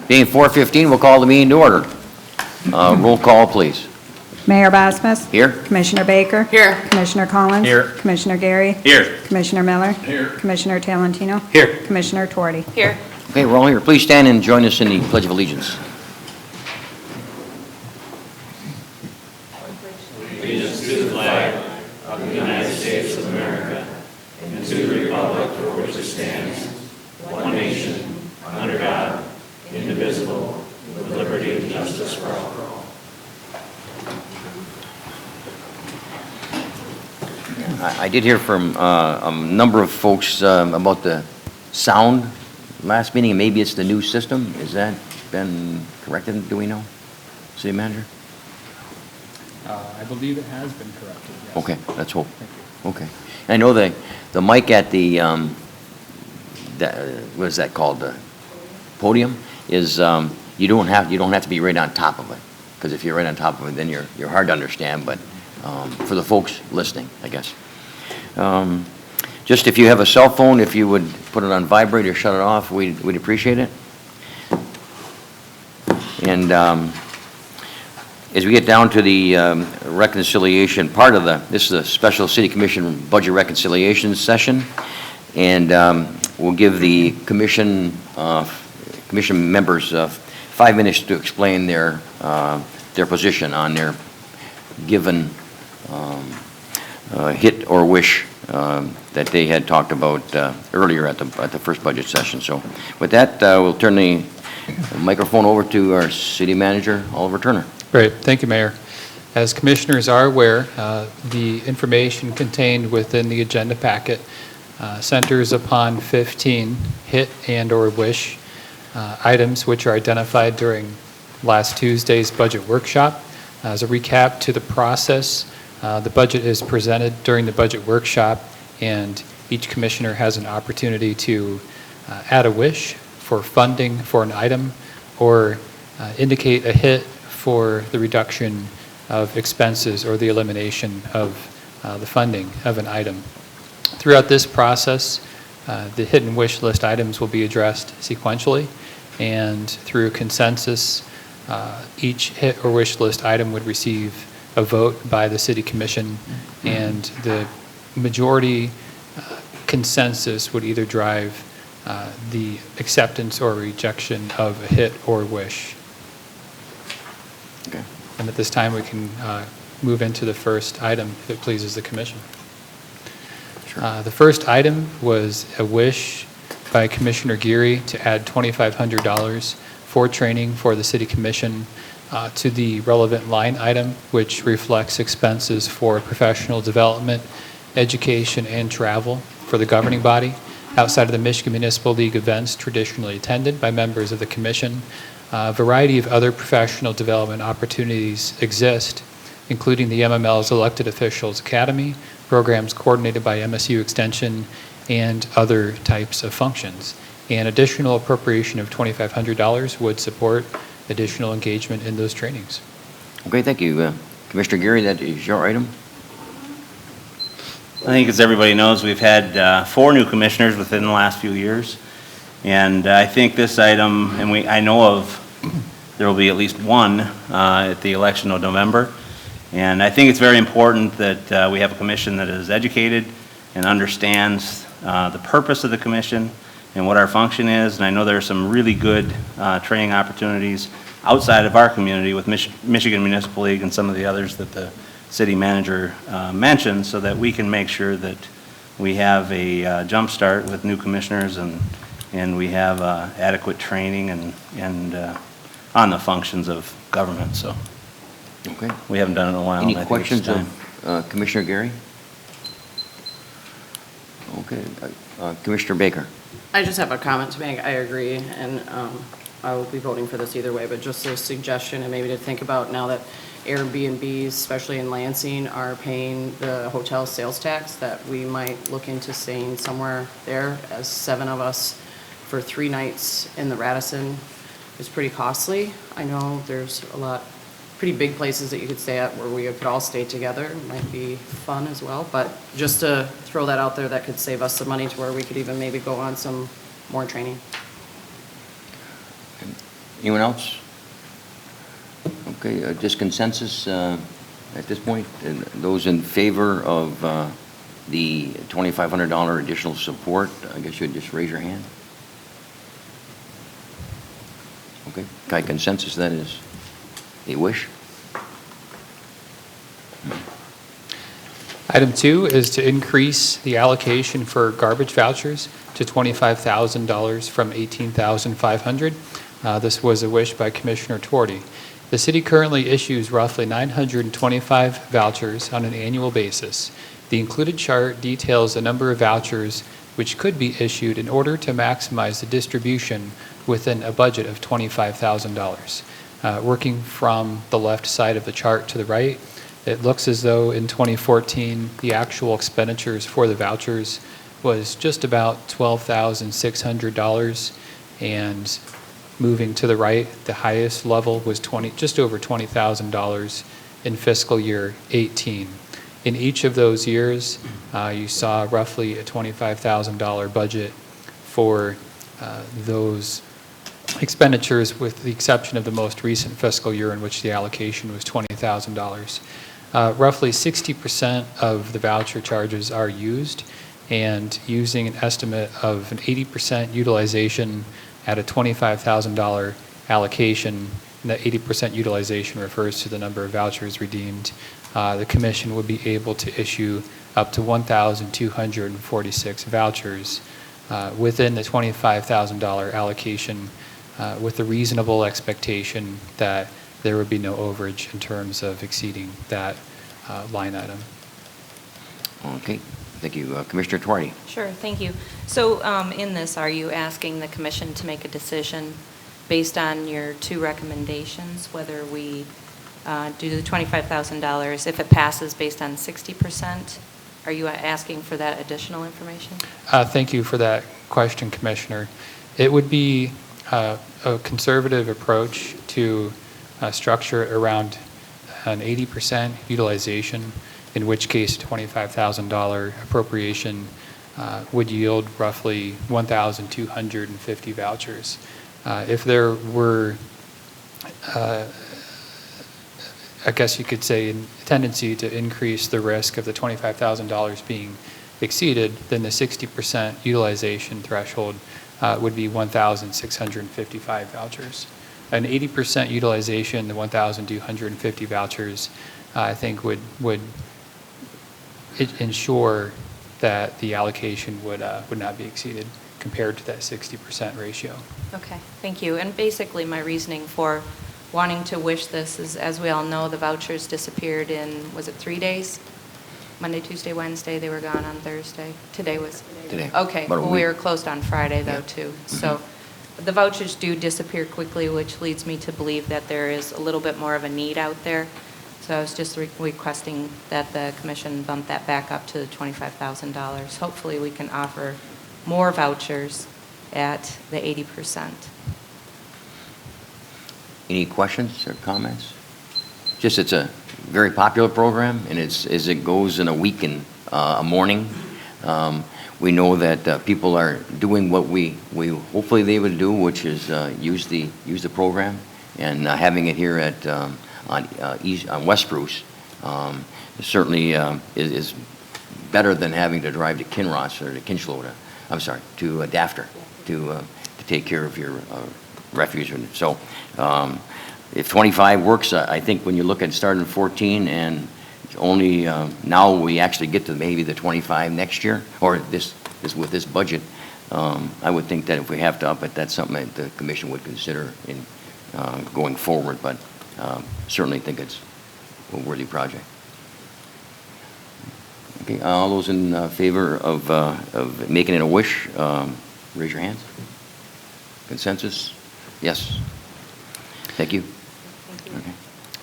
Being 4:15, we'll call the meeting to order. Roll call, please. Mayor Bosmus. Here. Commissioner Baker. Here. Commissioner Collins. Here. Commissioner Gary. Here. Commissioner Miller. Here. Commissioner Talentino. Here. Commissioner Torty. Here. Okay, we're all here. Please stand and join us in the Pledge of Allegiance. I did hear from a number of folks about the sound last meeting, and maybe it's the new system. Has that been corrected, do we know? City Manager? I believe it has been corrected, yes. Okay, let's hope. Thank you. Okay. I know the mic at the, what is that called, the podium, is you don't have to be right on top of it, because if you're right on top of it, then you're hard to understand, but for the folks listening, I guess. Just if you have a cell phone, if you would put it on vibrate or shut it off, we'd appreciate it. And as we get down to the reconciliation part of this is a special City Commission budget reconciliation session, and we'll give the commission members 5 minutes to explain their position on their given hit or wish that they had talked about earlier at the first budget session. So with that, we'll turn the microphone over to our City Manager, Oliver Turner. Great. Thank you, Mayor. As commissioners are aware, the information contained within the agenda packet centers upon 15 hit and or wish items which are identified during last Tuesday's budget workshop. As a recap to the process, the budget is presented during the budget workshop, and each commissioner has an opportunity to add a wish for funding for an item or indicate a hit for the reduction of expenses or the elimination of the funding of an item. Throughout this process, the hit and wish list items will be addressed sequentially, and through consensus, each hit or wish list item would receive a vote by the City Commission, and the majority consensus would either drive the acceptance or rejection of a hit or wish. Okay. And at this time, we can move into the first item, if it pleases the Commission. Sure. The first item was a wish by Commissioner Geary to add $2,500 for training for the City Commission to the relevant line item, which reflects expenses for professional development, education, and travel for the governing body outside of the Michigan Municipal League events traditionally attended by members of the Commission. A variety of other professional development opportunities exist, including the MML's Elected Officials Academy, programs coordinated by MSU Extension, and other types of functions. An additional appropriation of $2,500 would support additional engagement in those trainings. Okay, thank you. Commissioner Geary, that is your item. I think, as everybody knows, we've had 4 new commissioners within the last few years, and I think this item, and I know of, there will be at least one at the election of November, and I think it's very important that we have a commission that is educated and understands the purpose of the commission and what our function is, and I know there are some really good training opportunities outside of our community with Michigan Municipal League and some of the others that the city manager mentioned, so that we can make sure that we have a jump start with new commissioners and we have adequate training and on the functions of government. So Okay. we haven't done it in a while. Any and I think it's questions time. of Commissioner Geary? Okay. Commissioner Baker. I just have a comment to make. I agree, and I will be voting for this either way, but just a suggestion and maybe to think about now that Airbnbs, especially in Lansing, are paying the hotel sales tax, that we might look into staying somewhere there, as 7 of us for 3 nights in the Radisson is pretty costly. I know there's a lot, pretty big places that you could stay at where we could all stay together. It might be fun as well, but just to throw that out there, that could save us some money to where we could even maybe go on some more training. Anyone else? Okay, just consensus at this point? Those in favor of the $2,500 additional support, I guess you'd just raise your hand. Okay, by consensus, that is a wish. Item 2 is to increase the allocation for garbage vouchers to $25,000 from $18,500. This was a wish by Commissioner Tuorty. The city currently issues roughly 925 vouchers on an annual basis. The included chart details the number of vouchers which could be issued in order to maximize the distribution within a budget of $25,000. Working from the left side of the chart to the right, it looks as though in 2014, the actual expenditures for the vouchers was just about $12,600, and moving to the right, the highest level was just over $20,000 in fiscal year 18. In each of those years, you saw roughly a $25,000 budget for those expenditures, with the exception of the most recent fiscal year in which the allocation was $20,000. Roughly 60% of the voucher charges are used, and using an estimate of an 80% utilization at a $25,000 allocation, and that 80% utilization refers to the number of vouchers redeemed, the commission would be able to issue up to 1,246 vouchers within the $25,000 allocation, with a reasonable expectation that there would be no overage in terms of exceeding that line item. Okay, thank you. Commissioner Tuorty. Sure, thank you. So in this, are you asking the commission to make a decision based on your two recommendations, whether we do the $25,000, if it passes based on 60%? Are you asking for that additional information? Thank you for that question, Commissioner. It would be a conservative approach to structure it around an 80% utilization, in which case $25,000 appropriation would yield roughly 1,250 vouchers. If there were, I guess you could say, a tendency to increase the risk of the $25,000 being exceeded, then the 60% utilization threshold would be 1,655 vouchers. An 80% utilization, the 1,250 vouchers, I think would ensure that the allocation would not be exceeded compared to that 60% ratio. Okay, thank you. And basically, my reasoning for wanting to wish this is, as we all know, the vouchers disappeared in, was it 3 days? Monday, Tuesday, Wednesday, they were gone on Thursday. Today was? Today. Okay, About a well, we week. were closed on Friday, though, Yeah. too. So the vouchers do disappear quickly, which leads me to believe that there is a little bit more of a need out there. So I was just requesting that the commission bump that back up to the $25,000. Hopefully, we can offer more vouchers at the 80%. Any questions or comments? Just, it's a very popular program, and as it goes in a week and a morning, we know that people are doing what we hopefully they would do, which is use the program, and having it here at on West Bruce certainly is better than having to drive to Kinross or to Kinchlow, to Dafter to take care of your refuse. So if 25 works, I think when you look at starting 14 and only now we actually get to maybe the 25 next year, or this with this budget, I would think that if we have to up it, that's something that the commission would consider in going forward, but certainly think it's a worthy project. Okay, all those in favor of making it a wish, raise your hands. Consensus? Yes. Thank you. Okay.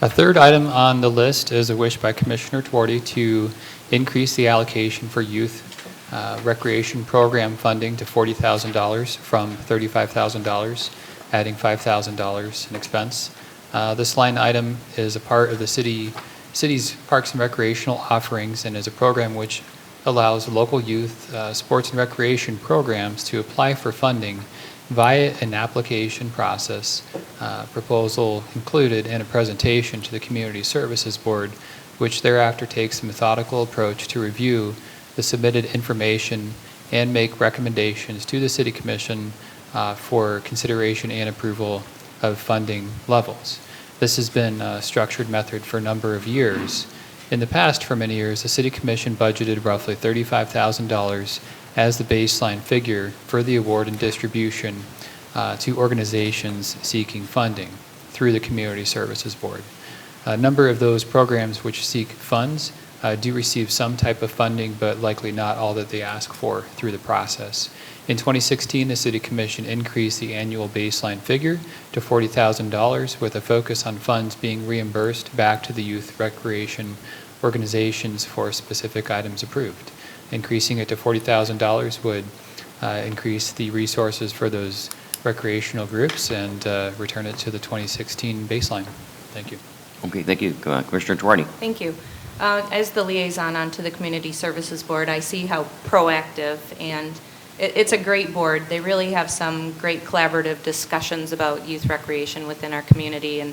A third item on the list is a wish by Commissioner Tuorty to increase the allocation for youth recreation program funding to $40,000 from $35,000, adding $5,000 in expense. This line item is a part of the city's Parks and Recreational offerings and is a program which allows local youth sports and recreation programs to apply for funding via an application process, proposal included, and a presentation to the Community Services Board, which thereafter takes a methodical approach to review the submitted information and make recommendations to the City Commission for consideration and approval of funding levels. This has been a structured method for a number of years. In the past, for many years, the City Commission budgeted roughly $35,000 as the baseline figure for the award and distribution to organizations seeking funding through the Community Services Board. A number of those programs which seek funds do receive some type of funding, but likely not all that they ask for through the process. In 2016, the City Commission increased the annual baseline figure to $40,000 with a focus on funds being reimbursed back to the youth recreation organizations for specific items approved. Increasing it to $40,000 would increase the resources for those recreational groups and return it to the 2016 baseline. Thank you. Okay, thank you. Commissioner Tuarte. Thank you. As the liaison onto the Community Services Board, I see how proactive, and it's a great board. They really have some great collaborative discussions about youth recreation within our community, and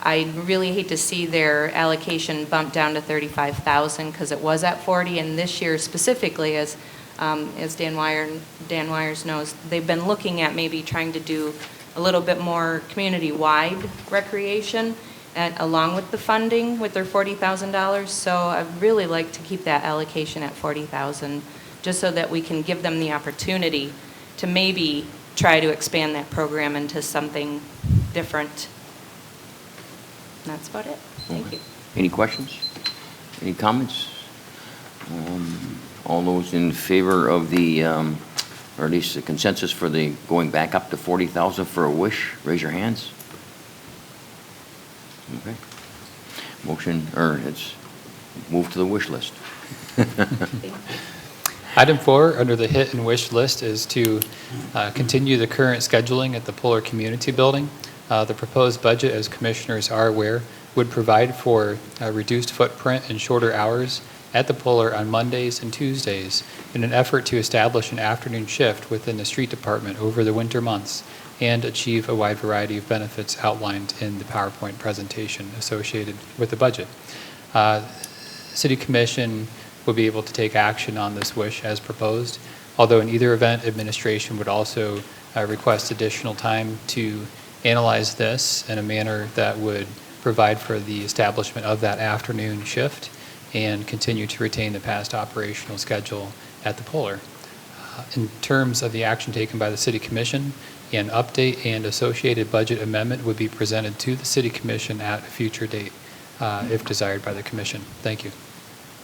I really hate to see their allocation bumped down to $35,000 because it was at $40,000, and this year specifically, as Dan Wyers knows, they've been looking at maybe trying to do a little bit more community-wide recreation, and along with the funding with their $40,000. So I'd really like to keep that allocation at $40,000, just so that we can give them the opportunity to maybe try to expand that program into something different. And that's about it. Thank you. Any questions? Any comments? All those in favor of the, or at least the consensus for the going back up to 40,000 for a wish, raise your hands. Okay. Motion, or it's moved to the wish list. Item 4 under the hit and wish list is to continue the current scheduling at the Puller Community Building. The proposed budget, as commissioners are aware, would provide for a reduced footprint and shorter hours at the Puller on Mondays and Tuesdays in an effort to establish an afternoon shift within the street department over the winter months and achieve a wide variety of benefits outlined in the PowerPoint presentation associated with the budget. City Commission will be able to take action on this wish as proposed, although in either event, administration would also request additional time to analyze this in a manner that would provide for the establishment of that afternoon shift and continue to retain the past operational schedule at the Puller. In terms of the action taken by the City Commission, an update and associated budget amendment would be presented to the City Commission at a future date if desired by the Commission. Thank you.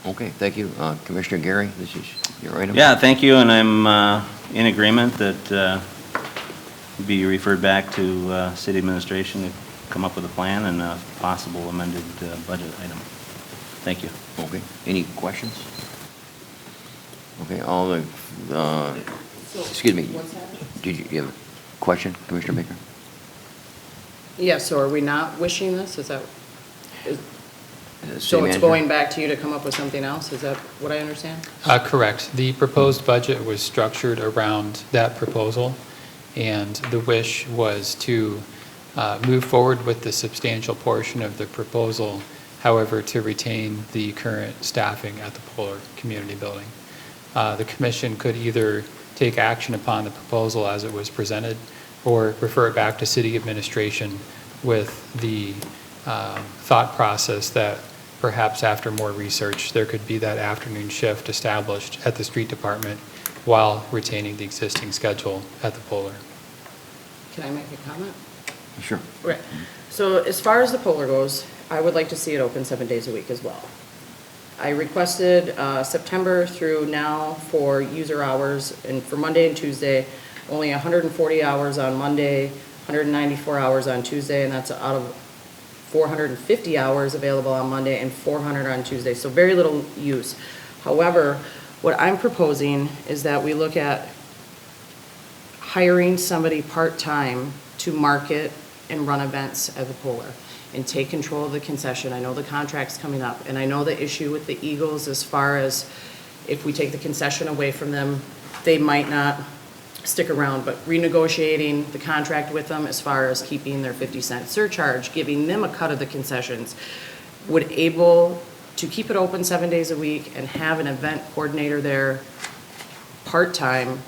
Okay, thank you. Commissioner Gary, this is your item. Yeah, thank you, and I'm in agreement that be referred back to city administration to come up with a plan and a possible amended budget item. Thank you. Okay, any questions? Okay, all the, excuse me, did you have a question, Commissioner Baker? Yeah, so are we not wishing this? Is that, City so it's manager? going back to you to come up with something else? Is that what I understand? Correct. The proposed budget was structured around that proposal, and the wish was to move forward with the substantial portion of the proposal, however, to retain the current staffing at the Puller Community Building. The Commission could either take action upon the proposal as it was presented or refer it back to City Administration with the thought process that perhaps after more research, there could be that afternoon shift established at the street department while retaining the existing schedule at the Puller. Can I make a comment? Sure. Right. So as far as the Puller goes, I would like to see it open 7 days a week as well. I requested September through now for user hours, and for Monday and Tuesday, only 140 hours on Monday, 194 hours on Tuesday, and that's out of 450 hours available on Monday and 400 on Tuesday, so very little use. However, what I'm proposing is that we look at hiring somebody part-time to market and run events at the Puller and take control of the concession. I know the contract's coming up, and I know the issue with the Eagles as far as if we take the concession away from them, they might not stick around, but renegotiating the contract with them as far as keeping their 50-cent surcharge, giving them a cut of the concessions, would able to keep it open 7 days a week and have an event coordinator there part-time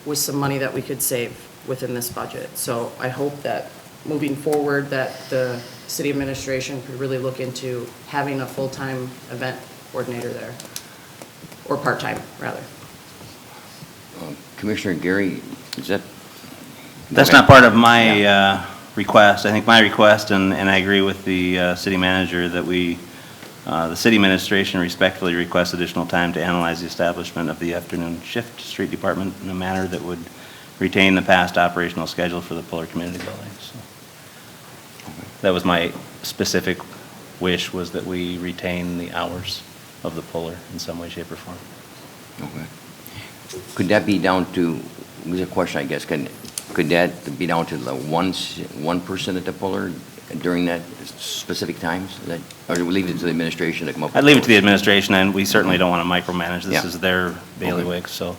with some money that we could save within this budget. So I hope that moving forward, that the city administration could really look into having a full-time event coordinator there, or part-time, rather. Commissioner Gary, is that? That's not part of my request. I think my request, and I agree with the city manager, that the city administration respectfully requests additional time to analyze the establishment of the afternoon shift street department in a manner that would retain the past operational schedule for the Puller Community Building. So that was my specific wish, was that we retain the hours of the Puller in some way, shape, or form. Okay. Could that be down to, here's a question, I guess, could that be down to the one person at the Puller during that specific times? Or do we leave it to the administration to come up with? I'd leave it to the administration, and we certainly don't want to micromanage. This Yeah. is their bailiwick, so,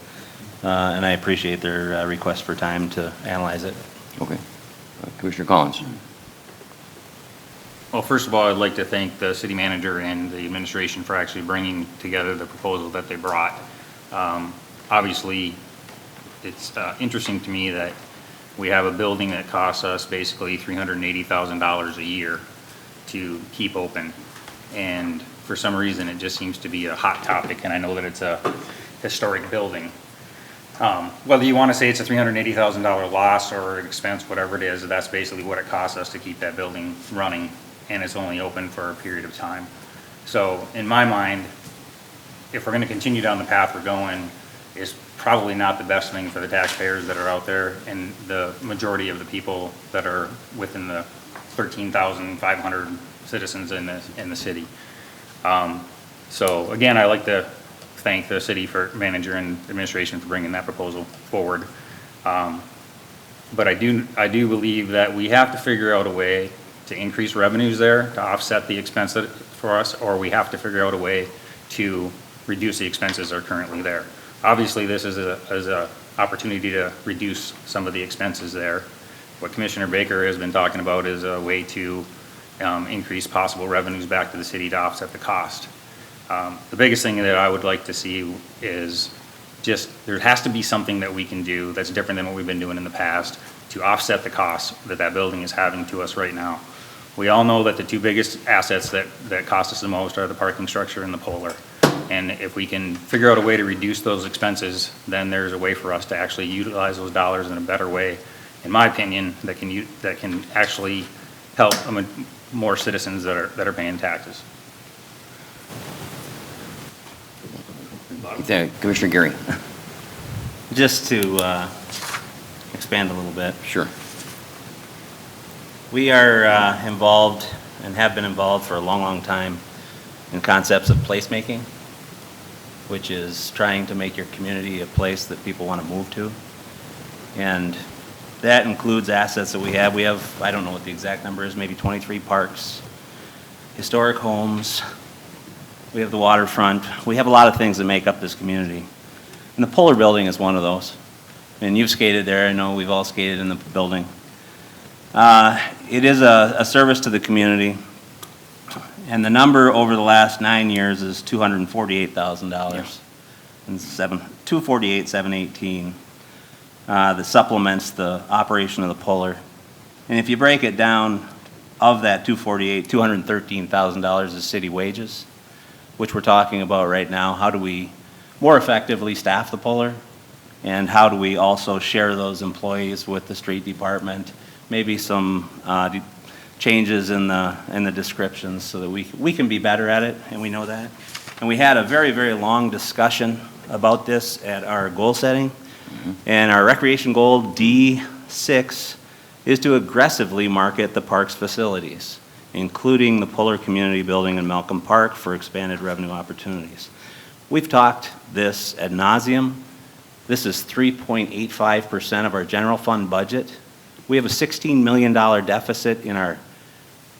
and I appreciate their request for time to analyze it. Okay. Commissioner Collins? Well, first of all, I'd like to thank the city manager and the administration for actually bringing together the proposal that they brought. Obviously, it's interesting to me that we have a building that costs us basically $380,000 a year to keep open. And for some reason, it just seems to be a hot topic, and I know that it's a historic building. Whether you want to say it's a $380,000 loss or expense, whatever it is, that's basically what it costs us to keep that building running, and it's only open for a period of time. So in my mind, if we're going to continue down the path we're going, it's probably not the best thing for the taxpayers that are out there and the majority of the people that are within the 13,500 citizens in the city. So again, I'd like to thank the city manager and administration for bringing that proposal forward. But I do believe that we have to figure out a way to increase revenues there to offset the expense for us, or we have to figure out a way to reduce the expenses that are currently there. Obviously, this is a opportunity to reduce some of the expenses there. What Commissioner Baker has been talking about is a way to increase possible revenues back to the city to offset the cost. The biggest thing that I would like to see is just, there has to be something that we can do that's different than what we've been doing in the past to offset the costs that building is having to us right now. We all know that the two biggest assets that cost us the most are the parking structure and the Puller. And if we can figure out a way to reduce those expenses, then there's a way for us to actually utilize those dollars in a better way, in my opinion, that can actually help more citizens that are paying taxes. Commissioner Gary? Just to expand a little bit. Sure. We are involved and have been involved for a long, long time in concepts of placemaking, which is trying to make your community a place that people want to move to. And that includes assets that we have. We have, I don't know what the exact number is, maybe 23 parks, historic homes. We have the waterfront. We have a lot of things that make up this community. And the Puller Building is one of those. And you've skated there. I know we've all skated in the building. It is a service to the community. And the number over the last 9 years is $248,000. And $248,718 that supplements the operation of the Puller. And if you break it down, of that $213,000 is city wages, which we're talking about right now. How do we more effectively staff the Puller? And how do we also share those employees with the street department? Maybe some changes in the descriptions so that we can be better at it, and we know that. And we had a very, very long discussion about this at our goal setting. And our recreation goal D6 is to aggressively market the park's facilities, including the Puller Community Building in Malcolm Park for expanded revenue opportunities. We've talked this ad nauseum. This is 3.85% of our general fund budget. We have a $16 million deficit in our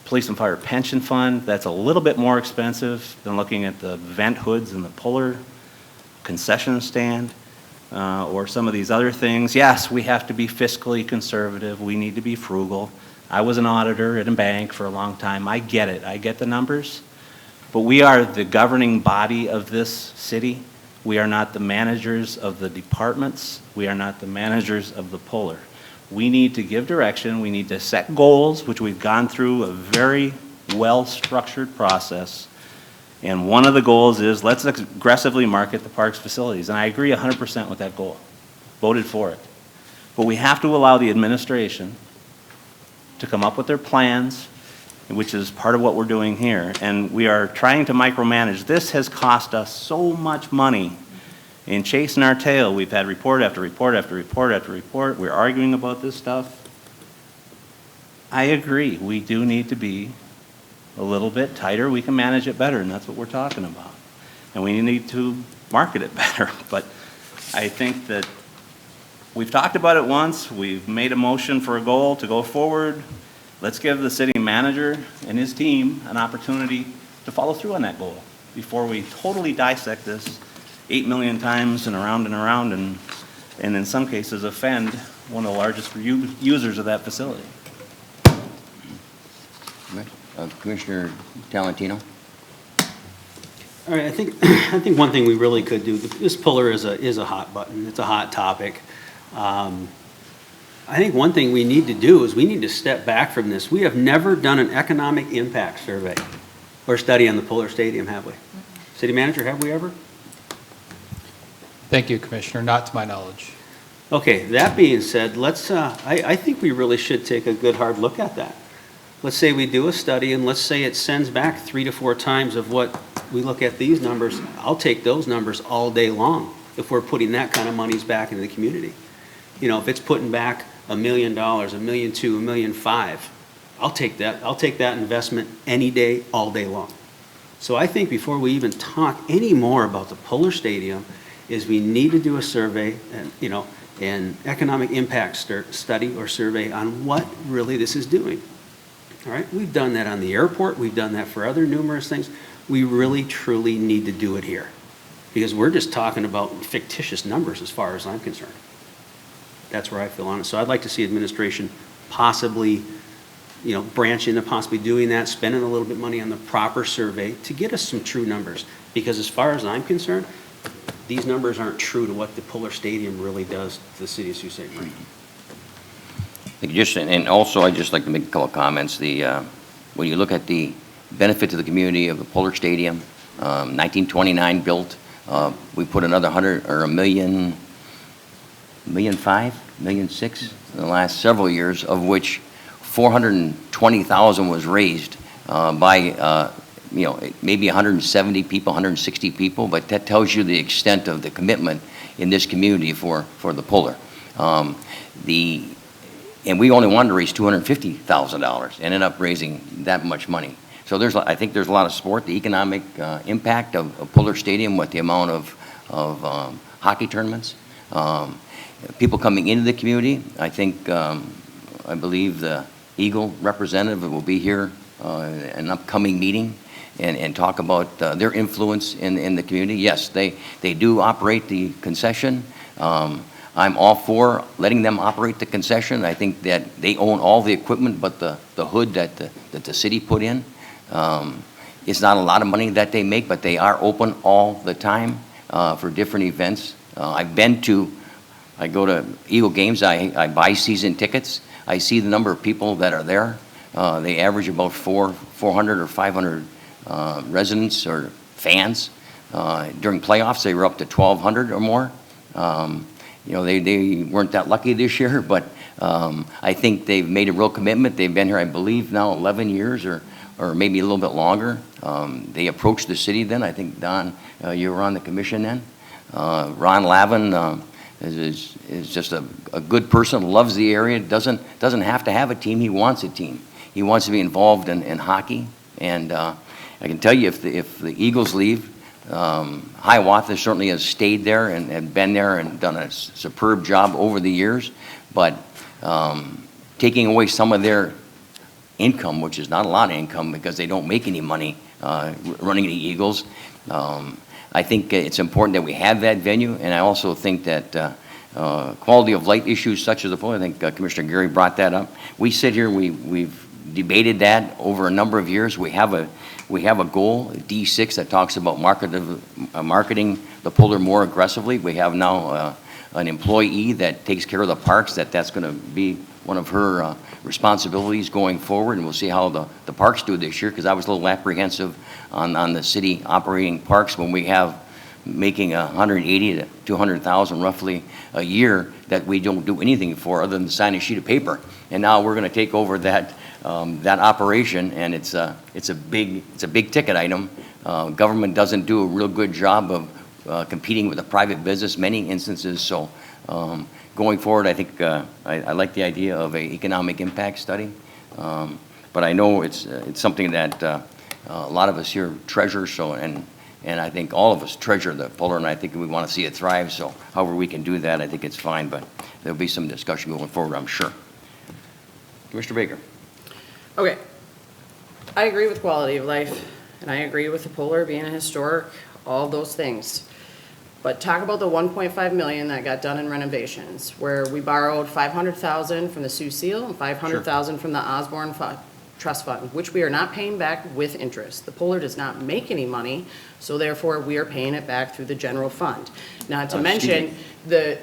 police and fire pension fund. That's a little bit more expensive than looking at the vent hoods and the Puller concession stand. or some of these other things. Yes, we have to be fiscally conservative. We need to be frugal. I was an auditor at a bank for a long time. I get it. I get the numbers. But we are the governing body of this city. We are not the managers of the departments. We are not the managers of the puller. We need to give direction. We need to set goals, which we've gone through a very well-structured process. And one of the goals is let's aggressively market the parks facilities. And I agree 100% with that goal. Voted for it. But we have to allow the administration to come up with their plans, which is part of what we're doing here. And we are trying to micromanage. This has cost us so much money in chasing our tail. We've had report after report after report after report. We're arguing about this stuff. I agree. We do need to be a little bit tighter. We can manage it better, and that's what we're talking about. And we need to market it better. But I think that we've talked about it once. We've made a motion for a goal to go forward. Let's give the city manager and his team an opportunity to follow through on that goal before we totally dissect this 8 million times and around, and in some cases offend one of the largest users of that facility. Commissioner Talentino? All right, I think one thing we really could do, this puller is a hot button. It's a hot topic. I think one thing we need to do is we need to step back from this. We have never done an economic impact survey or study on the Puller Stadium, have we? City manager, have we ever? Thank you, Commissioner. Not to my knowledge. Okay, that being said, I think we really should take a good hard look at that. Let's say we do a study and let's say it sends back 3 to 4 times of what we look at these numbers. I'll take those numbers all day long if we're putting that kind of monies back into the community. You know, if it's putting back $1 million, $1.2 million, $1.5 million, I'll take that. I'll take that investment any day, all day long. So I think before we even talk any more about the Puller Stadium, is we need to do a survey and, you know, an economic impact study or survey on what really this is doing. All right, we've done that on the airport. We've done that for other numerous things. We really, truly need to do it here because we're just talking about fictitious numbers as far as I'm concerned. That's where I feel on it. So I'd like to see administration possibly, you know, branch into possibly doing that, spending a little bit of money on the proper survey to get us some true numbers. Because as far as I'm concerned, these numbers aren't true to what the Puller Stadium really does to the city of Sault Ste. Marie. And also, I'd just like to make a couple of comments. When you look at the benefit to the community of the Puller Stadium, 1929 built, we put another $1.5 million, $1.6 million in the last several years, of which $420,000 was raised by you know, maybe 170 people, 160 people, but that tells you the extent of the commitment in this community for the Puller. And we only wanted to raise $250,000, ended up raising that much money. So I think there's a lot of support, the economic impact of Puller Stadium with the amount of hockey tournaments. People coming into the community. I think, I believe the Eagle representative will be here in an upcoming meeting and talk about their influence in the community. Yes, they do operate the concession. I'm all for letting them operate the concession. I think that they own all the equipment but the hood that the city put in. It's not a lot of money that they make, but they are open all the time for different events. I go to Eagle games. I buy season tickets. I see the number of people that are there. They average about 400 or 500 residents or fans. During playoffs, they were up to 1,200 or more. You know, they weren't that lucky this year, but I think they've made a real commitment. They've been here, I believe, now 11 years or maybe a little bit longer. They approached the city then. I think, Don, you were on the commission then. Ron Lavin is just a good person, loves the area, doesn't have to have a team. He wants a team. He wants to be involved in hockey. And I can tell you, if the Eagles leave, Hiawatha certainly has stayed there and been there and done a superb job over the years. But taking away some of their income, which is not a lot of income because they don't make any money running the Eagles, I think it's important that we have that venue, and I also think that quality of light issues such as the pool, I think Commissioner Gary brought that up. We sit here, we've debated that over a number of years. We have a goal, D6, that talks about marketing the polar more aggressively. We have now an employee that takes care of the parks, that's going to be one of her responsibilities going forward, and we'll see how the parks do this year, because I was a little apprehensive on the city operating parks when we have making 180 to 200,000 roughly a year that we don't do anything for other than sign a sheet of paper. And now we're going to take over that operation, and it's a big ticket item. Government doesn't do a real good job of competing with a private business many instances. So going forward, I think I like the idea of an economic impact study. But I know it's something that a lot of us here treasure. So and I think all of us treasure the polar, and I think we want to see it thrive. So however we can do that, I think it's fine. But there'll be some discussion going forward, I'm sure. Commissioner Baker. Okay. I agree with quality of life, and I agree with the polar being a historic, all those things. But talk about the 1.5 million that got done in renovations, where we borrowed 500,000 from the Sioux Seal and 500,000 from the Osborne Trust Fund, which we are not paying back with interest. The polar does not make any money, so therefore we are paying it back through the general fund. Not to mention the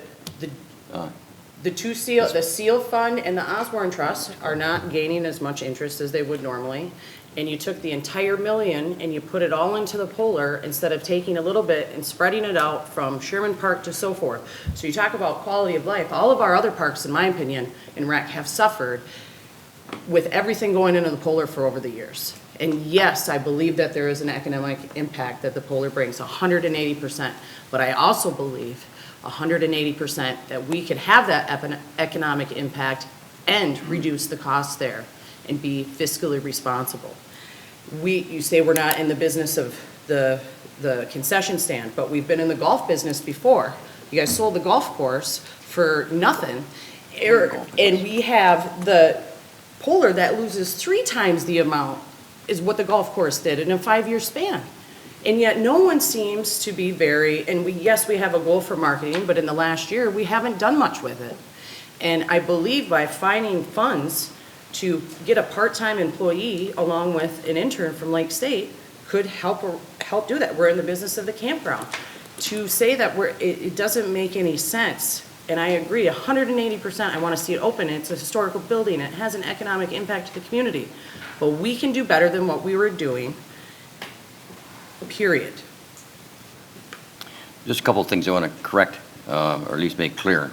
Seal Fund and the Osborne Trust are not gaining as much interest as they would normally. And you took the entire million and you put it all into the polar instead of taking a little bit and spreading it out from Sherman Park to so forth. So you talk about quality of life. All of our other parks, in my opinion, in rec have suffered with everything going into the polar for over the years. And yes, I believe that there is an economic impact that the polar brings, 180%. But I also believe 180% that we could have that economic impact and reduce the costs there and be fiscally responsible. You say we're not in the business of the concession stand, but we've been in the golf business before. You guys sold the golf course for nothing, and we have the polar that loses 3 times the amount is what the golf course did in a 5-year span. And yet no one seems to be and yes, we have a goal for marketing, but in the last year, we haven't done much with it. And I believe by finding funds to get a part-time employee along with an intern from Lake State could help do that. We're in the business of the campground. To say that it doesn't make any sense, and I agree 180%, I want to see it open. It's a historical building. It has an economic impact to the community. But we can do better than what we were doing, period. Just a couple of things I want to correct, or at least make clear.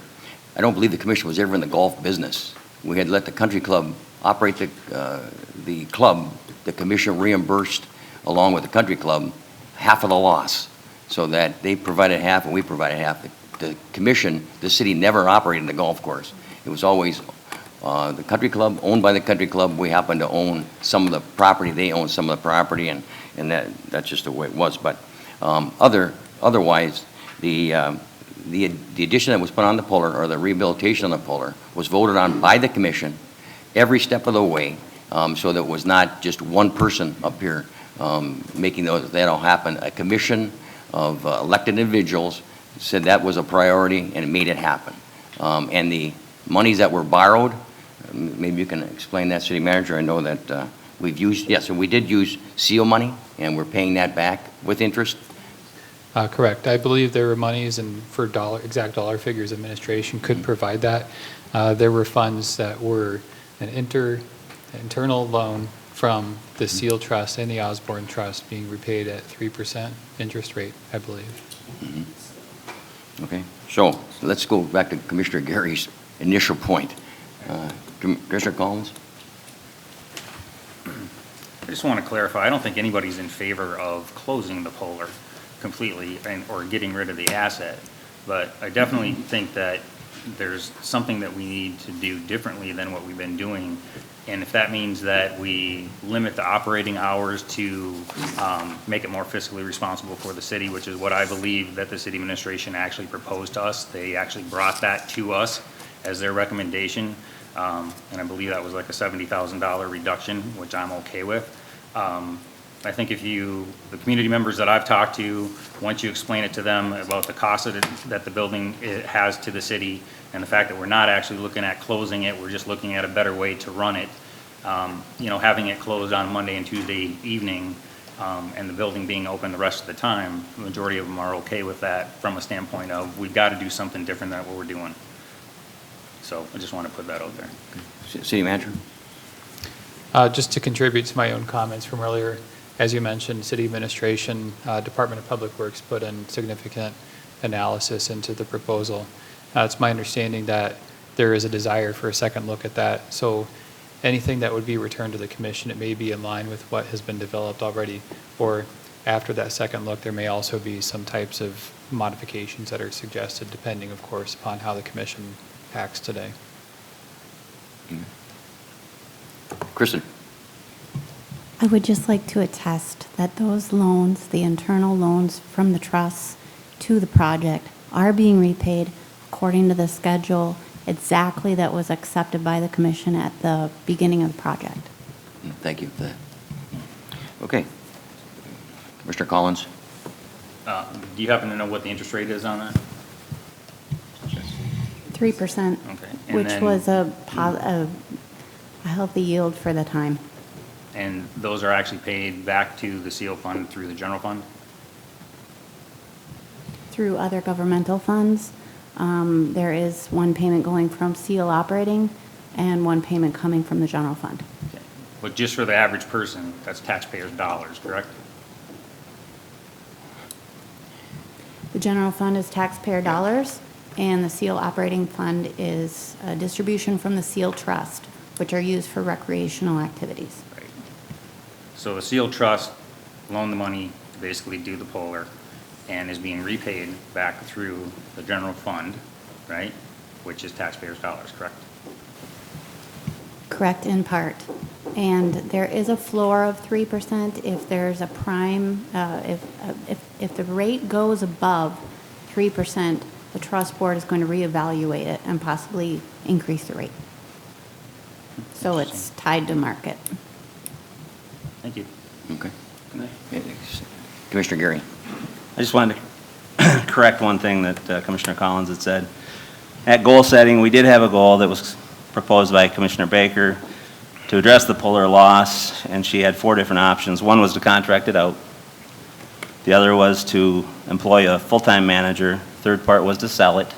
I don't believe the commission was ever in the golf business. We had let the country club operate the club. The commission reimbursed, along with the country club, half of the loss, so that they provided half and we provided half. The commission, the city never operated the golf course. It was always the country club, owned by the country club. We happened to own some of the property. They owned some of the property, and that's just the way it was. But otherwise, the addition that was put on the polar, or the rehabilitation on the polar, was voted on by the commission every step of the way, so that it was not just one person up here making that all happen. A commission of elected individuals said that was a priority and made it happen. And the monies that were borrowed, maybe you can explain that, City Manager. I know that we've used, yes, and we did use SEAL money, and we're paying that back with interest. Correct. I believe there were monies, and for exact dollar figures, administration could provide that. There were funds that were an internal loan from the Seal Trust and the Osborne Trust being repaid at 3% interest rate, I believe. Okay, so let's go back to Commissioner Gary's initial point. Commissioner Collins? I just want to clarify, I don't think anybody's in favor of closing the polar completely or getting rid of the asset, but I definitely think that there's something that we need to do differently than what we've been doing. And if that means that we limit the operating hours to make it more fiscally responsible for the city, which is what I believe that the city administration actually proposed to us. They actually brought that to us as their recommendation. And I believe that was like a $70,000 reduction, which I'm okay with. I think the community members that I've talked to, once you explain it to them about the cost that the building has to the city, and the fact that we're not actually looking at closing it, we're just looking at a better way to run it. Having it closed on Monday and Tuesday evening, and the building being open the rest of the time, the majority of them are okay with that from a standpoint of, we've got to do something different than what we're doing. So I just want to put that out there. City Manager? Just to contribute to my own comments from earlier, as you mentioned, city administration, Department of Public Works put in significant analysis into the proposal. It's my understanding that there is a desire for a second look at that. So anything that would be returned to the commission, it may be in line with what has been developed already, or after that second look, there may also be some types of modifications that are suggested, depending, of course, upon how the commission acts today. Kristen? I would just like to attest that those loans, the internal loans from the trusts to the project, are being repaid according to the schedule exactly that was accepted by the commission at the beginning of the project. Thank you for that. Okay. Commissioner Collins? Do you happen to know what the interest rate is on that? 3%, Okay. And which then- was a healthy yield for the time. And those are actually paid back to the seal fund through the general fund? Through other governmental funds, there is one payment going from seal operating and one payment coming from the general fund. Okay. But just for the average person, that's taxpayers' dollars, correct? The general fund is taxpayer dollars, and the seal operating fund is a distribution from the seal trust, which are used for recreational activities. Right. So the seal trust loaned the money to basically do the polar and is being repaid back through the general fund, right? Which is taxpayers' dollars, correct? Correct in part. And there is a floor of 3% if there's a prime, if the rate goes above 3%, the trust board is going to reevaluate it and possibly increase the rate. So it's tied to market. Thank you. Okay. Commissioner Gary? I just wanted to correct one thing that Commissioner Collins had said. At goal setting, we did have a goal that was proposed by Commissioner Baker to address the polar loss, and she had 4 different options. One was to contract it out. The other was to employ a full-time manager. Third part was to sell it.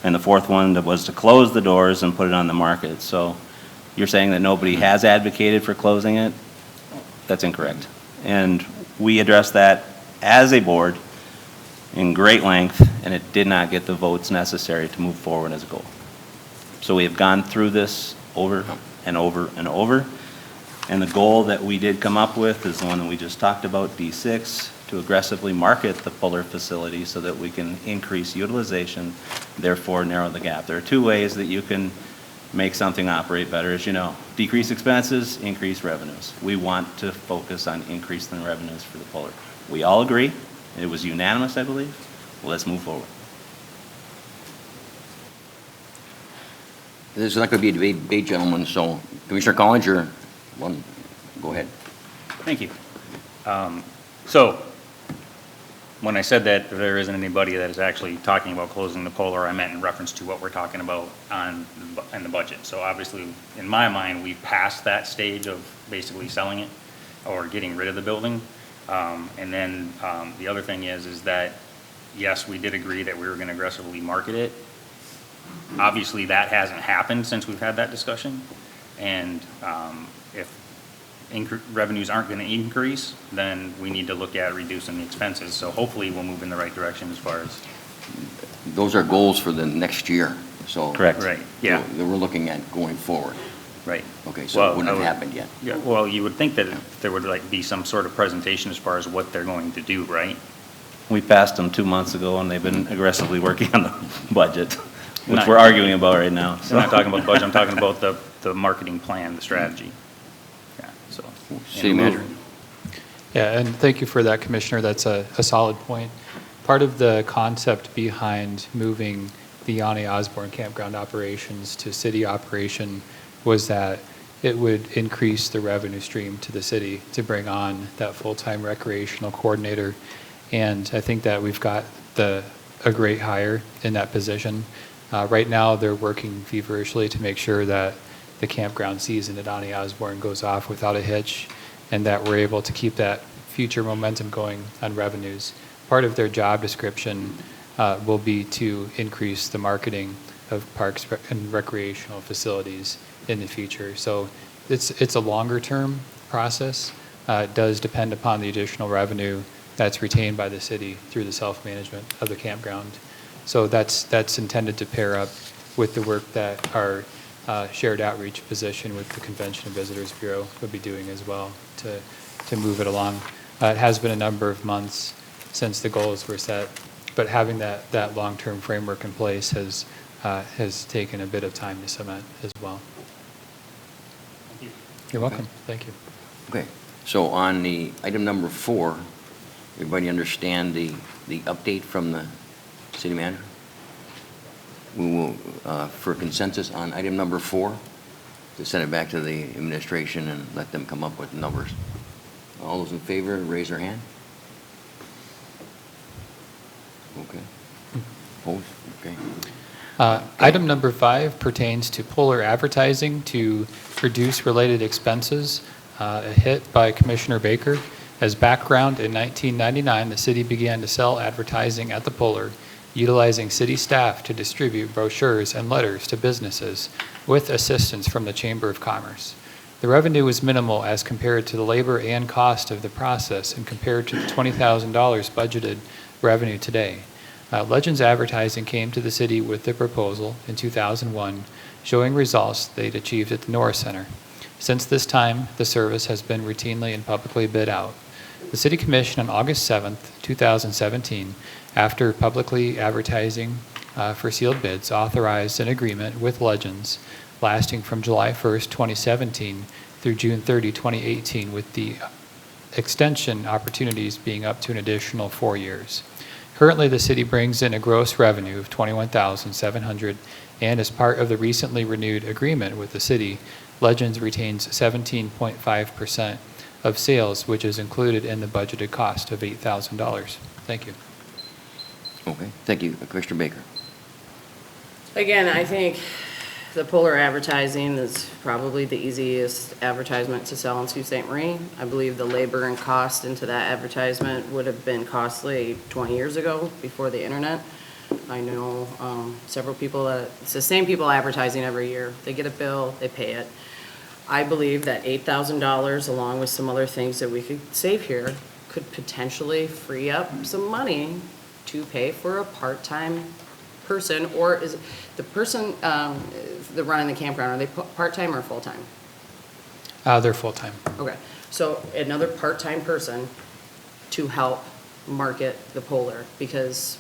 And the fourth one was to close the doors and put it on the market. So you're saying that nobody has advocated for closing it? That's incorrect. And we addressed that as a board in great length, and it did not get the votes necessary to move forward as a goal. So we have gone through this over and over and over, and the goal that we did come up with is the one that we just talked about, D6, to aggressively market the Puller facility so that we can increase utilization, therefore narrow the gap. There are 2 ways that you can make something operate better, as you know. Decrease expenses, increase revenues. We want to focus on increasing the revenues for the Puller. We all agree. It was unanimous, I believe. Well, let's move forward. This is not going to be a debate, gentlemen, so Commissioner Collins, you're one. Go ahead. Thank you. So when I said that there isn't anybody that is actually talking about closing the polar, I meant in reference to what we're talking about in the budget. So obviously, in my mind, we've passed that stage of basically selling it or getting rid of the building. And then the other thing is that, yes, we did agree that we were going to aggressively market it. Obviously, that hasn't happened since we've had that discussion. And if revenues aren't going to increase, then we need to look at reducing the expenses. So hopefully, we'll move in the right direction as far as. Those are goals for the next year, so. Correct. Right, yeah. That we're looking at going forward. Right. Okay, so Well, it wouldn't I have would- happened yet. Yeah, well, you would think that there would be some sort of presentation as far as what they're going to do, right? We passed them 2 months ago, and they've been aggressively working on the budget, which Not- we're arguing about right now. I'm not talking about the budget, I'm talking about the marketing plan, the strategy. Yeah, so. City Manager? Yeah, and thank you for that, Commissioner. That's a solid point. Part of the concept behind moving the Yanni Osborne campground operations to city operation was that it would increase the revenue stream to the city to bring on that full-time recreational coordinator. And I think that we've got a great hire in that position. Right now, they're working feverishly to make sure that the campground season at Ani Osborne goes off without a hitch, and that we're able to keep that future momentum going on revenues. Part of their job description will be to increase the marketing of parks and recreational facilities in the future. So it's a longer-term process. It does depend upon the additional revenue that's retained by the city through the self-management of the campground. So that's intended to pair up with the work that our shared outreach position with the Convention and Visitors Bureau would be doing as well to move it along. It has been a number of months since the goals were set, but having that long-term framework in place has taken a bit of time to cement as well. Thank you. You're welcome. Thank you. Okay, so on the item number 4, everybody understand the update from the city manager? We will, for consensus on item number 4, to send it back to the administration and let them come up with numbers. All those in favor, raise their hand. Okay. Opposed? Okay. Item number 5 pertains to Polar advertising to reduce related expenses, a hit by Commissioner Baker. As background, in 1999, the city began to sell advertising at the Polar, utilizing city staff to distribute brochures and letters to businesses with assistance from the Chamber of Commerce. The revenue was minimal as compared to the labor and cost of the process and compared to the $20,000 budgeted revenue today. Legends Advertising came to the city with the proposal in 2001, showing results they'd achieved at the Norris Center. Since this time, the service has been routinely and publicly bid out. The City Commission on August 7th, 2017, after publicly advertising for sealed bids, authorized an agreement with Legends lasting from July 1st, 2017 through June 30, 2018, with the extension opportunities being up to an additional 4 years. Currently, the city brings in a gross revenue of $21,700, and as part of the recently renewed agreement with the city, Legends retains 17.5% of sales, which is included in the budgeted cost of $8,000. Thank you. Okay, thank you. Commissioner Baker. Again, I think the Polar advertising is probably the easiest advertisement to sell in Sault Ste. Marie. I believe the labor and cost into that advertisement would have been costly 20 years ago, before the internet. I know several people, it's the same people advertising every year. They get a bill, they pay it. I believe that $8,000, along with some other things that we could save here, could potentially free up some money to pay for a part-time person, or is the person the running the campground, are they part-time or full-time? They're full-time. Okay, so another part-time person to help market the Polar, because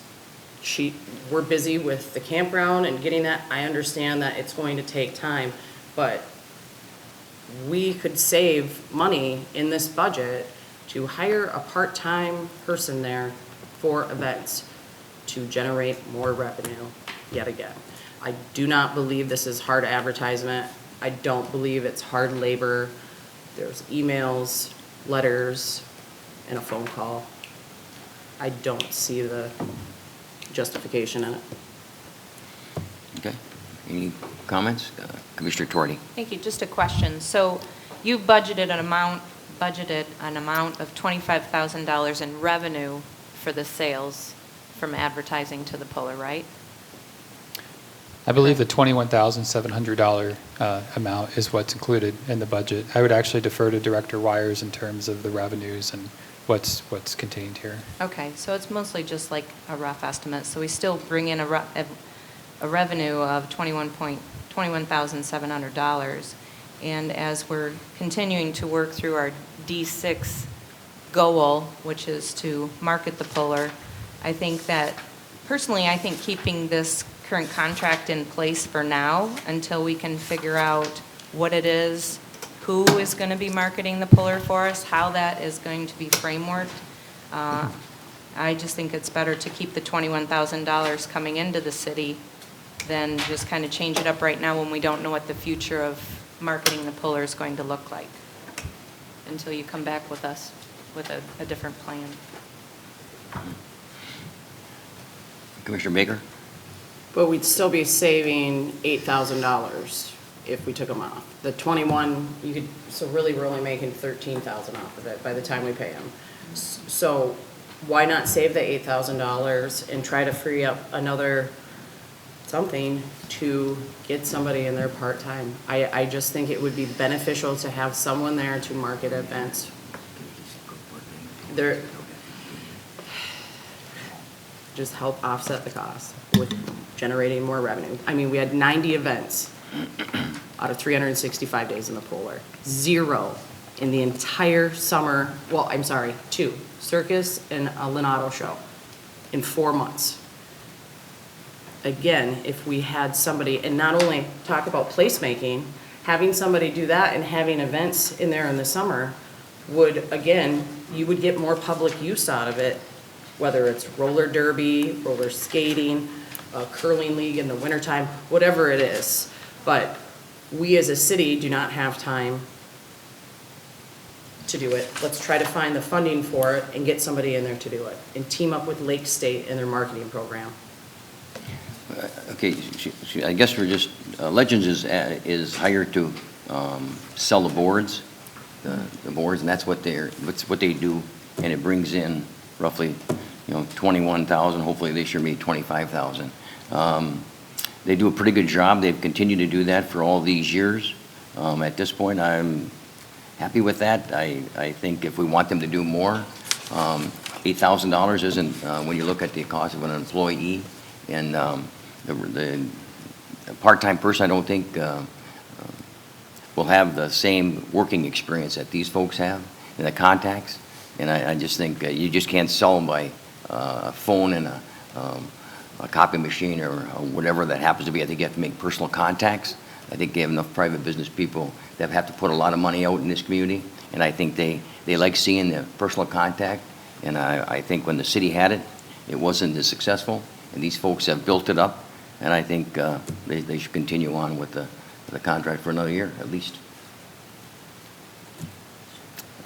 we're busy with the campground and getting that. I understand that it's going to take time, but we could save money in this budget to hire a part-time person there for events to generate more revenue yet again. I do not believe this is hard advertisement. I don't believe it's hard labor. There's emails, letters, and a phone call. I don't see the justification in it. Okay. Any comments? Commissioner Torti. Thank you. Just a question. So you budgeted an amount of $25,000 in revenue for the sales from advertising to the Polar, right? I believe the $21,700 amount is what's included in the budget. I would actually defer to Director Wires in terms of the revenues and what's contained here. Okay, so it's mostly just like a rough estimate. So we still bring in a revenue of $21,700. And as we're continuing to work through our D6 goal, which is to market the Polar, I think that, personally, I think keeping this current contract in place for now until we can figure out what it is, who is going to be marketing the Polar for us, how that is going to be frameworked. I just think it's better to keep the $21,000 coming into the city than just kind of change it up right now when we don't know what the future of marketing the puller is going to look like until you come back with us with a different plan. Commissioner Baker? But we'd still be saving $8,000 if we took them off. The 21, you could, so really we're only making 13,000 off of it by the time we pay them. So why not save the $8,000 and try to free up another something to get somebody in there part-time? I just think it would be beneficial to have someone there to market events. There, just help offset the cost with generating more revenue. I mean, we had 90 events out of 365 days in the Polar. 0 in the entire summer, well, I'm sorry, 2, circus and a Leonardo show in 4 months. Again, if we had somebody, and not only talk about placemaking, having somebody do that and having events in there in the summer would, again, you would get more public use out of it, whether it's roller derby, roller skating, a curling league in the wintertime, whatever it is. But we as a city do not have time to do it. Let's try to find the funding for it and get somebody in there to do it, and team up with Lake State and their marketing program. Okay, I guess we're just, Legends is hired to sell the boards, the boards, and that's what they do, and it brings in roughly, 21,000, hopefully this year maybe 25,000. They do a pretty good job. They've continued to do that for all these years. At this point, I'm happy with that. I think if we want them to do more, $8,000 isn't, when you look at the cost of an employee, and the part-time person, I don't think will have the same working experience that these folks have and the contacts. And I just think you just can't sell them by a phone and a copy machine or whatever that happens to be. I think you have to make personal contacts. I think they have enough private business people that have to put a lot of money out in this community, and I think they like seeing the personal contact. And I think when the city had it, it wasn't as successful, and these folks have built it up, and I think they should continue on with the contract for another year at least.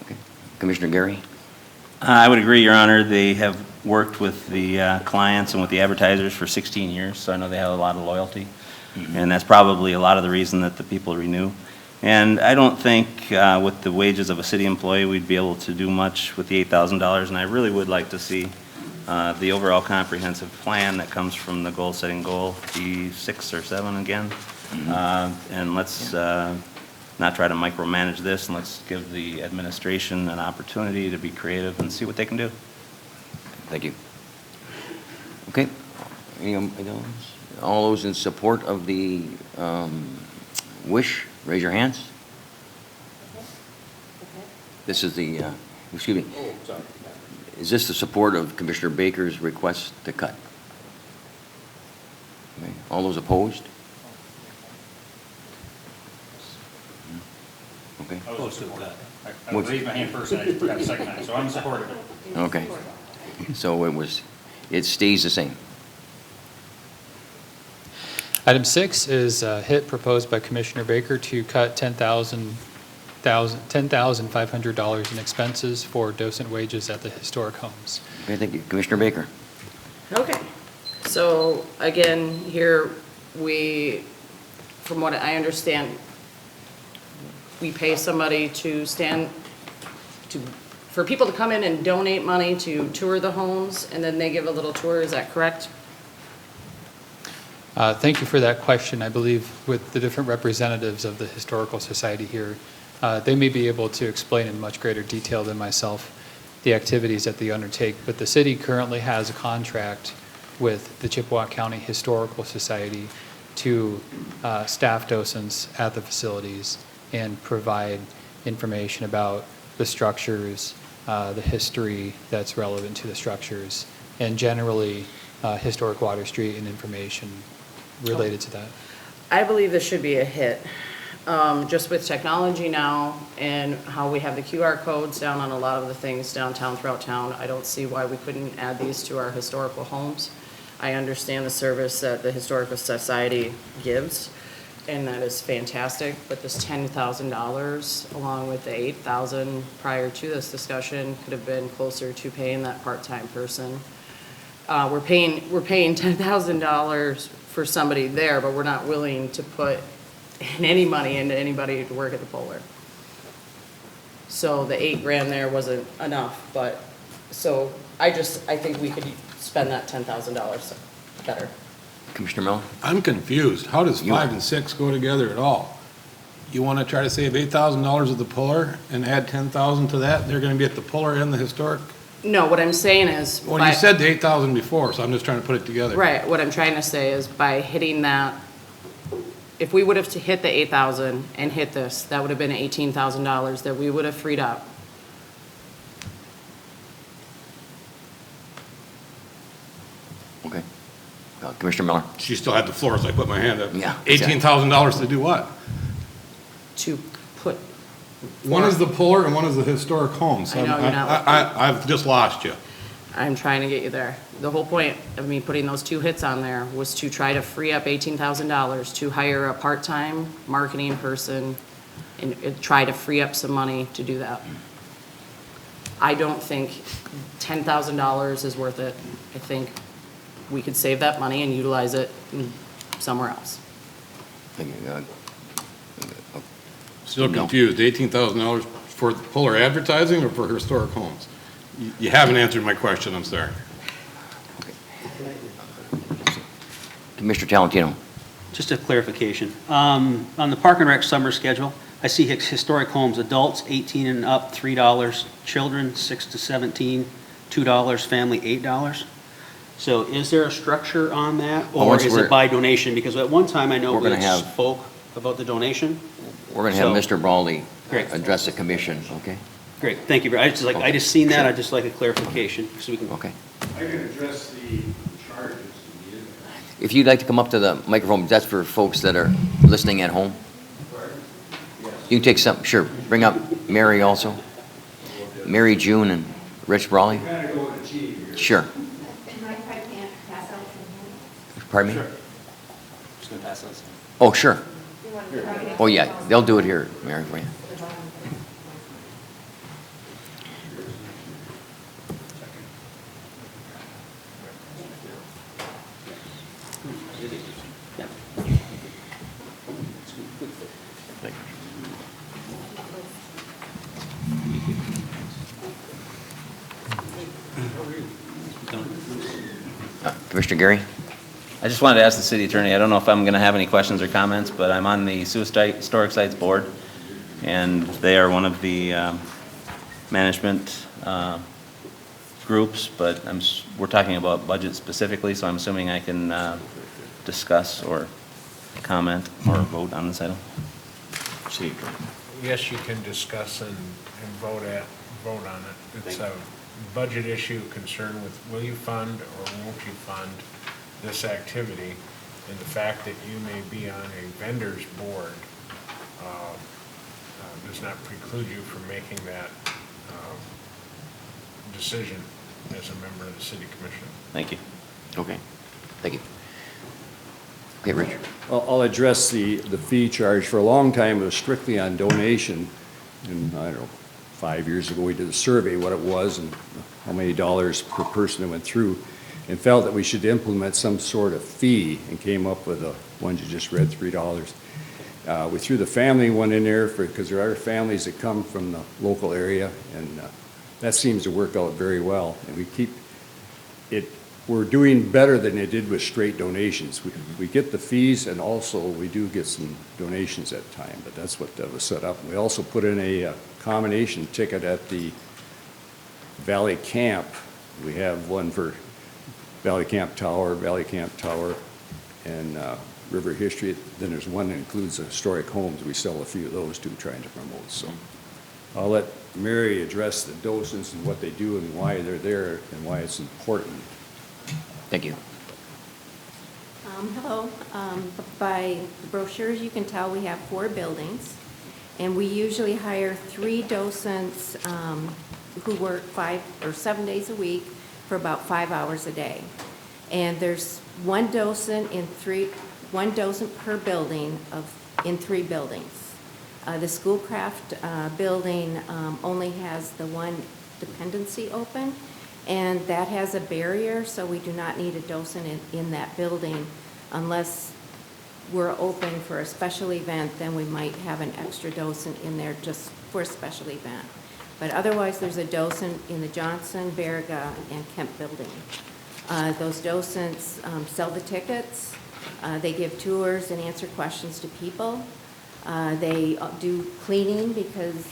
Okay. Commissioner Gary? I would agree, Your Honor. They have worked with the clients and with the advertisers for 16 years, so I know they have a lot of loyalty. And that's probably a lot of the reason that the people renew. And I don't think with the wages of a city employee, we'd be able to do much with the $8,000. And I really would like to see the overall comprehensive plan that comes from the goal-setting goal be 6 or 7 again. And let's not try to micromanage this, and let's give the administration an opportunity to be creative and see what they can do. Thank you. Okay. All those in support of the wish, raise your hands. This is the, excuse me. Oh, sorry. Is this the support of Commissioner Baker's request to cut? Okay. All those opposed? Okay. I raised my hand first and I forgot the second time, so I'm supportive. Okay. So it stays the same. Item 6 is a hit proposed by Commissioner Baker to cut $10,500 in expenses for docent wages at the historic homes. Okay, thank you. Commissioner Baker? Okay, so again, here from what I understand, we pay somebody for people to come in and donate money to tour the homes, and then they give a little tour, is that correct? Thank you for that question. I believe with the different representatives of the Historical Society here, they may be able to explain in much greater detail than myself the activities that they undertake. But the city currently has a contract with the Chippewa County Historical Society to staff docents at the facilities and provide information about the structures, the history that's relevant to the structures, and generally historic Water Street and information related to that. I believe this should be a hit. Just with technology now and how we have the QR codes down on a lot of the things downtown, throughout town, I don't see why we couldn't add these to our historical homes. I understand the service that the Historical Society gives. and that is fantastic, but this $10,000, along with the $8,000 prior to this discussion, could have been closer to paying that part-time person. We're paying $10,000 for somebody there, but we're not willing to put any money into anybody to work at the Polar. So the $8,000 there wasn't enough, but, so I think we could spend that $10,000 better. Commissioner Miller? I'm confused. How does You- 5 and 6 go together at all? You want to try to save $8,000 at the Puller and add 10,000 to that? They're going to be at the Puller and the historic? No, what I'm saying is. Well, you said the 8,000 before, so I'm just trying to put it together. Right, what I'm trying to say is by hitting that, if we would have to hit the 8,000 and hit this, that would have been $18,000 that we would have freed up. Okay. Commissioner Miller? She still had the floor, so I put my hand up. Yeah. $18,000 to do what? To put, One is the Puller and one is the historic homes. I know, you're not- I've just lost you. I'm trying to get you there. The whole point of me putting those two hits on there was to try to free up $18,000 to hire a part-time marketing person and try to free up some money to do that. I don't think $10,000 is worth it. I think we could save that money and utilize it somewhere else. Thank you. Still No. confused. $18,000 for Puller advertising or for historic homes? You haven't answered my question, I'm sorry. Commissioner Talentino? Just a clarification. On the Park and Rec summer schedule, I see historic homes, adults 18 and up, $3, children 6 to 17, $2, family $8. So is there a structure on that, or once is we're- it by donation? Because at one time, I know We're we gonna have- spoke about the donation. We're going to have So- Mr. Brawley Great. address the commission, okay? Great, thank you. I just seen that, I'd just like a clarification, so we can. Okay. I can address the charges. If you'd like to come up to the microphone, that's for folks that are listening at home. You can take some, sure, bring up Mary also. Mary June and Rich Brawley. Sure. Pardon me? Just gonna pass those. Oh, sure. Oh, yeah, they'll do it here, Mary, for you. Commissioner Gary? I just wanted to ask the city attorney, I don't know if I'm going to have any questions or comments, but I'm on the Sault Historic Sites Board, and they are one of the management groups, but we're talking about budget specifically, so I'm assuming I can discuss or comment or vote on this item. City Attorney. Yes, you can discuss and vote on it. It's a budget issue concerned with will you fund or won't you fund this activity, and the fact that you may be on a vendor's board does not preclude you from making that decision as a member of the city commission. Thank you. Okay, thank you. Okay, Richard? I'll address the fee charge. For a long time, it was strictly on donation. And I don't know, 5 years ago, we did a survey, what it was and how many dollars per person it went through, and felt that we should implement some sort of fee, and came up with the ones you just read, $3. We threw the family one in there because there are families that come from the local area, and that seems to work out very well. And we keep it, we're doing better than it did with straight donations. We get the fees, and also we do get some donations at time, but that's what was set up. We also put in a combination ticket at the Valley Camp. We have one for Valley Camp Tower, and River History. Then there's one that includes the historic homes. We sell a few of those too, trying to promote. So I'll let Mary address the docents and what they do and why they're there and why it's important. Thank you. Hello. By the brochures, you can tell we have 4 buildings, and we usually hire 3 docents who work 5 or 7 days a week for about 5 hours a day. And there's 1 docent in 3 one docent per building in 3 buildings. The Schoolcraft building only has the one dependency open, and that has a barrier, so we do not need a docent in that building unless we're open for a special event, then we might have an extra docent in there just for a special event. But otherwise, there's a docent in the Johnson, Baraga, and Kemp building. Those docents sell the tickets, they give tours and answer questions to people. They do cleaning because,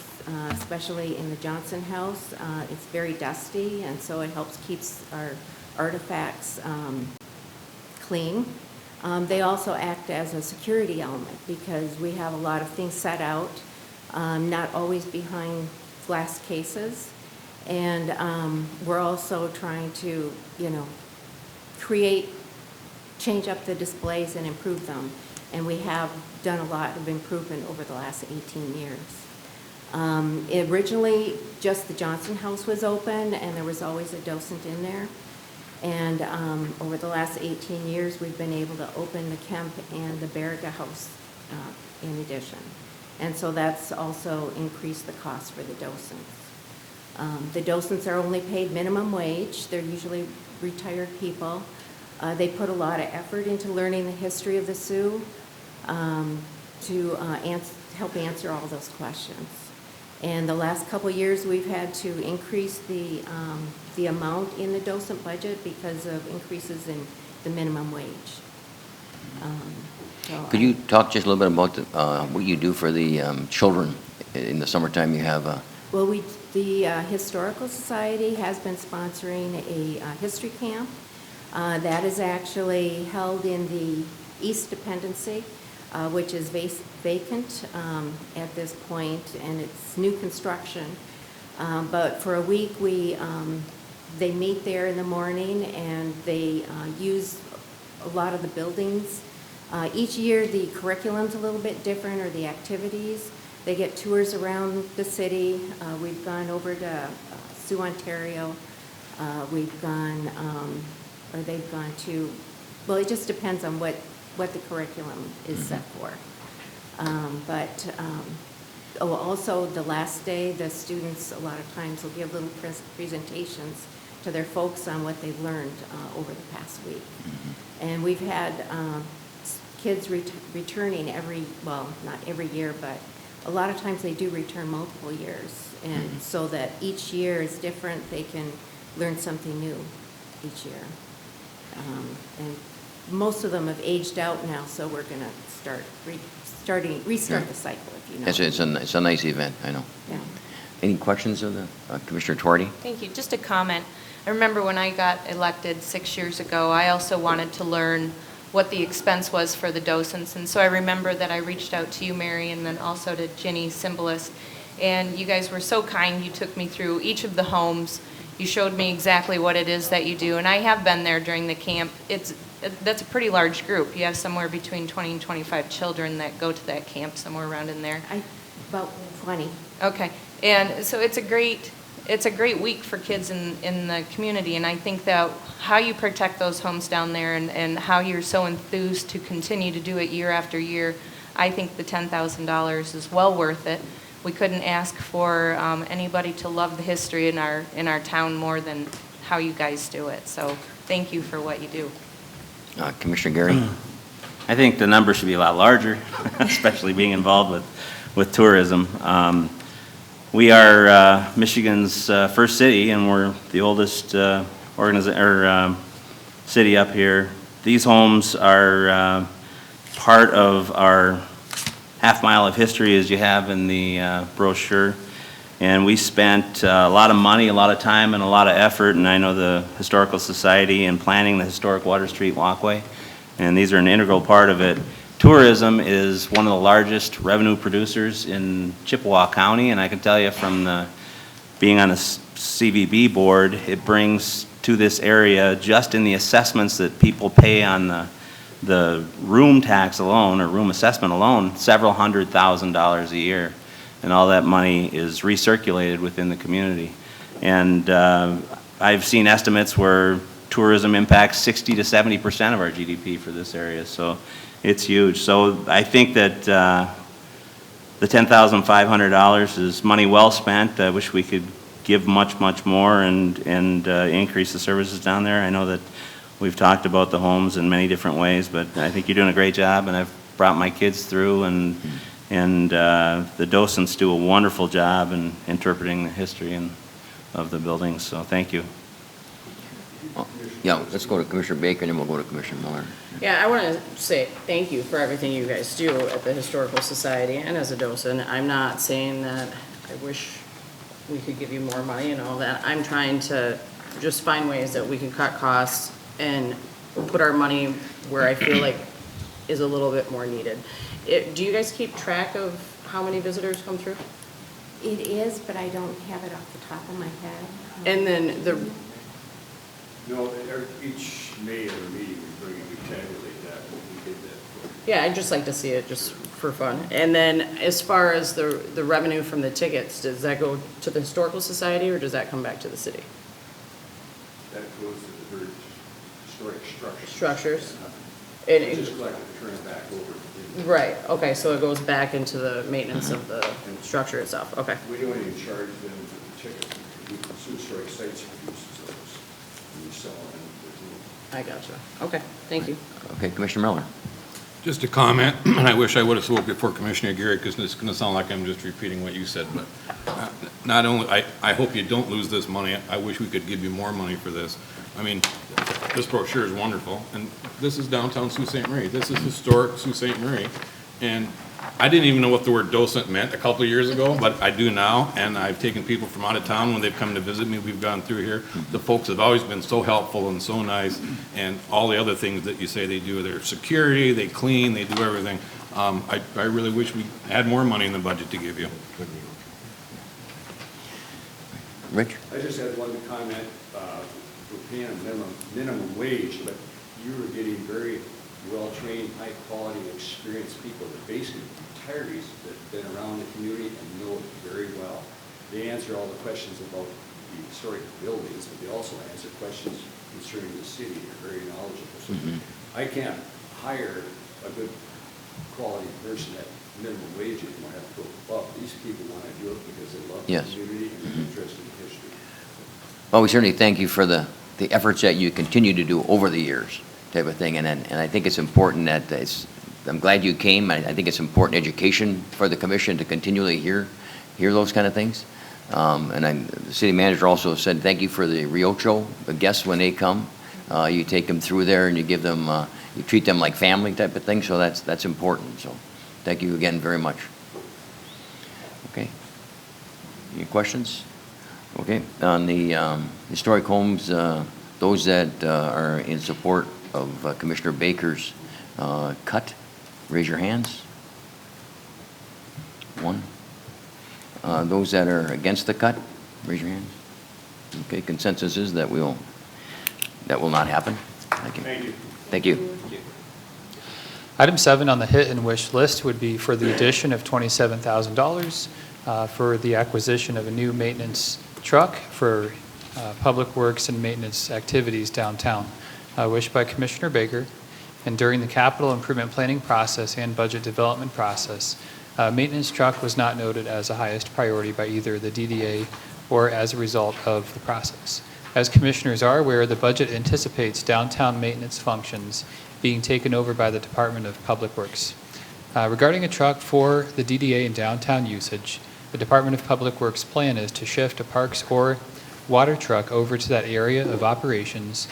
especially in the Johnson House, it's very dusty, and so it helps keeps our artifacts clean. They also act as a security element because we have a lot of things set out, not always behind glass cases. And we're also trying to, change up the displays and improve them. And we have done a lot of improvement over the last 18 years. Originally, just the Johnson House was open, and there was always a docent in there. And over the last 18 years, we've been able to open the Kemp and the Baraga House in addition. And so that's also increased the cost for the docents. The docents are only paid minimum wage. They're usually retired people. They put a lot of effort into learning the history of the Sioux to help answer all those questions. And the last couple of years, we've had to increase the amount in the docent budget because of increases in the minimum wage. Could you talk just a little bit about what you do for the children in the summertime? You have Well, the Historical Society has been sponsoring a history camp. That is actually held in the East Dependency, which is vacant at this point, and it's new construction. But for a week, they meet there in the morning, and they use a lot of the buildings. Each year, the curriculum's a little bit different, or the activities. They get tours around the city. We've gone over to Sioux, Ontario. We've gone, or they've gone to, well, it just depends on what the curriculum is set for. Also, the last day, the students a lot of times will give little presentations to their folks on what they've learned over the past week. And we've had kids returning not every year, but a lot of times they do return multiple years. And so that each year is different, they can learn something new each year. And most of them have aged out now, so we're going to restart the cycle, if you know. it's a nice event, I know. Yeah. Any questions of the Commissioner Tuarty? Thank you. Just a comment. I remember when I got elected 6 years ago, I also wanted to learn what the expense was for the docents. And so I remember that I reached out to you, Mary, and then also to Ginny Symbolist. And you guys were so kind. You took me through each of the homes. You showed me exactly what it is that you do. And I have been there during the camp. That's a pretty large group. You have somewhere between 20 and 25 children that go to that camp, somewhere around in there. About 20. Okay. And so it's a great week for kids in the community, and I think that how you protect those homes down there and how you're so enthused to continue to do it year after year, I think the $10,000 is well worth it. We couldn't ask for anybody to love the history in our town more than how you guys do it. So thank you for what you do. Commissioner Gary? I think the number should be a lot larger, especially being involved with tourism. We are Michigan's first city, and we're the oldest city up here. These homes are part of our half mile of history, as you have in the brochure. And we spent a lot of money, a lot of time, and a lot of effort, and I know the Historical Society in planning the historic Water Street Walkway, and these are an integral part of it. Tourism is one of the largest revenue producers in Chippewa County, and I can tell you from being on the CVB board, it brings to this area, just in the assessments that people pay on the room tax alone, or room assessment alone, several $100,000s a year. And all that money is recirculated within the community. And I've seen estimates where tourism impacts 60 to 70% of our GDP for this area. So It's huge. So I think that the $10,500 is money well spent. I wish we could give much, much more and increase the services down there. I know that we've talked about the homes in many different ways, but I think you're doing a great job, and I've brought my kids through, and the docents do a wonderful job in interpreting the history of the buildings, so thank you. Yeah, let's go to Commissioner Baker, and then we'll go to Commissioner Miller. Yeah, I want to say thank you for everything you guys do at the Historical Society and as a docent. I'm not saying that I wish we could give you more money and all that. I'm trying to just find ways that we can cut costs and put our money where I feel like is a little bit more needed. Do you guys keep track of how many visitors come through? It is, but I don't have it off the top of my head. And then No, each May of the meeting, we tabulate that, and we did that. yeah, I'd just like to see it just for fun. And then as far as the revenue from the tickets, does that go to the Historical Society or does that come back to the city? That goes to the historic structures. Structures? It's just like to turn it back over. Right, okay, so it goes back into the maintenance of the structure itself, okay. We don't even charge them for the tickets. We pursue historic sites produces those. And we sell them. I gotcha. Okay, thank you. Okay, Commissioner Miller. Just a comment, and I wish I would have spoke before Commissioner Garrett, because it's going to sound like I'm just repeating what you said, but not only, I hope you don't lose this money, I wish we could give you more money for this. I mean, this brochure is wonderful, and this is downtown Sault Ste. Marie. This is historic Sault Ste. Marie, and I didn't even know what the word docent meant a couple of years ago, but I do now, and I've taken people from out of town when they've come to visit me. We've gone through here. The folks have always been so helpful and so nice, and all the other things that you say they do. Their security, they clean, they do everything. I really wish we had more money in the budget to give you. Rich? I just had one comment, we're paying a minimum wage, but you were getting very well-trained, high-quality, experienced people, that basically retirees that have been around the community and know it very well. They answer all the questions about the historic buildings, but they also answer questions concerning the city. They're very knowledgeable. So I can't hire a good quality person at minimum wage anymore. I have to go above. These people want to do it because they love the Yes. community and they're interested in history. Well, we certainly thank you for the efforts that you continue to do over the years, type of thing. And I think it's important that I'm glad you came. I think it's important education for the commission to continually hear those kind of things. The city manager also said, thank you for the Riocho, the guests when they come. You take them through there and you give them, you treat them like family type of thing. So that's important. So thank you again very much. Okay. Any questions? Okay. On the historic homes, those that are in support of Commissioner Baker's cut, raise your hands. One. Those that are against the cut, raise your hands. Okay, consensus is that will not happen. Thank you. Thank you. Thank you. Item 7 on the hit and wish list would be for the addition of $27,000 for the acquisition of a new maintenance truck for public works and maintenance activities downtown. Wished by Commissioner Baker. And during the capital improvement planning process and budget development process, maintenance truck was not noted as the highest priority by either the DDA or as a result of the process. As commissioners are aware, the budget anticipates downtown maintenance functions being taken over by the Department of Public Works. Regarding a truck for the DDA and downtown usage, the Department of Public Works plan is to shift a parks or water truck over to that area of operations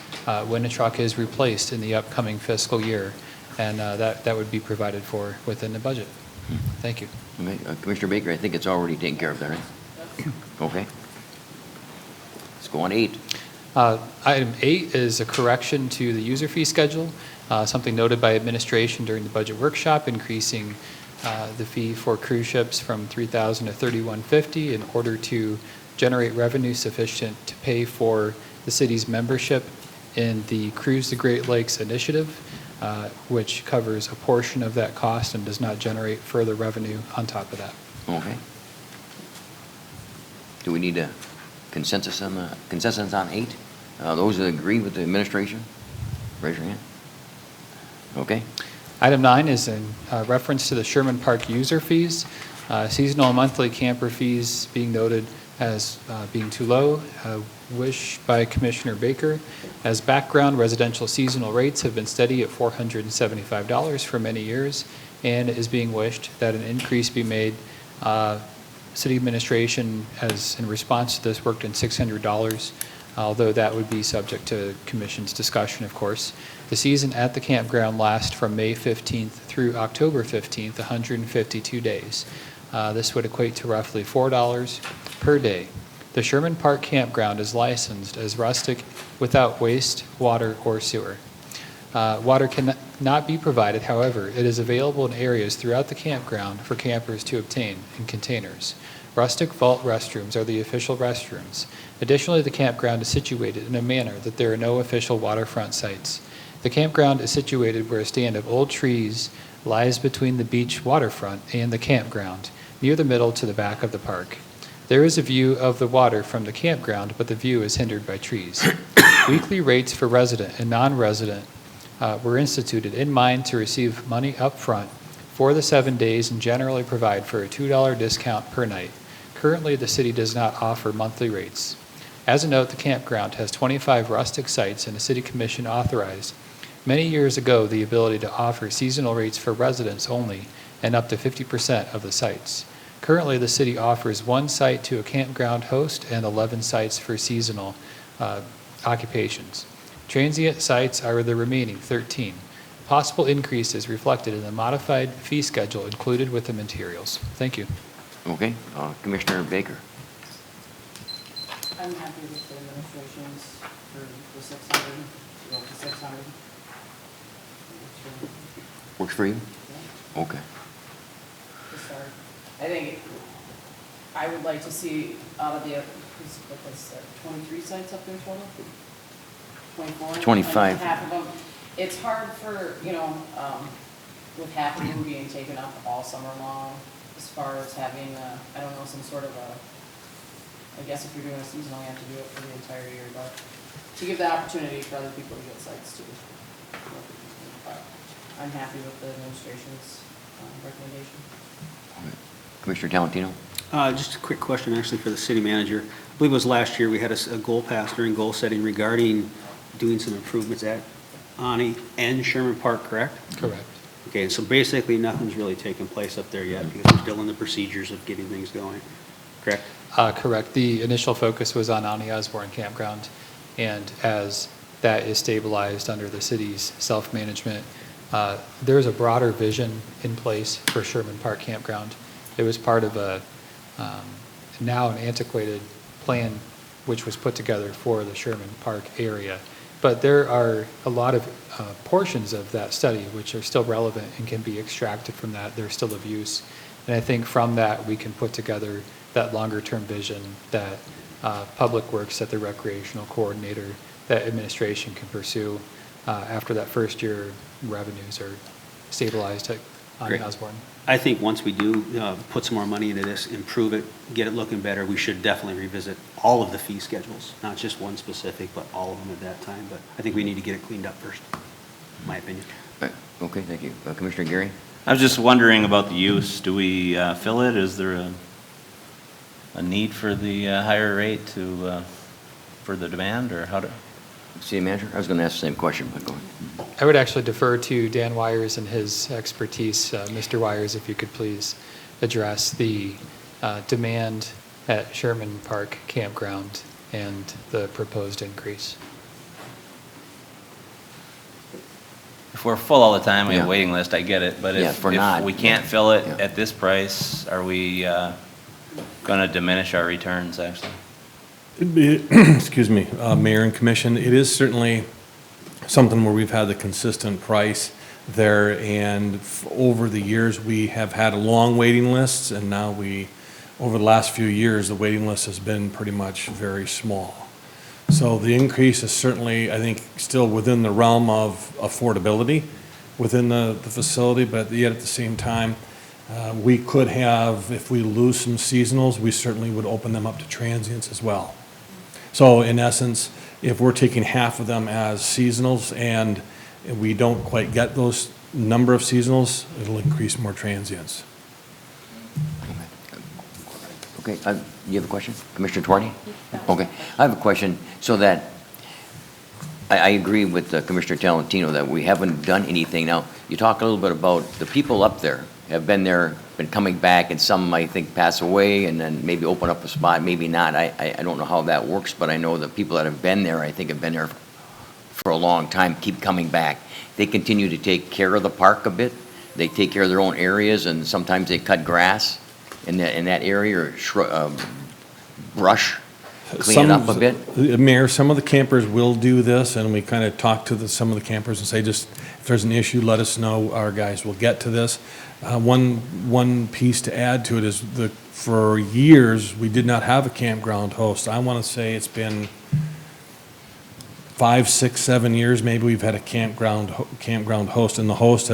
when a truck is replaced in the upcoming fiscal year, and that would be provided for within the budget. Thank you. Okay, Commissioner Baker, I think it's already taken care of there, right? Okay. Let's go on 8. Item 8 is a correction to the user fee schedule, something noted by administration during the budget workshop, increasing the fee for cruise ships from $3,000 to $3,150 in order to generate revenue sufficient to pay for the city's membership in the Cruise the Great Lakes initiative, which covers a portion of that cost and does not generate further revenue on top of that. Okay. Do we need a consensus on 8? Those that agree with the administration, raise your hand. Okay. Item 9 is in reference to the Sherman Park user fees. Seasonal and monthly camper fees being noted as being too low. Wish by Commissioner Baker. As background, residential seasonal rates have been steady at $475 for many years, and it is being wished that an increase be made. City administration has, in response to this, worked in $600, although that would be subject to commission's discussion, of course. The season at the campground lasts from May 15th through October 15th, 152 days. This would equate to roughly $4 per day. The Sherman Park Campground is licensed as rustic without waste, water, or sewer. Water cannot be provided, however, it is available in areas throughout the campground for campers to obtain in containers. Rustic vault restrooms are the official restrooms. Additionally, the campground is situated in a manner that there are no official waterfront sites. The campground is situated where a stand of old trees lies between the beach waterfront and the campground, near the middle to the back of the park. There is a view of the water from the campground, but the view is hindered by trees. Weekly rates for resident and non-resident were instituted in mind to receive money up front for the 7 days and generally provide for a $2 discount per night. Currently, the city does not offer monthly rates. As a note, the campground has 25 rustic sites, and the city commission authorized many years ago the ability to offer seasonal rates for residents only and up to 50% of the sites. Currently, the city offers 1 site to a campground host and 11 sites for seasonal occupations. Transient sites are the remaining 13. Possible increase is reflected in the modified fee schedule included with the materials. Thank you. Okay, Commissioner Baker. I'm happy with the administration's for the 600, to go to 600. Works for you? Yeah. Okay. To start. I think I would like to see out of the, what was 23 sites up there total? 24? 25. Like half of them. It's hard for, with half of them being taken up all summer long, as far as having, I don't know, some sort of I guess if you're doing a seasonal, you have to do it for the entire year, but to give the opportunity for other people to get sites too. But I'm happy with the administration's recommendation. Commissioner Talentino? Just a quick question, actually, for the city manager. I believe it was last year, we had a goal pass during goal setting regarding doing some improvements at Ani and Sherman Park, correct? Correct. Okay, so basically, nothing's really taken place up there yet, because we're still in the procedures of getting things going, correct? Correct. The initial focus was on Ani Osborne Campground, and as that is stabilized under the city's self-management, there is a broader vision in place for Sherman Park Campground. It was part of a now an antiquated plan which was put together for the Sherman Park area. But there are a lot of portions of that study which are still relevant and can be extracted from that. They're still of use. And I think from that we can put together that longer-term vision that Public Works, that the recreational coordinator, that administration can pursue after that first year revenues are stabilized at Great. Osborne. I think once we do put some more money into this, improve it, get it looking better, we should definitely revisit all of the fee schedules, not just one specific, but all of them at that time. But I think we need to get it cleaned up first, in my opinion. Okay, thank you. Commissioner Gary? I was just wondering about the use. Do we fill it? Is there a need for the higher rate for the demand, or how do? City manager? I was going to ask the same question, but go ahead. I would actually defer to Dan Wires and his expertise. Mr. Wires, if you could please address the demand at Sherman Park Campground and the proposed increase. If we're full all the time, we have Yeah. a waiting list, I get it, but Yeah, if if we're not, we can't fill it yeah. at this price, are we going to diminish our returns, actually? It'd be, excuse me, Mayor and Commission, it is certainly something where we've had the consistent price there, and over the years, we have had long waiting lists, and now over the last few years, the waiting list has been pretty much very small. So the increase is certainly, I think, still within the realm of affordability within the facility, but yet at the same time, we could have, if we lose some seasonals, we certainly would open them up to transients as well. So in essence, if we're taking half of them as seasonals and we don't quite get those number of seasonals, it'll increase more transients. Okay, you have a question? Commissioner Tuarte? Okay, I have a question, so that, I agree with Commissioner Talentino that we haven't done anything. Now, you talk a little bit about the people up there have been there, been coming back, and some, I think, pass away, and then maybe open up a spot, maybe not. I don't know how that works, but I know the people that have been there, I think, have been there for a long time, keep coming back. They continue to take care of the park a bit. They take care of their own areas, and sometimes they cut grass in that area, or brush, clean it up a bit. Mayor, some of the campers will do this, and we kind of talk to some of the campers and say, just, if there's an issue, let us know, our guys will get to this. One piece to add to it is for years, we did not have a campground host. I want to say it's been 5, 6, 7 years, maybe we've had a campground host, and the host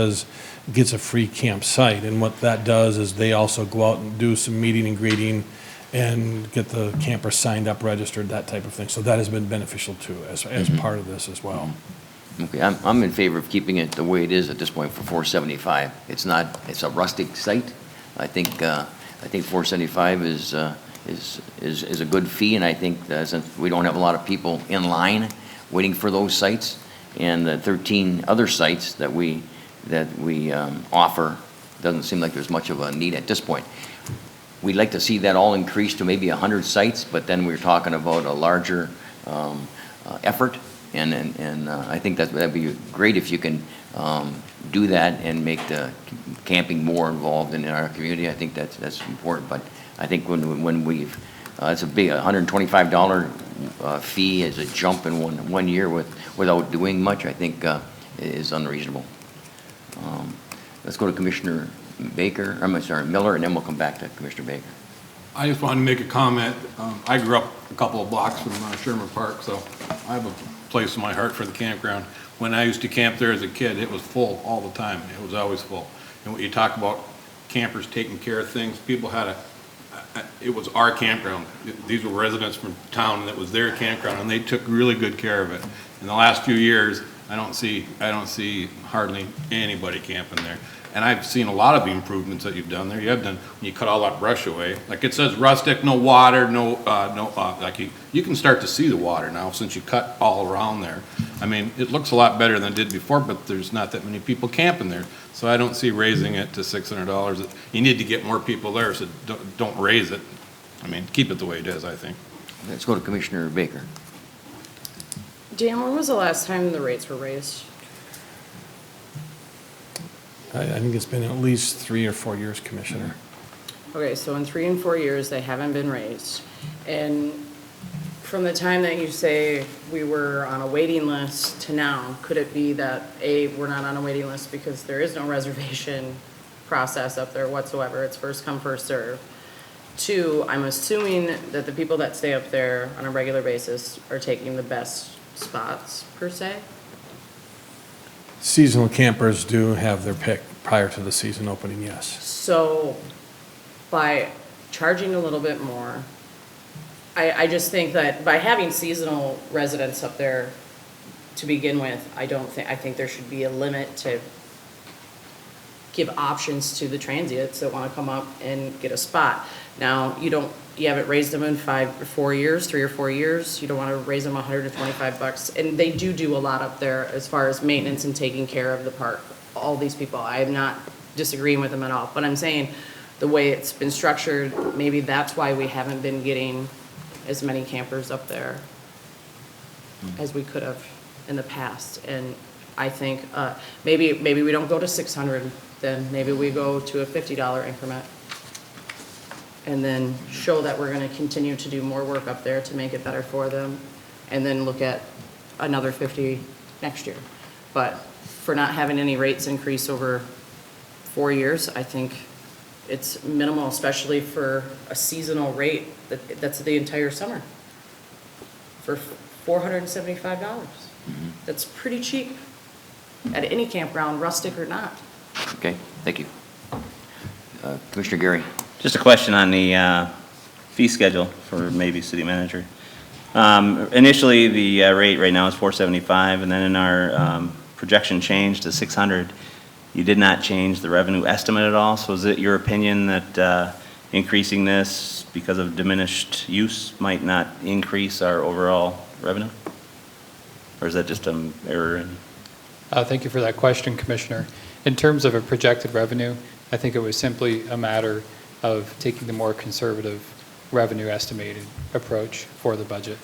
gets a free campsite. And what that does is they also go out and do some meeting and greeting and get the campers signed up, registered, that type of thing. So that has been beneficial too, as part of this as well. Okay, I'm in favor of keeping it the way it is at this point for 475. It's a rustic site. I think 475 is a good fee, and I think since we don't have a lot of people in line waiting for those sites, and the 13 other sites that we offer, doesn't seem like there's much of a need at this point. We'd like to see that all increase to maybe 100 sites, but then we're talking about a larger effort, and I think that'd be great if you can do that and make the camping more involved in our community. I think that's important, but I think when we've, it's a big $125 fee as a jump in one year without doing much, I think is unreasonable. Let's go to Commissioner Baker, I'm sorry, Miller, and then we'll come back to Commissioner Baker. I just wanted to make a comment. I grew up a couple of blocks from Sherman Park, so I have a place in my heart for the campground. When I used to camp there as a kid, it was full all the time. It was always full. And when you talk about campers taking care of things, people had it was our campground. These were residents from town that was their campground, and they took really good care of it. In the last few years, I don't see hardly anybody camping there. And I've seen a lot of the improvements that you've done there. You have done, when you cut all that brush away. Like it says rustic, no water, like you can start to see the water now since you cut all around there. I mean, it looks a lot better than it did before, but there's not that many people camping there. So I don't see raising it to $600. You need to get more people there, so don't raise it. I mean, keep it the way it is, I think. Let's go to Commissioner Baker. Dan, when was the last time the rates were raised? I think it's been at least 3 or 4 years, Commissioner. Okay, so in 3 and 4 years, they haven't been raised. And from the time that you say we were on a waiting list to now, could it be that, A, we're not on a waiting list because there is no reservation process up there whatsoever, it's first come, first serve? 2, I'm assuming that the people that stay up there on a regular basis are taking the best spots, per se? Seasonal campers do have their pick prior to the season opening, yes. So by charging a little bit more, I just think that by having seasonal residents up there to begin with, I think there should be a limit to give options to the transients that want to come up and get a spot. Now, you haven't raised them in 3 or 4 years. You don't want to raise them $125. And they do a lot up there as far as maintenance and taking care of the park. All these people, I am not disagreeing with them at all. But I'm saying the way it's been structured, maybe that's why we haven't been getting as many campers up there as we could have in the past. And I think maybe we don't go to 600, then maybe we go to a $50 increment. And then show that we're going to continue to do more work up there to make it better for them, and then look at another 50 next year. But for not having any rates increase over 4 years, I think it's minimal, especially for a seasonal rate that's the entire summer for $475. That's pretty cheap at any campground, rustic or not. Okay, thank you. Commissioner Gary. Just a question on the fee schedule for maybe city manager. Initially, the rate right now is $475, and then in our projection change to $600. You did not change the revenue estimate at all, so is it your opinion that increasing this because of diminished use might not increase our overall revenue? Or is that just an error? Thank you for that question, Commissioner. In terms of a projected revenue, I think it was simply a matter of taking the more conservative revenue estimated approach for the budget.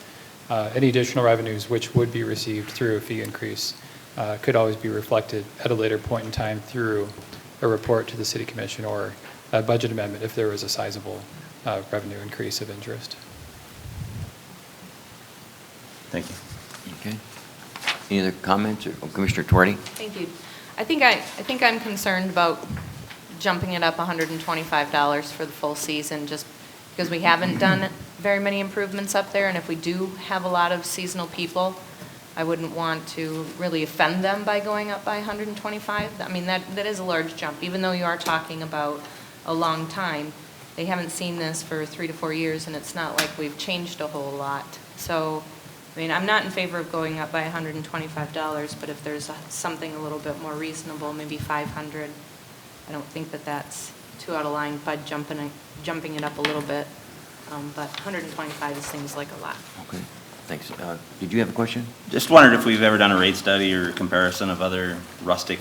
Any additional revenues which would be received through a fee increase could always be reflected at a later point in time through a report to the City Commission or a budget amendment if there was a sizable revenue increase of interest. Thank you. Okay. Any other comments? Commissioner Tuarte? Thank you. I think I'm concerned about jumping it up $125 for the full season, just because we haven't done very many improvements up there, and if we do have a lot of seasonal people, I wouldn't want to really offend them by going up by 125. I mean, that is a large jump, even though you are talking about a long time. They haven't seen this for 3 to 4 years, and it's not like we've changed a whole lot. So, I mean, I'm not in favor of going up by $125, but if there's something a little bit more reasonable, maybe 500, I don't think that that's too out of line by jumping it up a little bit. But 125 seems like a lot. Okay, thanks. Did you have a question? Just wondered if we've ever done a rate study or comparison of other rustic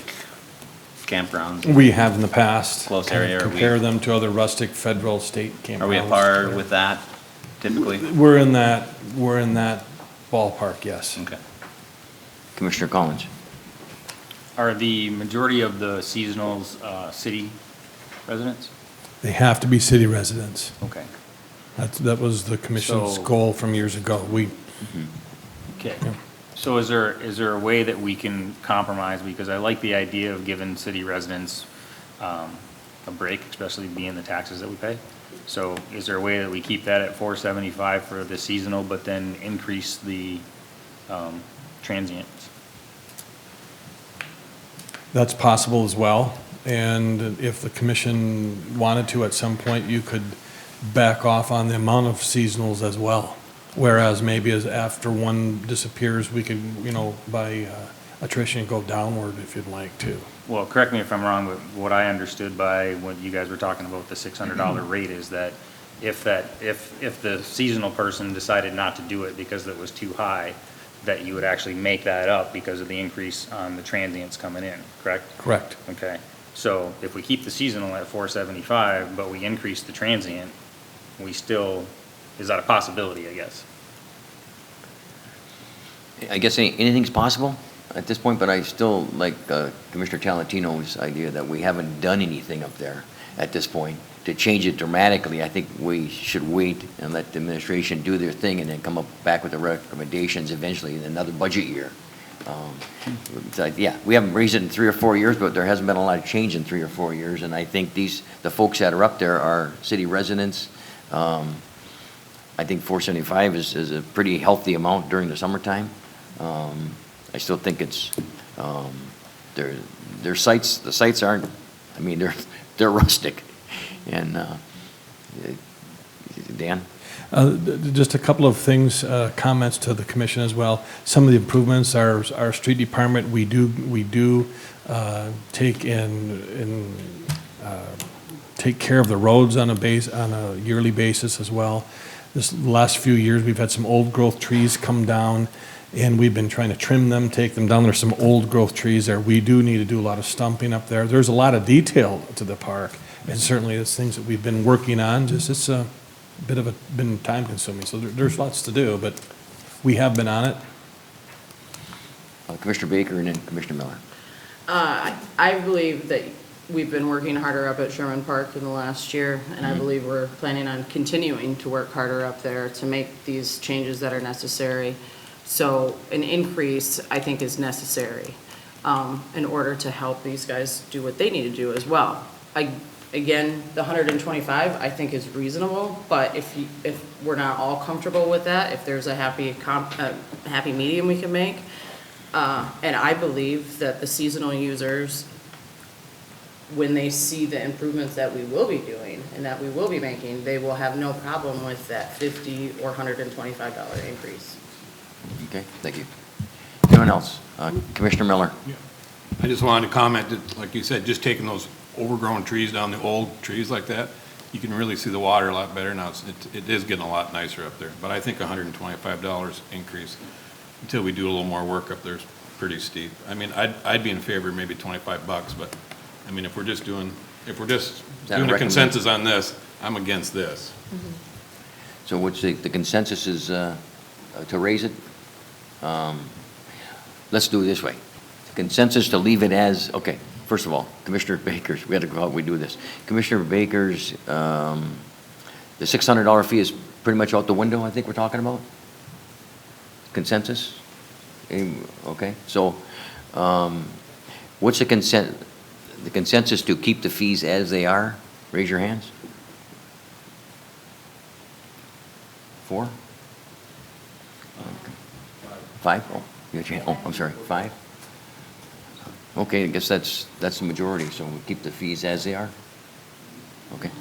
campgrounds? We have in the past. Close area, are we- Compare them to other rustic, federal, state campgrounds. Are we at par with that typically? We're in that ballpark, yes. Okay. Commissioner Collins? Are the majority of the seasonals city residents? They have to be city residents. Okay. That was the commission's So- goal from years ago. Okay. Yeah. So is there a way that we can compromise? Because I like the idea of giving city residents a break, especially being the taxes that we pay. So is there a way that we keep that at $475 for the seasonal, but then increase the transients? That's possible as well. And if the commission wanted to, at some point, you could back off on the amount of seasonals as well. Whereas maybe as after one disappears, we could, by attrition, go downward if you'd like to. Well, correct me if I'm wrong, but what I understood by what you guys were talking about, the $600 rate, is that if the seasonal person decided not to do it because it was too high, that you would actually make that up because of the increase on the transients coming in, correct? Correct. Okay, so if we keep the seasonal at $475, but we increase the transient, we still, is that a possibility, I guess? I guess anything's possible at this point, but I still like Commissioner Talentino's idea that we haven't done anything up there at this point. To change it dramatically, I think we should wait and let the administration do their thing and then come up back with the recommendations eventually in another budget year. Yeah, we haven't raised it in 3 or 4 years, but there hasn't been a lot of change in 3 or 4 years, and I think the folks that are up there are city residents. I think 475 is a pretty healthy amount during the summertime. I still think it's, their sites, the sites aren't, I mean, they're rustic. And, Dan? Just a couple of things, comments to the commission as well. Some of the improvements, our street department, we do take take care of the roads on a yearly basis as well. This last few years, we've had some old growth trees come down, and we've been trying to trim them, take them down. There's some old growth trees there. We do need to do a lot of stumping up there. There's a lot of detail to the park, and certainly it's things that we've been working on. Just it's a bit of been time consuming, so there's lots to do, but we have been on it. Commissioner Baker and then Commissioner Miller. I believe that we've been working harder up at Sherman Park in the last year, and I believe we're planning on continuing to work harder up there to make these changes that are necessary. So an increase, I think, is necessary in order to help these guys do what they need to do as well. Again, the 125, I think, is reasonable, but if we're not all comfortable with that, if there's a happy medium we can make, and I believe that the seasonal users, when they see the improvements that we will be doing and that we will be making, they will have no problem with that $50 or $125 increase. Okay, thank you. Anyone else? Commissioner Miller? I just wanted to comment that, like you said, just taking those overgrown trees down, the old trees like that, you can really see the water a lot better now. It is getting a lot nicer up there. But I think $125 increase until we do a little more work up there is pretty steep. I mean, I'd be in favor of maybe $25, but, I mean, if we're just doing a consensus on this, I'm against this. So what's the consensus is to raise it? Let's do it this way. Consensus to leave it as, okay, first of all, Commissioner Baker's, we had to go out, we do this. Commissioner Baker's, the $600 fee is pretty much out the window, I think we're talking about? Consensus? Okay, so what's the consensus to keep the fees as they are? Raise your hands. 4? 5? Oh, you got your hand. Oh, I'm sorry, 5? Okay, I guess that's the majority, so we'll keep the fees as they are? Okay.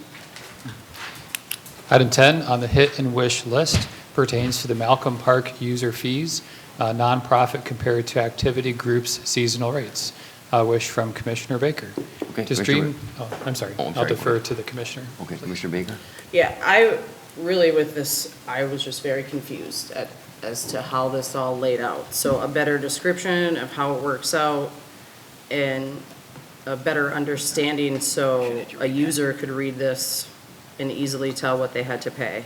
Item 10 on the hit and wish list pertains to the Malcolm Park user fees, nonprofit compared to activity groups seasonal rates. Wish from Commissioner Baker. Okay, Does Commissioner Dream, I'm sorry, Oh, I'm I'll sorry, defer go to the Commissioner. Okay, Commissioner Baker? Yeah, I really with this, I was just very confused as to how this all laid out. So a better description of how it works out and a better understanding so a user could read this and easily tell what they had to pay.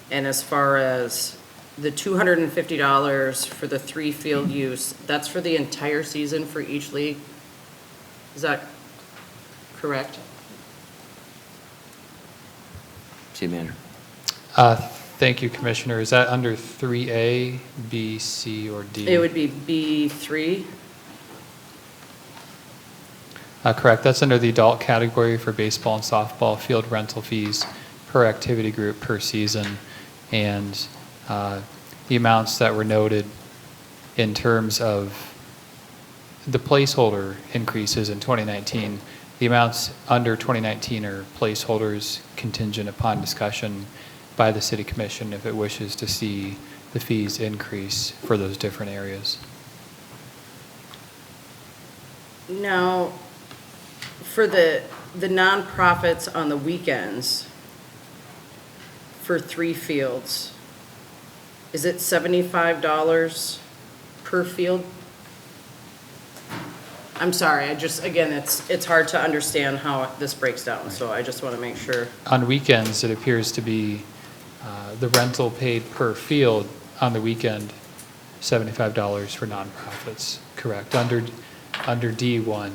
And as far as the $250 for the 3-field use, that's for the entire season for each league? Is that correct? City Manager? Thank you, Commissioner. Is that under 3A, B, C, or D? It would be B3. Correct. That's under the adult category for baseball and softball field rental fees per activity group per season. And the amounts that were noted in terms of the placeholder increases in 2019, the amounts under 2019 are placeholders contingent upon discussion by the City Commission if it wishes to see the fees increase for those different areas. Now, for the nonprofits on the weekends, for 3 fields, is it $75 per field? I'm sorry, again, it's hard to understand how this breaks down, so I just want to make sure. On weekends, it appears to be the rental paid per field on the weekend, $75 for nonprofits, correct, under D1.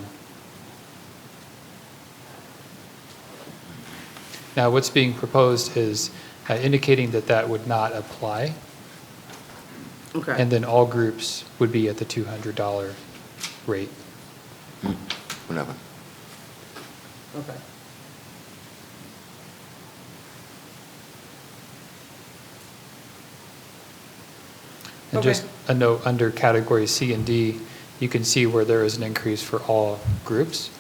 Now, what's being proposed is indicating that that would not apply, Okay. and then all groups would be at the $200 rate. Whatever. Okay. And Okay. just a note, under category C and D, you can see where there is an increase for all groups,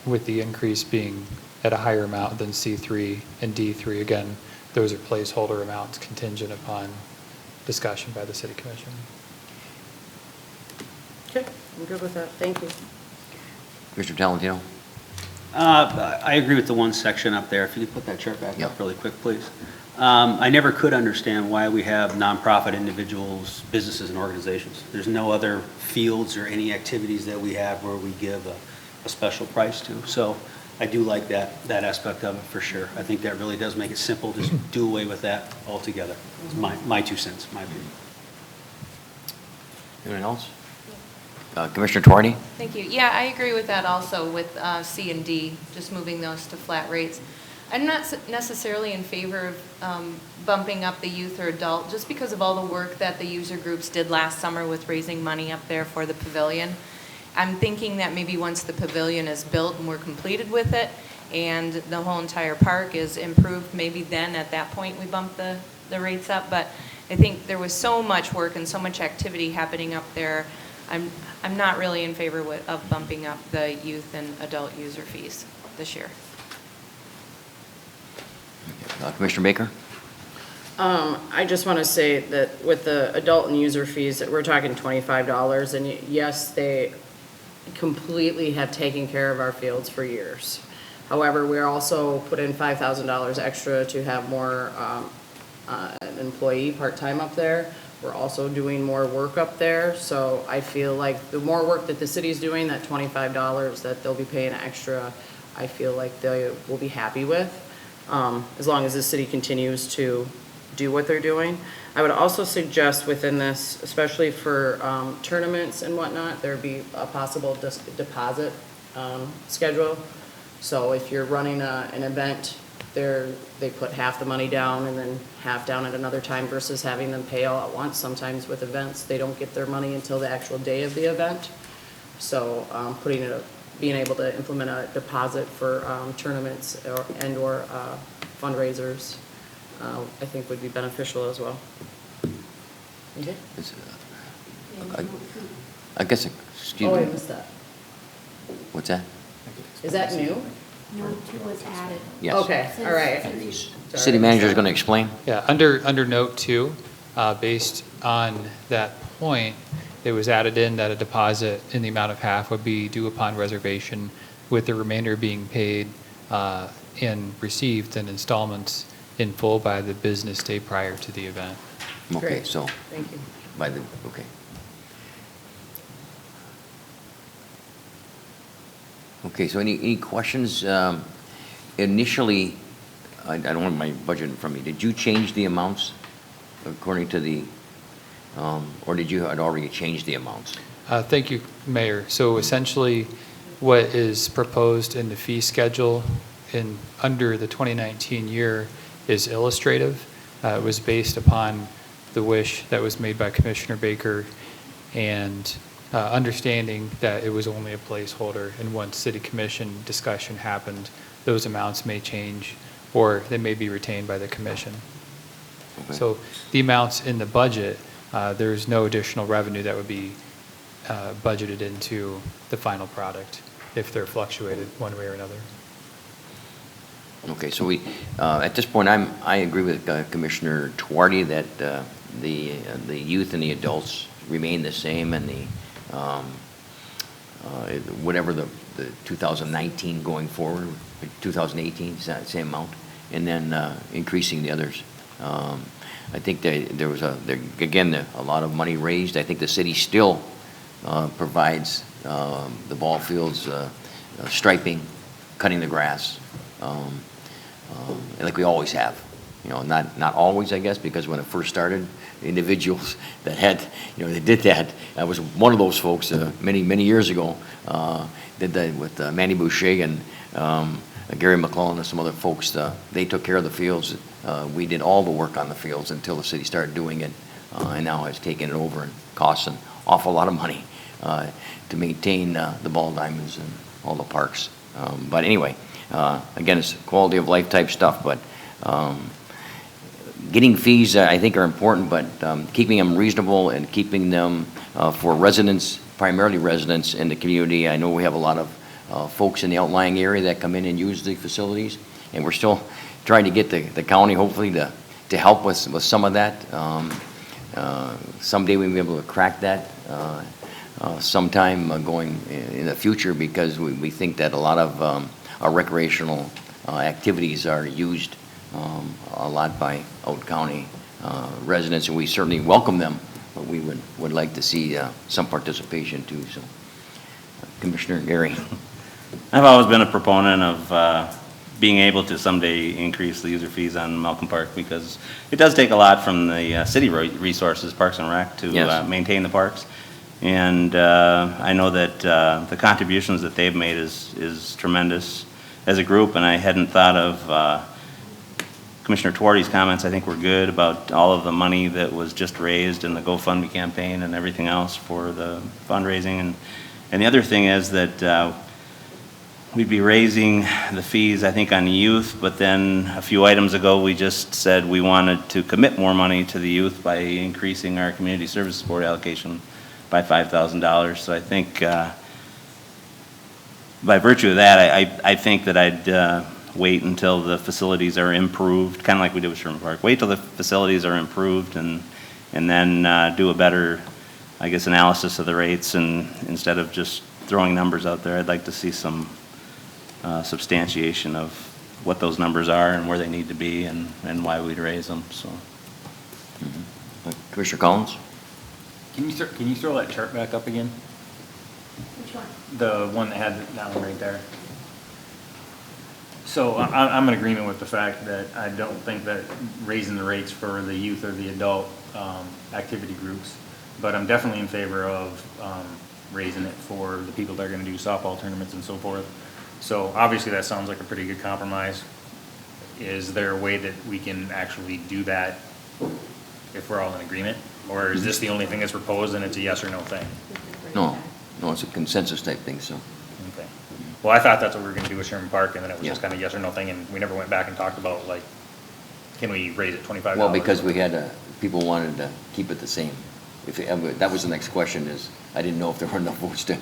with the increase being at a higher amount than C3 and D3. Again, those are placeholder amounts contingent upon discussion by the City Commission. Okay, I'm good with that, thank you. Mr. Talentino? I agree with the one section up there. If you could put that chart back Yeah. up really quick, please. I never could understand why we have nonprofit individuals, businesses, and organizations. There's no other fields or any activities that we have where we give a special price to. So I do like that aspect of it for sure. I think that really does make it simple. Just do away with that altogether. It's my 2 cents, my opinion. Anyone else? Commissioner Tuarte? Thank you. Yeah, I agree with that also with C and D, just moving those to flat rates. I'm not necessarily in favor of bumping up the youth or adult, just because of all the work that the user groups did last summer with raising money up there for the pavilion. I'm thinking that maybe once the pavilion is built and we're completed with it, and the whole entire park is improved, maybe then at that point we bump the rates up. But I think there was so much work and so much activity happening up there. I'm not really in favor of bumping up the youth and adult user fees this year. Commissioner Baker? I just want to say that with the adult and user fees, that we're talking $25, and yes, completely have taken care of our fields for years. However, we also put in $5,000 extra to have more an employee part-time up there. We're also doing more work up there, so I feel like the more work that the city's doing, that $25 that they'll be paying extra, I feel like they will be happy with, as long as the city continues to do what they're doing. I would also suggest within this, especially for tournaments and whatnot, there'd be a possible deposit schedule. So if you're running an event, they put half the money down and then half down at another time versus having them pay all at once. Sometimes with events, they don't get their money until the actual day of the event. So being able to implement a deposit for tournaments and/or fundraisers, I think would be beneficial as well. Okay. I guess, excuse Oh, I me, missed that. what's that? Is that new? Note 2 was added. Yes. Okay, all right. City manager is going to explain? Yeah, under note 2, based on that point, it was added in that a deposit in the amount of half would be due upon reservation, with the remainder being paid and received in installments in full by the business day prior to the event. Okay, Great. so, Thank you. okay. Okay, so any questions? Initially, I don't have my budget in front of me. Did you change the amounts according to the, or did you had already changed the amounts? Thank you, Mayor. So essentially, what is proposed in the fee schedule under the 2019 year is illustrative. It was based upon the wish that was made by Commissioner Baker and understanding that it was only a placeholder, and once city commission discussion happened, those amounts may change or they may be retained by the commission. Okay. So the amounts in the budget, there's no additional revenue that would be budgeted into the final product if they're fluctuated one way or another. Okay, so at this point, I agree with Commissioner Tuardi that the youth and the adults remain the same, and whatever the 2019 going forward, 2018, is that same amount, and then increasing the others. I think there was again a lot of money raised. I think the city still provides the ball fields, striping, cutting the grass, like we always have. You know, not always, I guess, because when it first started, the individuals that had, they did that. I was one of those folks many years ago. Did that with Manny Boucher and Gary McClellan and some other folks. They took care of the fields. We did all the work on the fields until the city started doing it, and now it's taken it over and costs an awful lot of money to maintain the ball diamonds and all the parks. But anyway, again, it's quality of life type stuff, but getting fees, I think, are important, but keeping them reasonable and keeping them for residents, primarily residents in the community. I know we have a lot of folks in the outlying area that come in and use the facilities, and we're still trying to get the county, hopefully, to help with some of that. Someday we'll be able to crack that sometime going in the future, because we think that a lot of our recreational activities are used a lot by out county residents, and we certainly welcome them, but we would like to see some participation too. So, Commissioner Gary. I've always been a proponent of being able to someday increase the user fees on Malcolm Park, because it does take a lot from the city resources, Parks and Rec, to Yes. maintain the parks. And I know that the contributions that they've made is tremendous as a group, and I hadn't thought of Commissioner Tuardi's comments. I think were good about all of the money that was just raised in the GoFundMe campaign and everything else for the fundraising. And the other thing is that we'd be raising the fees, I think, on youth, but then a few items ago, we just said we wanted to commit more money to the youth by increasing our community services board allocation by $5,000. So I think by virtue of that, I think that I'd wait until the facilities are improved, kind of like we did with Sherman Park. Wait till the facilities are improved and then do a better, I guess, analysis of the rates, and instead of just throwing numbers out there. I'd like to see some substantiation of what those numbers are and where they need to be and why we'd raise them, so. Commissioner Collins? Can you throw that chart back up again? Which one? The one that had that one right there. So I'm in agreement with the fact that I don't think that raising the rates for the youth or the adult activity groups, but I'm definitely in favor of raising it for the people that are gonna do softball tournaments and so forth. So obviously that sounds like a pretty good compromise. Is there a way that we can actually do that if we're all in agreement? Or is this the only thing that's proposed and it's a yes or no thing? No, it's a consensus type thing, so. Okay. Well, I thought that's what we were gonna do with Sherman Park, and then it was just Yeah. kind of yes or no thing, and we never went back and talked about, like, can we raise it $25? Well, because we had, people wanted to keep it the same. That was the next question is, I didn't know if there were enough votes to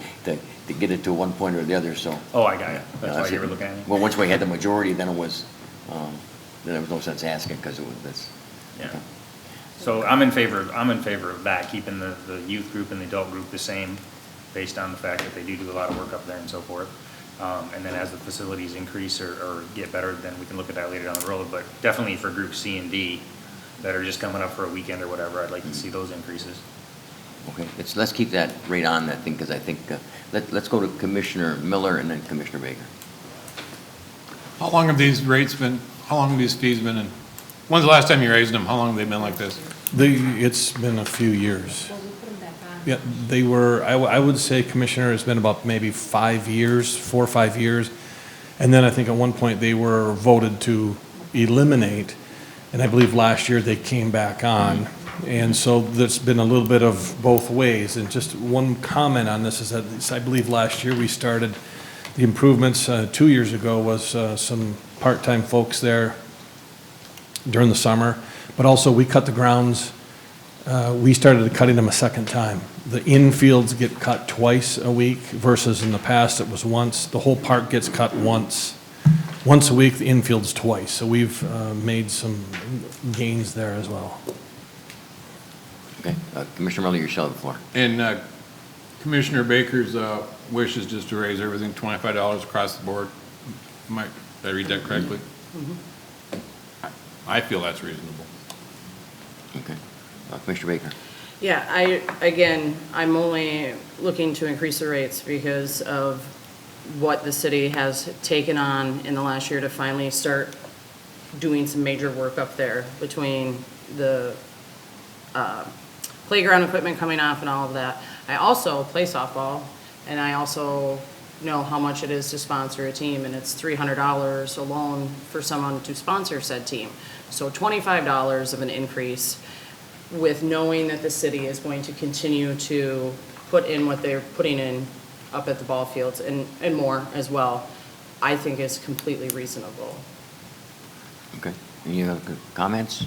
get it to one point or the other, so. Oh, I got it. That's why you were looking at me? Well, once we had the majority, then there was no sense asking, because that's. Yeah. So I'm in favor of that, keeping the youth group and the adult group the same, based on the fact that they do a lot of work up there and so forth. And then as the facilities increase or get better, then we can look at that later down the road. But definitely for group C and D that are just coming up for a weekend or whatever, I'd like to see those increases. Okay, let's keep that right on that thing, because I think, let's go to Commissioner Miller and then Commissioner Baker. How long have these rates been, how long have these fees been, and when's the last time you raised them? How long have they been like this? It's been a few years. Well, we put them back on. Yeah, they were, I would say, Commissioner, it's been about maybe 5 years, 4 or 5 years. And then I think at one point they were voted to eliminate, and I believe last year they came back on. And so there's been a little bit of both ways. And just one comment on this is that I believe last year we started the improvements, 2 years ago was some part-time folks there during the summer. But also we cut the grounds, we started cutting them a second time. The infields get cut twice a week versus in the past it was once. The whole park gets cut once. Once a week, the infield's twice. So we've made some gains there as well. Okay, Commissioner Miller, you shall have the floor. And Commissioner Baker's wish is just to raise everything $25 across the board. Did I read that correctly? I feel that's reasonable. Okay, Commissioner Baker. Yeah, I'm only looking to increase the rates because of what the city has taken on in the last year to finally start doing some major work up there between the playground equipment coming off and all of that. I also play softball, and I also know how much it is to sponsor a team, and it's $300 alone for someone to sponsor said team. So $25 of an increase, with knowing that the city is going to continue to put in what they're putting in up at the ball fields and more as well, I think is completely reasonable. Okay, any other comments?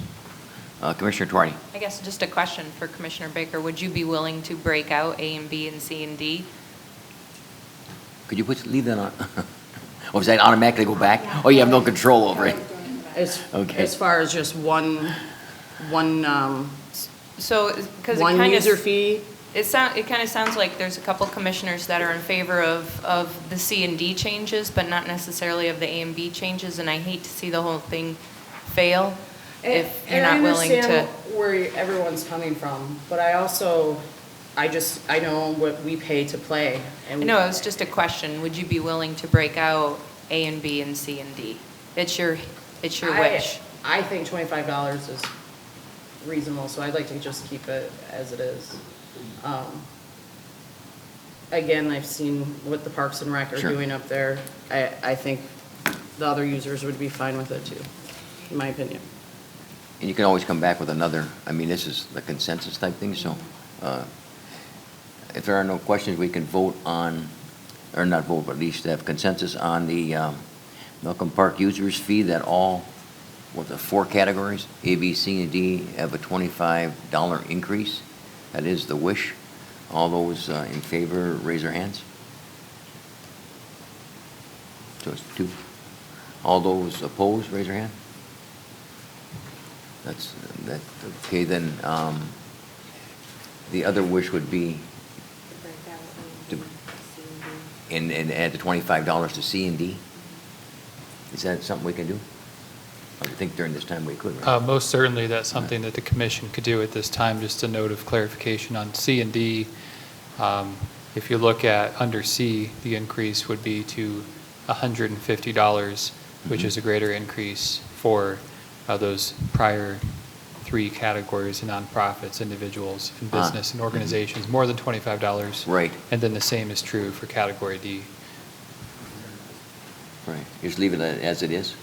Commissioner Tuardi. I guess just a question for Commissioner Baker. Would you be willing to break out A and B and C and D? Could you leave that on? Or does that automatically go back? Oh, you have no control over it. Okay. As far as just one So, because it one kind user of, fee, it kind of sounds like there's a couple commissioners that are in favor of the C and D changes, but not necessarily of the A and B changes, and I hate to see the whole thing fail if you're not willing to. And I understand where everyone's coming from, but I also, I know what we pay to play. And No, it was just a question. Would you be willing to break out A and B and C and D? It's your wish. I think $25 is reasonable, so I'd like to just keep it as it is. Again, I've seen what the Parks and Rec are Sure. doing up there. I think the other users would be fine with it too, in my opinion. And you can always come back with another, I mean, this is the consensus type thing, so if there are no questions, we can vote on, or not vote, but at least have consensus on the Malcolm Park users fee that all, the 4 categories, A, B, C, and D, have a $25 increase. That is the wish. All those in favor, raise their hands. So it's 2. All those opposed, raise their hand. That's, okay, then, the other wish would be, and add the $25 to C and D? Is that something we can do? I would think during this time we could, right? Most certainly, that's something that the commission could do at this time. Just a note of clarification on C and D. If you look at under C, the increase would be to $150, which is a greater increase for those prior three categories: nonprofits, individuals, and business and organizations, more than $25. Right. And then the same is true for category D. Right, just leave it as it is?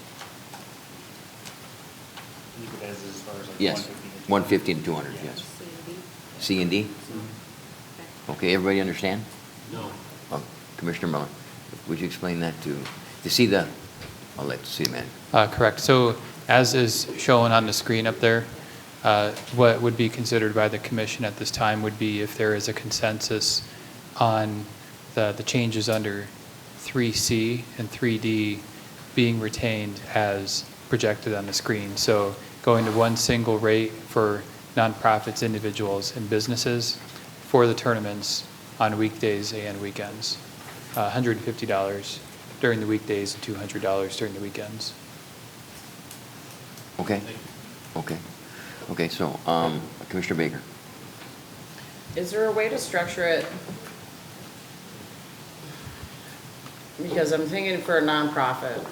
Leave it as far as like Yes, 150 and 200, yes. C and D? Okay, everybody understand? No. Commissioner Miller, would you explain that to see the, I'll let the city manager. Correct. So as is shown on the screen up there, what would be considered by the commission at this time would be if there is a consensus on the changes under 3C and 3D being retained as projected on the screen. So going to one single rate for nonprofits, individuals, and businesses for the tournaments on weekdays and weekends. $150 during the weekdays and $200 during the weekends. Okay, okay. Okay, so Commissioner Baker. Is there a way to structure it? Because I'm thinking for a nonprofit,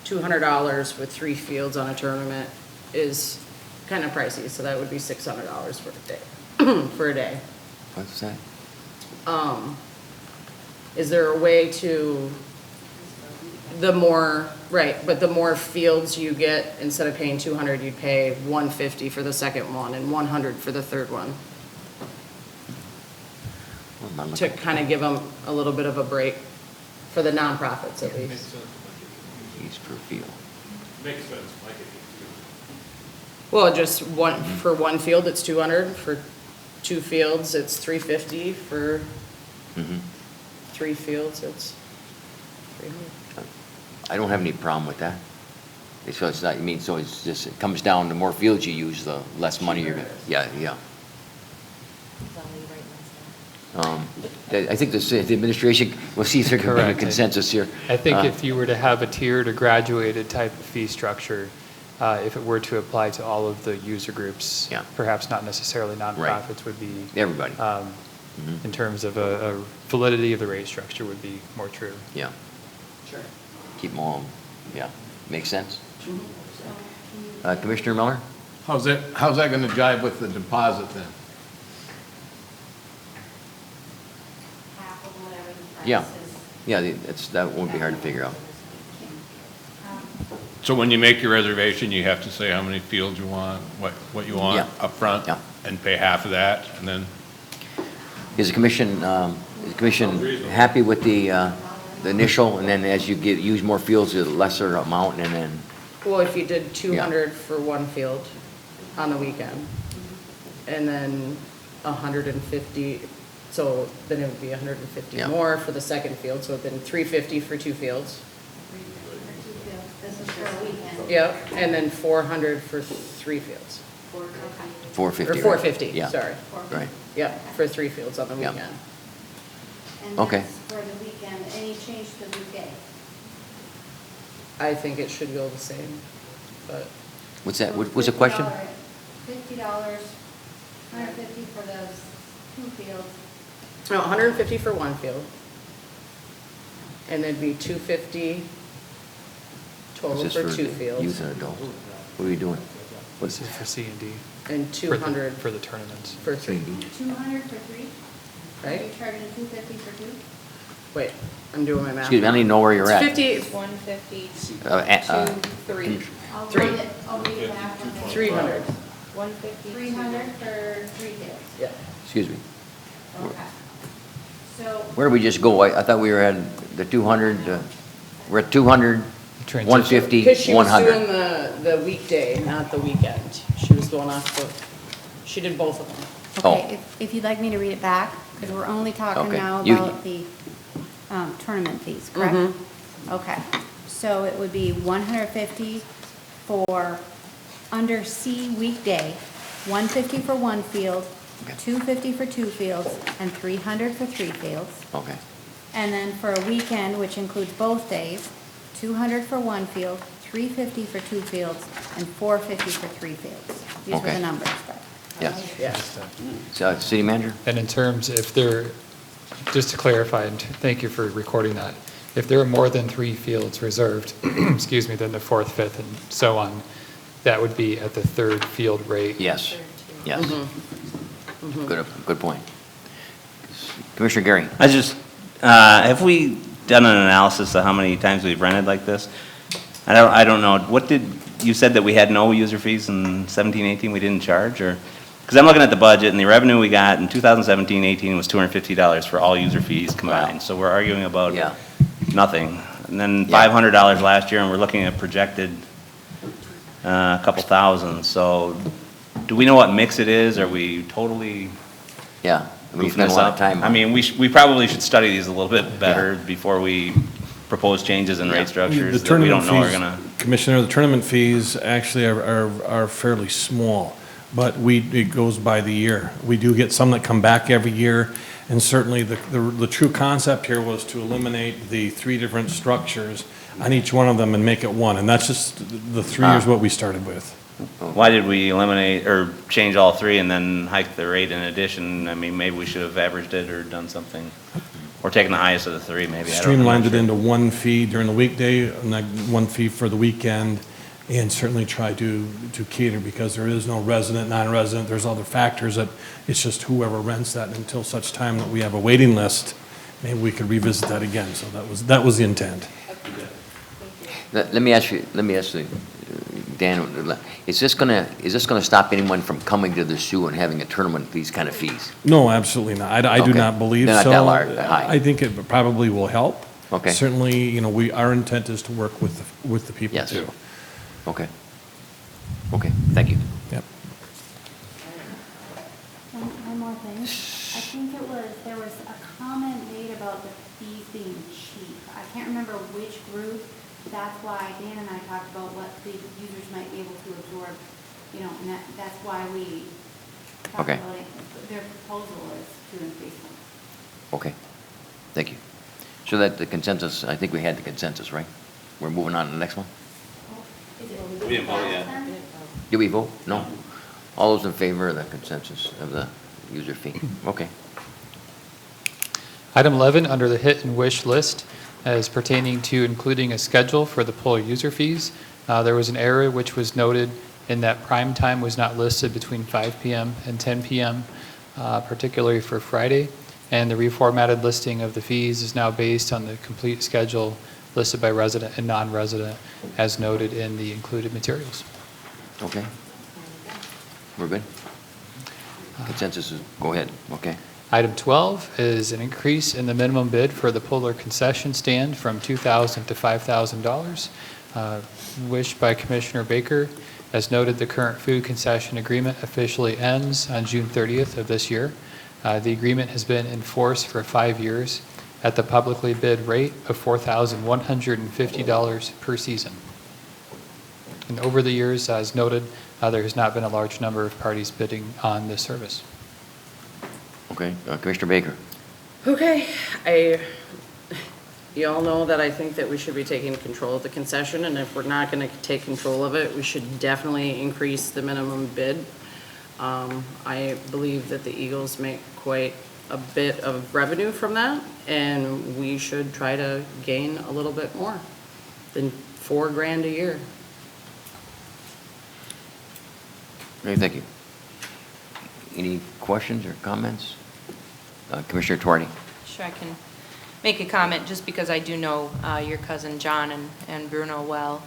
$200 with 3 fields on a tournament is kind of pricey, so that would be $600 for a day, for a day. What's that? Is there a way to, the more, right, but the more fields you get, instead of paying 200, you'd pay 150 for the second one and 100 for the third one, What am I to looking kind of give them a little bit of a break, for the nonprofits at least. Fees per field. Makes sense, like it. Well, just one, for one field, it's 200, for 2 fields, it's 350, for Mhm. 3 fields, it's 300. I don't have any problem with that. So it's not, I mean, so it's just, it comes down, the more fields you use, the less money you're gonna, yeah, yeah. I think the administration, we'll see if there can be a Correct. consensus here. I think if you were to have a tiered or graduated type of fee structure, if it were to apply to all of the user groups, Yeah. perhaps not necessarily nonprofits would be, Everybody, in terms of a validity of the rate structure would be more true. yeah. Sure. Keep them all, yeah. Makes sense? Commissioner Miller? How's that gonna jive with the deposit then? Half of whatever the price Yeah. is. Yeah, that won't be hard to figure out. So when you make your reservation, you have to say how many fields you want, what you want Yeah. up front, Yeah. and pay half of that, and then, Is the commission happy with the initial, and then as you use more fields, a lesser amount, and then, Well, if you did 200 for one field on the weekend, and then 150, so then it would be 150 Yeah. more for the second field, so it'd been 350 for 2 fields. This is for a weekend. Yep, and then 400 for 3 fields. 450, Or right? 450, Yeah. sorry. Right. Yep, for 3 fields on the Yeah. weekend. And Okay. that's for the weekend. Any change to the weekday? I think it should go the same, but What's that, what was the question? $50, $150 for those 2 fields. no, 150 for one field. And it'd be 250 total Is this for 2 Youth fields, and adults? What are we doing? This is for C and D. and for the- 200 For the tournaments. for 3, 200 for 3? Are you right? charging 250 for 2? Wait, I'm doing my math. Excuse me, I don't even know where you're It's at. 50, 150, Uh, 2, 3, I'll 3. read it, I'll read it back. 300, 150. 300 for 3 fields. yeah. Excuse me, Okay. So, where did we just go? I thought we were at the 200, we're at 200, Transition. 150, Because she was 100. doing the weekday, not the weekend. She was going off the, she did both of them. okay, Oh. if you'd like me to read it back, because we're only talking Okay. now You- about the tournament fees, correct? Okay, so it would be 150 for, under C weekday, 150 for one field, Okay. 250 for 2 fields, and 300 for 3 fields. Okay, And then for a weekend, which includes both days, 200 for one field, 350 for two fields, and 450 for three fields. These were Okay. the numbers, but. Yes. Yes. City manager? And in terms, if there, just to clarify, and thank you for recording that, if there are more than 3 fields reserved, excuse me, then the 4th, 5th, and so on, that would be at the 3rd field rate. Yes, yes. Good point. Commissioner Gary? I just, have we done an analysis of how many times we've rented like this? I don't know. What did, you said that we had no user fees in 17, 18, we didn't charge, or? Because I'm looking at the budget, and the revenue we got in 2017, 18 was $250 for all user fees combined. So we're arguing about Yeah. nothing. And then Yeah. $500 last year, and we're looking at projected a couple thousand. So do we know what mix it is? Are we totally Yeah. I mean, you goofing spend a this lot of up? time. I mean, we probably should study these a little bit better before we propose changes in rate structures The that we don't tournament know are fees, gonna. Commissioner, the tournament fees actually are fairly small, but it goes by the year. We do get some that come back every year, and certainly the true concept here was to eliminate the 3 different structures on each one of them and make it one, and that's just the 3 years what we started with. Why did we eliminate or change all 3 and then hike the rate in addition? I mean, maybe we should have averaged it or done something, or taken the highest of the 3, maybe. I don't know. Streamlined it into one fee during the weekday, and then one fee for the weekend, and certainly try to cater, because there is no resident, non-resident, there's other factors that, it's just whoever rents that until such time that we have a waiting list, maybe we could revisit that again, so that was the intent. Let me ask you, Dan, is this gonna stop anyone from coming to the Sioux and having a tournament with these kind of fees? No, absolutely not. I do Okay. not believe They're so. not that large, that high. I think it probably will help. Okay. Certainly, our intent is to work with the people Yes. too. Okay. Okay, thank you. Yep. One more thing. I think there was a comment made about the fees being cheap. I can't remember which group. That's why Dan and I talked about what the users might be able to absorb, and that's why we talked Okay. about it. Their proposal is to increase them. Okay, thank you. So that the consensus, I think we had the consensus, right? We're moving on to the next one? We didn't vote yet. Did we vote? No? All those in favor of the consensus of the user fee? Okay. Item 11, under the hit and wish list, as pertaining to including a schedule for the poll user fees. There was an error which was noted in that prime time was not listed between 5 p.m. and 10 p.m., particularly for Friday. And the reformatted listing of the fees is now based on the complete schedule listed by resident and non-resident, as noted in the included materials. Okay. We're good? Consensus is, go ahead, okay. Item 12 is an increase in the minimum bid for the Polar concession stand from $2,000 to $5,000. Wished by Commissioner Baker. As noted, the current food concession agreement officially ends on June 30th of this year. The agreement has been in force for 5 years at the publicly bid rate of $4,150 per season. And over the years, as noted, there has not been a large number of parties bidding on this service. Okay, Commissioner Baker. Okay, you all know that I think that we should be taking control of the concession, and if we're not gonna take control of it, we should definitely increase the minimum bid. I believe that the Eagles make quite a bit of revenue from that, and we should try to gain a little bit more than $4,000 a year. Okay, thank you. Any questions or comments? Commissioner Tuarte. Sure, I can make a comment, just because I do know your cousin John and Bruno well.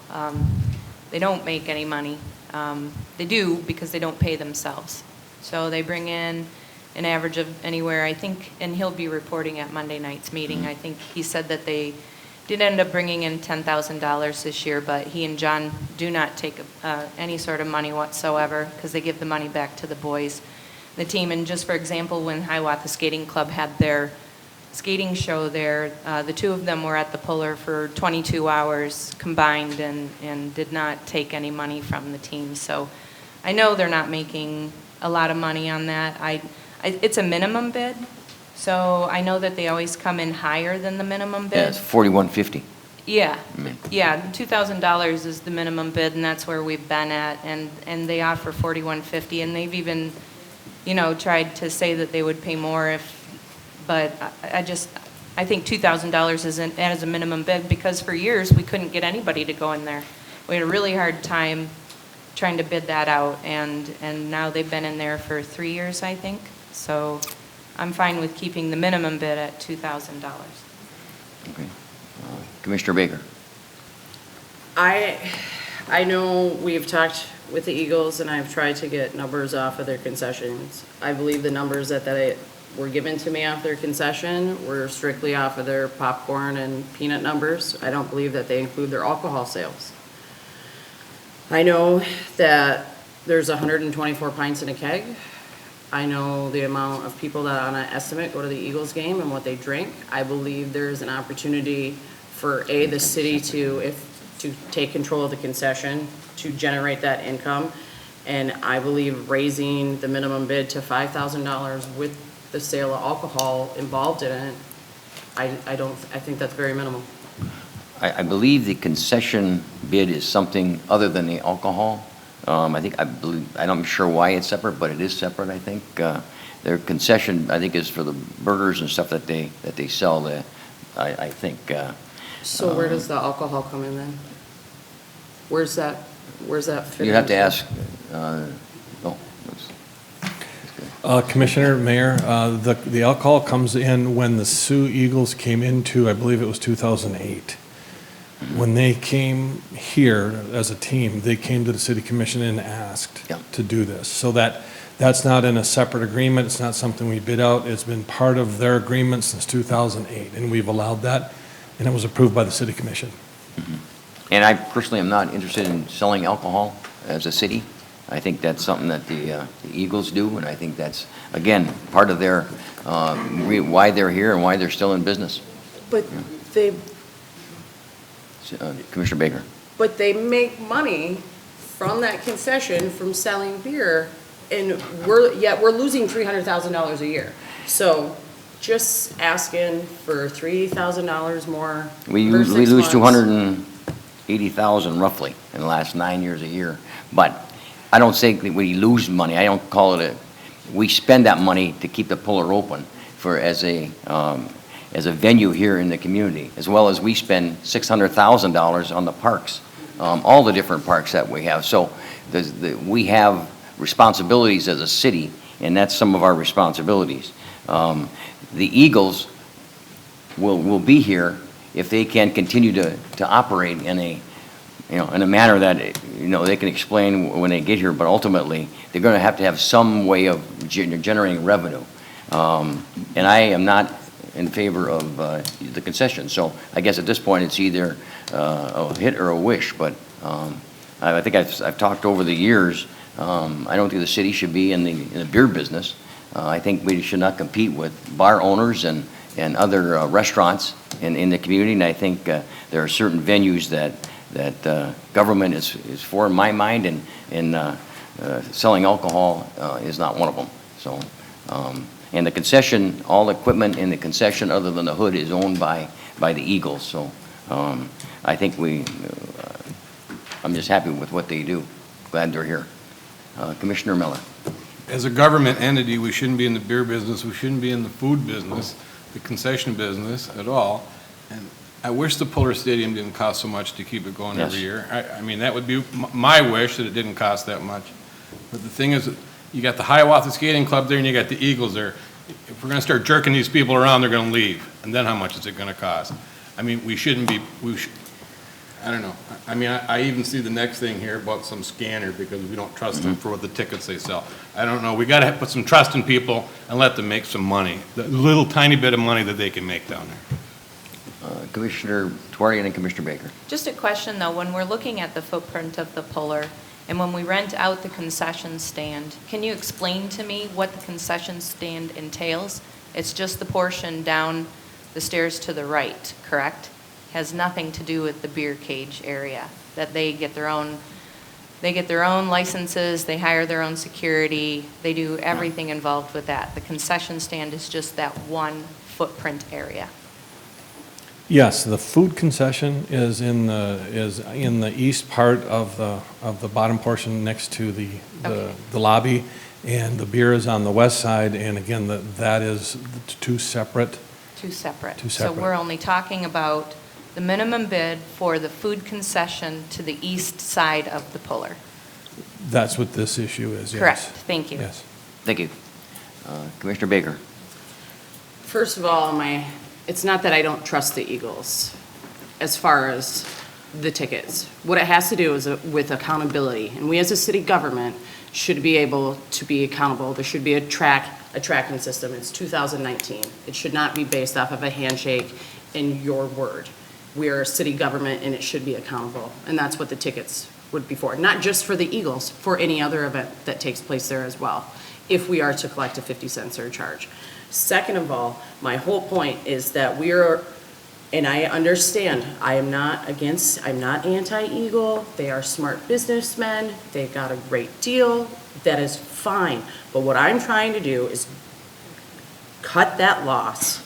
They don't make any money. They do because they don't pay themselves. So they bring in an average of anywhere, I think, and he'll be reporting at Monday night's meeting. I think he said that they did end up bringing in $10,000 this year, but he and John do not take any sort of money whatsoever, because they give the money back to the boys, the team. And just for example, when Hiawatha Skating Club had their skating show there, the two of them were at the Puller for 22 hours combined and did not take any money from the team. So I know they're not making a lot of money on that. It's a minimum bid, So I know that they always come in higher than the minimum bid. Yeah, it's $41.50. Yeah, Mm. yeah, $2,000 is the minimum bid, and that's where we've been at, and they offer $41.50, and they've even, tried to say that they would pay more but I think $2,000 isn't as a minimum bid, because for years, we couldn't get anybody to go in there. We had a really hard time trying to bid that out, and now they've been in there for 3 years, I think, so I'm fine with keeping the minimum bid at $2,000. Okay. Commissioner Baker? I know we've talked with the Eagles, and I've tried to get numbers off of their concessions. I believe the numbers that were given to me off their concession were strictly off of their popcorn and peanut numbers. I don't believe that they include their alcohol sales. I know that there's 124 pints in a keg. I know the amount of people that on an estimate go to the Eagles game and what they drink. I believe there's an opportunity for the city to take control of the concession, to generate that income. And I believe raising the minimum bid to $5,000 with the sale of alcohol involved in it, I think that's very minimal. I believe the concession bid is something other than the alcohol. I'm sure why it's separate, but it is separate, I think. Their concession, I think, is for the burgers and stuff that they sell, I think. So where does the alcohol come in then? Where's that fit? You have to ask, Commissioner, Mayor, the alcohol comes in when the Sioux Eagles came into, I believe it was 2008. When they came here as a team, they came to the city commission and asked to do this. So that's not in a separate agreement. It's not something we bid out. It's been part of their agreement since 2008, and we've allowed that, and it was approved by the city commission. Mm-hmm. And I personally am not interested in selling alcohol as a city. I think that's something that the Eagles do, and I think that's, again, part of their, why they're here and why they're still in business. But they Commissioner Baker. But they make money from that concession from selling beer, and we're losing $300,000 a year. So just asking for $3,000 more. We for 6 lose months. $280,000 roughly in the last 9 years a year. But I don't think that we lose money. I don't call it we spend that money to keep the puller open as a venue here in the community, as well as we spend $600,000 on the parks, all the different parks that we have. So we have responsibilities as a city, and that's some of our responsibilities. The Eagles will be here if they can continue to operate in a manner that they can explain when they get here. But ultimately, they're going to have some way of generating revenue. And I am not in favor of the concession. So I guess at this point, it's either a hit or a wish. But I think I've talked over the years. I don't think the city should be in the beer business. I think we should not compete with bar owners and other restaurants in the community. And I think there are certain venues that government is for, in my mind, and selling alcohol is not one of them. So. And the concession, all the equipment in the concession other than the hood is owned by the Eagles. So I think I'm just happy with what they do. Glad they're here. Commissioner Miller. As a government entity, we shouldn't be in the beer business, we shouldn't be in the food business, the concession business at all. And I wish the Puller Stadium didn't cost so much to keep it going every year. I mean, that would be my wish, that it didn't cost that much. But the thing is, you got the Hiawatha Skating Club there and you got the Eagles there. If we're gonna start jerking these people around, they're gonna leave. And then how much is it gonna cost? I mean, I don't know. I mean, I even see the next thing here about some scanner because we don't trust them for what the tickets they sell. I don't know. We gotta put some trust in people and let them make some money. The little tiny bit of money that they can make down there. Commissioner Twarian and Commissioner Baker. Just a question, though, when we're looking at the footprint of the puller, and when we rent out the concession stand, can you explain to me what the concession stand entails? It's just the portion down the stairs to the right, correct? Has nothing to do with the beer cage area, that they get their own They get their own licenses, they hire their own security, they do everything involved with that. The concession stand is just that one footprint area. Yes, the food concession is in the east part of the bottom portion next to the lobby, and the beer is on the west side, and again, that is two separate. Two separate. Two So separate. we're only talking about the minimum bid for the food concession to the east side of the puller. That's what this issue is, yes. Correct, thank you. Yes. Thank you. Commissioner Baker? First of all, it's not that I don't trust the Eagles as far as the tickets. What it has to do is with accountability, and we as a city government should be able to be accountable. There should be a tracking system. It's 2019. It should not be based off of a handshake and your word. We are a city government, and it should be accountable, and that's what the tickets would be for. Not just for the Eagles, for any other event that takes place there as well, if we are to collect a 50-cent surcharge. Second of all, my whole point is that we are, and I understand, I'm not anti-Eagle. They are smart businessmen. They got a great deal. That is fine. But what I'm trying to do is cut that loss.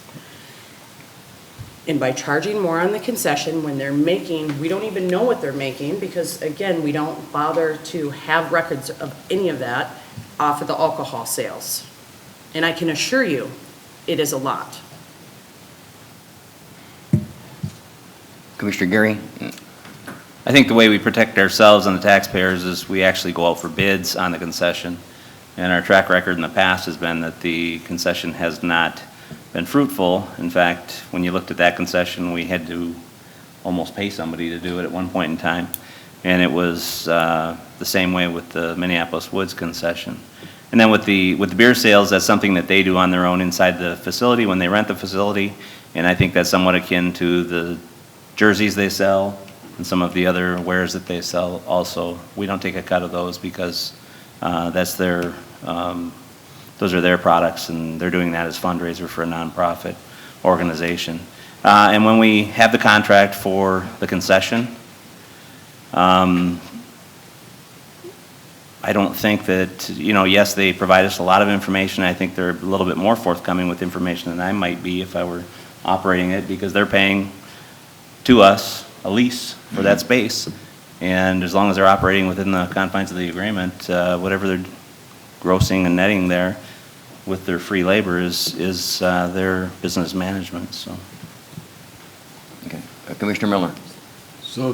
And by charging more on the concession when they're making, we don't even know what they're making because, again, we don't bother to have records of any of that off of the alcohol sales. And I can assure you, it is a lot. Commissioner Gary? I think the way we protect ourselves and the taxpayers is we actually go out for bids on the concession. And our track record in the past has been that the concession has not been fruitful. In fact, when you looked at that concession, we had to almost pay somebody to do it at one point in time. And it was the same way with the Minneapolis Woods concession. And then with the beer sales, that's something that they do on their own inside the facility when they rent the facility. And I think that's somewhat akin to the jerseys they sell and some of the other wares that they sell also. We don't take a cut of those because that's their, those are their products, and they're doing that as fundraiser for a nonprofit organization. And when we have the contract for the concession, I don't think that, yes, they provide us a lot of information. I think they're a little bit more forthcoming with information than I might be if I were operating it, because they're paying to us a lease for that space. And as long as they're operating within the confines of the agreement, whatever they're grossing and netting there with their free labor is their business management, so. Okay. Commissioner Miller? So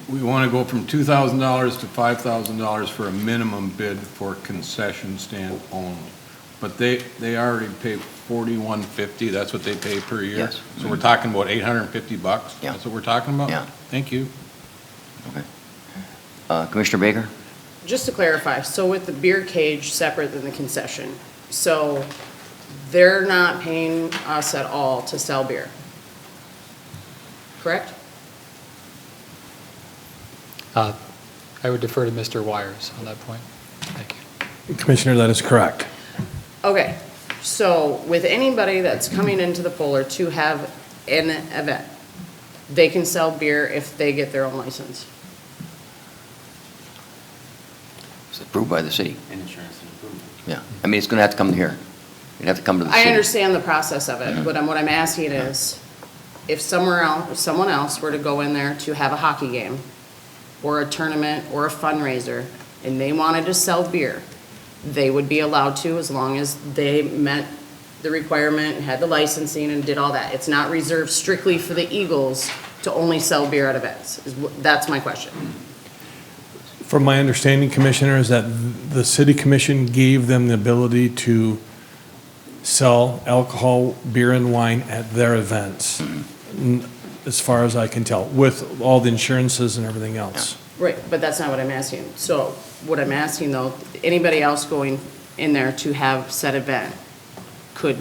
we want to go from $2,000 to $5,000 for a minimum bid for concession stand only. But they already pay $41.50, that's what they pay per year? Yes. So we're talking about $850? Yeah. That's what we're talking about? Yeah. Thank you. Okay. Commissioner Baker? Just to clarify, so with the beer cage separate than the concession, so they're not paying us at all to sell beer, correct? I would defer to Mr. Wires on that point. Thank you. Commissioner, that is correct. Okay, so with anybody that's coming into the Polar to have an event, they can sell beer if they get their own license. It's approved by the city. And insurance and improvement. Yeah. I mean, it's going to have to come here. You'd have to come to the I city. understand the process of it, but what I'm asking is, if someone else were to go in there to have a hockey game, or a tournament, or a fundraiser, and they wanted to sell beer, they would be allowed to as long as they met the requirement, had the licensing, and did all that. It's not reserved strictly for the Eagles to only sell beer at events. That's my question. From my understanding, Commissioner, is that the city commission gave them the ability to sell alcohol, beer and wine at their events, as far as I can tell, with all the insurances and everything else. Right, but that's not what I'm asking. So what I'm asking though, anybody else going in there to have said event could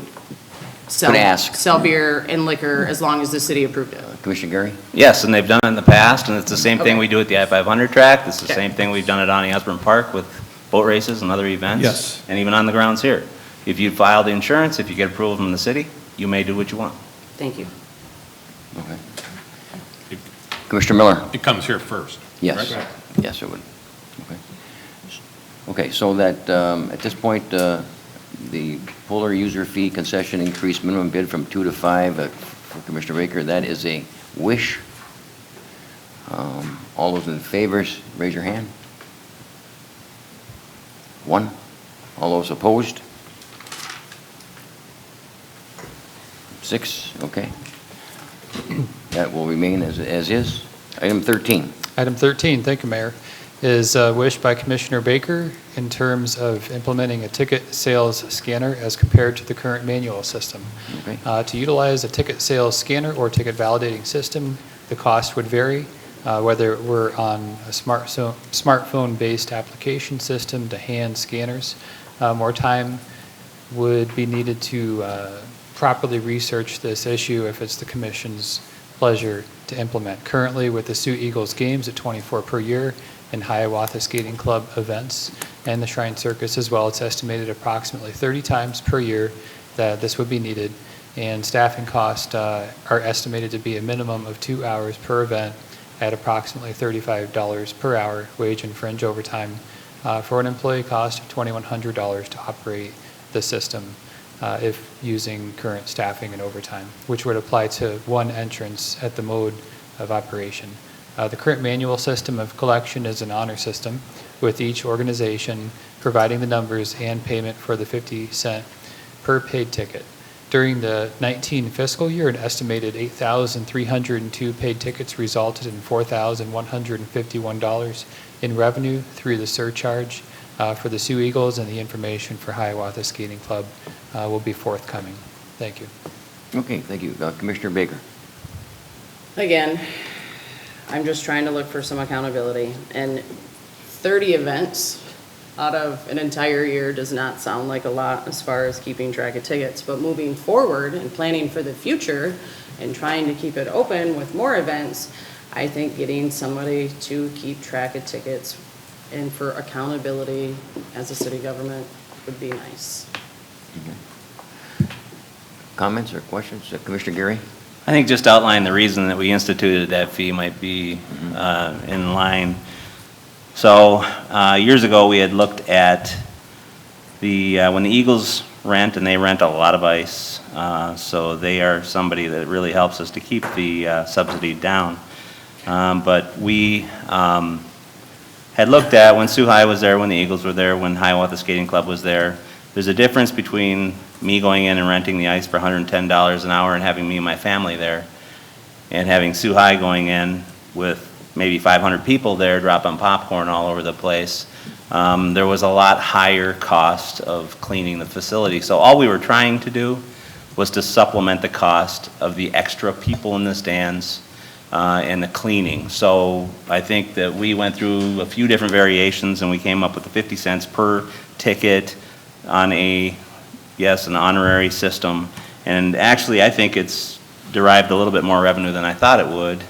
Could ask. sell beer and liquor as long as the city approved it? Commissioner Gary? Yes, and they've done it in the past, and it's the same thing Okay. we do at the I-500 track. It's the Okay. same thing we've done at Donny Osborne Park with boat races and other events. Yes. And even on the grounds here. If you file the insurance, if you get approval from the city, you may do what you want. Thank you. Okay. Commissioner Miller? It comes here first. Yes. Correct. Yes, it would. Okay. Okay, so that, at this point, the Polar user fee concession increased minimum bid from 2 to 5 for Commissioner Baker. That is a wish. All those in favor, raise your hand. 1. All those opposed? 6, okay. That will remain as is. Item 13. Item 13, thank you, Mayor, is a wish by Commissioner Baker in terms of implementing a ticket sales scanner as compared to the current manual system. Okay. To utilize a ticket sales scanner or ticket validating system, the cost would vary, whether we're on a smartphone-based application system to hand scanners. More time would be needed to properly research this issue if it's the Commission's pleasure to implement. Currently, with the Sioux Eagles games at 24 per year and Hiawatha Skating Club events and the Shrine Circus as well, it's estimated approximately 30 times per year that this would be needed. And staffing costs are estimated to be a minimum of 2 hours per event at approximately $35 per hour, wage and fringe overtime, for an employee cost of $2,100 to operate the system if using current staffing and overtime, which would apply to one entrance at the mode of operation. The current manual system of collection is an honor system, with each organization providing the numbers and payment for the 50 cent per paid ticket. During the 19 fiscal year, an estimated 8,302 paid tickets resulted in $4,151 in revenue through the surcharge for the Sioux Eagles, and the information for Hiawatha Skating Club will be forthcoming. Thank you. Okay, thank you. Commissioner Baker. Again, I'm just trying to look for some accountability, and 30 events out of an entire year does not sound like a lot as far as keeping track of tickets, but moving forward and planning for the future and trying to keep it open with more events, I think getting somebody to keep track of tickets and for accountability as a city government would be nice. Comments or questions? Commissioner Gary? I think just outline the reason that we instituted that fee might be in line. So years ago, we had looked at when the Eagles rent, and they rent a lot of ice, so they are somebody that really helps us to keep the subsidy down. But we had looked at when Sioux High was there, when the Eagles were there, when Hiawatha Skating Club was there. There's a difference between me going in and renting the ice for $110 an hour and having me and my family there, and having Sioux High going in with maybe 500 people there dropping popcorn all over the place. There was a lot higher cost of cleaning the facility. So all we were trying to do was to supplement the cost of the extra people in the stands and the cleaning. So I think that we went through a few different variations, and we came up with the 50 cents per ticket on an honorary system. And actually, I think it's derived a little bit more revenue than I thought it would.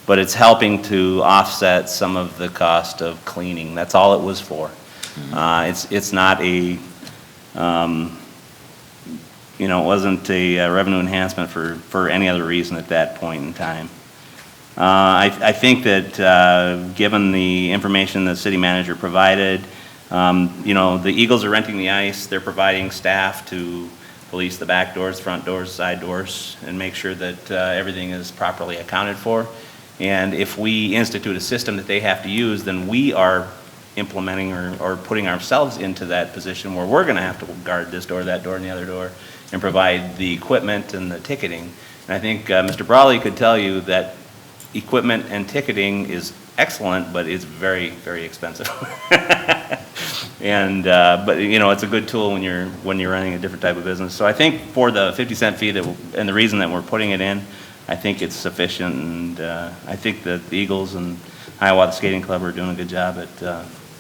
But it's helping to offset some of the cost of cleaning. That's all it was for. It's not a, it wasn't a revenue enhancement for any other reason at that point in time. I think that given the information the city manager provided, the Eagles are renting the ice. They're providing staff to police the back doors, front doors, side doors, and make sure that everything is properly accounted for. And if we institute a system that they have to use, then we are implementing or putting ourselves into that position where we're going to have to guard this door, that door, and the other door, and provide the equipment and the ticketing. And I think Mr. Brawley could tell you that equipment and ticketing is excellent, but it's very, very expensive. And but it's a good tool when you're running a different type of business. So I think for the 50-cent fee and the reason that we're putting it in, I think it's sufficient, and I think that the Eagles and Hiawatha Skating Club are doing a good job at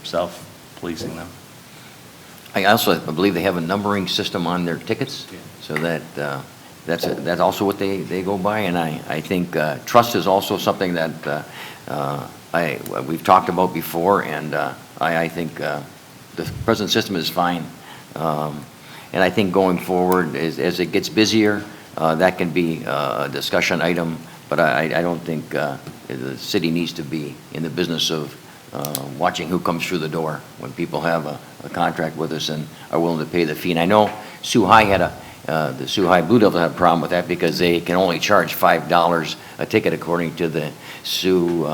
self-policing them. I also believe they have a numbering system on their tickets, so that that's also what they go by. And I think trust is also something that we've talked about before, and I think the present system is fine. And I think going forward, as it gets busier, that can be a discussion item But I don't think the city needs to be in the business of watching who comes through the door when people have a contract with us and are willing to pay the fee. And I know Sioux High the Sioux High Blue Devils had a problem with that because they can only charge $5 a ticket according to the Sioux,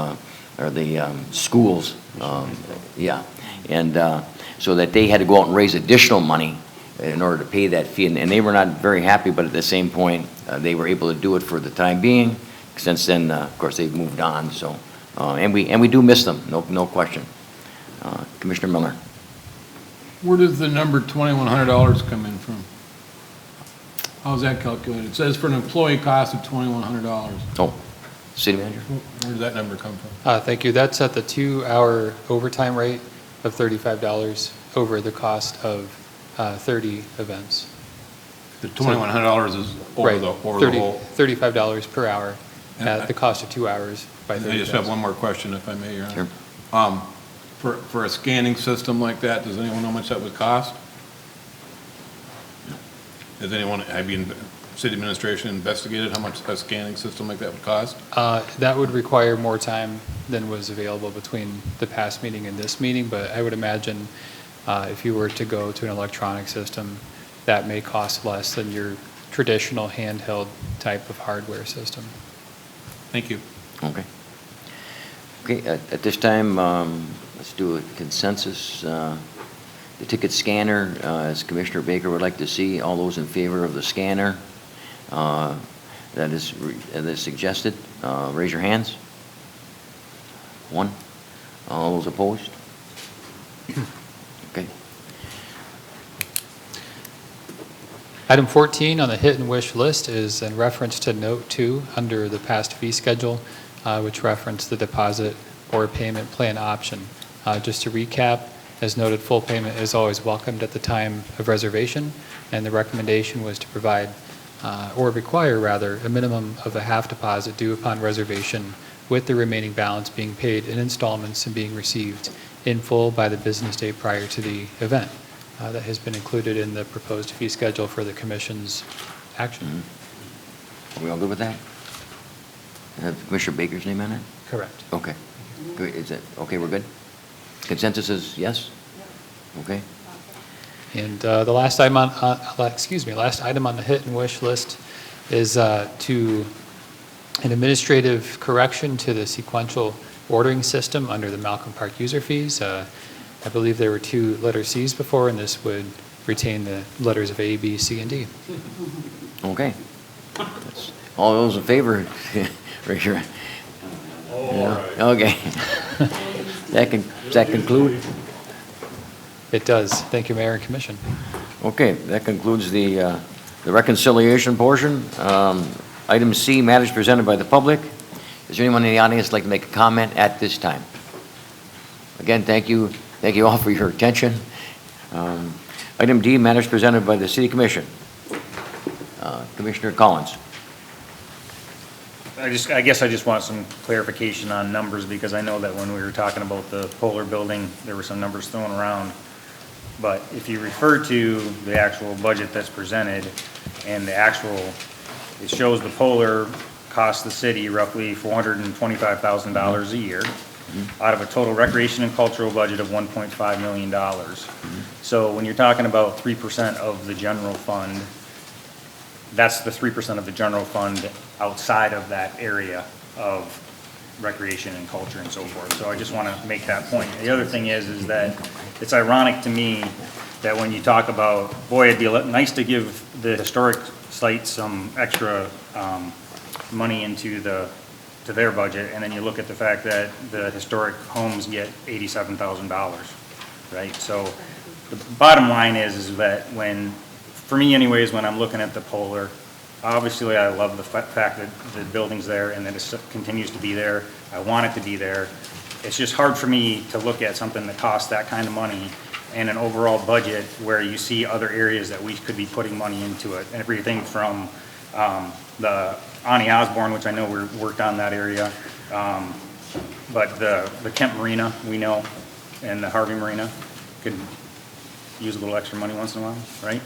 or the schools. Yeah. And so that they had to go out and raise additional money in order to pay that fee. And they were not very happy, but at the same point, they were able to do it for the time being. Since then, of course, they've moved on, so, and we do miss them, no question. Commissioner Miller. Where does the number $2,100 come in from? How's that calculated? It says for an employee cost of $2,100. Oh, city manager? Where did that number come from? Thank you. That's at the 2-hour overtime rate of $35 over the cost of 30 events. The $2,100 is over Right. the whole? $35 per hour And at the cost of 2 hours by 30. I just have one more question, if I may, Your Honor. Sure. For a scanning system like that, does anyone know how much that would cost? Has anyone, city administration investigated how much a scanning system like that would cost? That would require more time than was available between the past meeting and this meeting, but I would imagine if you were to go to an electronic system, that may cost less than your traditional handheld type of hardware system. Thank you. Okay. Okay, at this time, let's do a consensus. The ticket scanner, as Commissioner Baker would like to see, all those in favor of the scanner that is suggested, raise your hands. One. All those opposed? Okay. Item 14 on the hit and wish list is in reference to Note 2 under the past fee schedule, which referenced the deposit or payment plan option. Just to recap, as noted, full payment is always welcomed at the time of reservation, and the recommendation was to provide, or require rather, a minimum of a half deposit due upon reservation, with the remaining balance being paid in installments and being received in full by the business day prior to the event. That has been included in the proposed fee schedule for the commission's action. Mm-hmm. Are we all good with that? Have Commissioner Baker's name on it? Correct. Okay. Good. Is it, okay, we're good? Consensus is yes? Okay. And the last item on, last item on the hit and wish list is to an administrative correction to the sequential ordering system under the Malcolm Park user fees. I believe there were 2 letter Cs before, and this would retain the letters of A, B, C, and D. Okay. All those in favor, raise your hand. Okay. Does that conclude? It does. Thank you, Mayor and Commission. Okay, that concludes the reconciliation portion. Item C, matters presented by the public. Is there anyone in the audience who'd like to make a comment at this time? Again, thank you all for your attention. Item D, matters presented by the City Commission. Commissioner Collins. I guess I just want some clarification on numbers, because I know that when we were talking about the Polar building, there were some numbers thrown around. But if you refer to the actual budget that's presented and the actual, it shows the Polar costs the city roughly $425,000 a year out of a total recreation and cultural budget of $1.5 million. So when you're talking about 3% of the general fund, that's the 3% of the general fund outside of that area of recreation and culture and so forth. So I just want to make that point. The other thing is that it's ironic to me that when you talk about, boy, it'd be nice to give the historic sites some extra money into to their budget, and then you look at the fact that the historic homes get $87,000, right? So the bottom line is that when, for me anyways, when I'm looking at the Polar, obviously I love the fact that the building's there and that it continues to be there. I want it to be there. It's just hard for me to look at something that costs that kind of money and an overall budget where you see other areas that we could be putting money into it. And everything from the Ani Osborne, which I know we worked on that area, but the Kemp Marina, we know, and the Harvey Marina could use a little extra money once in a while, right?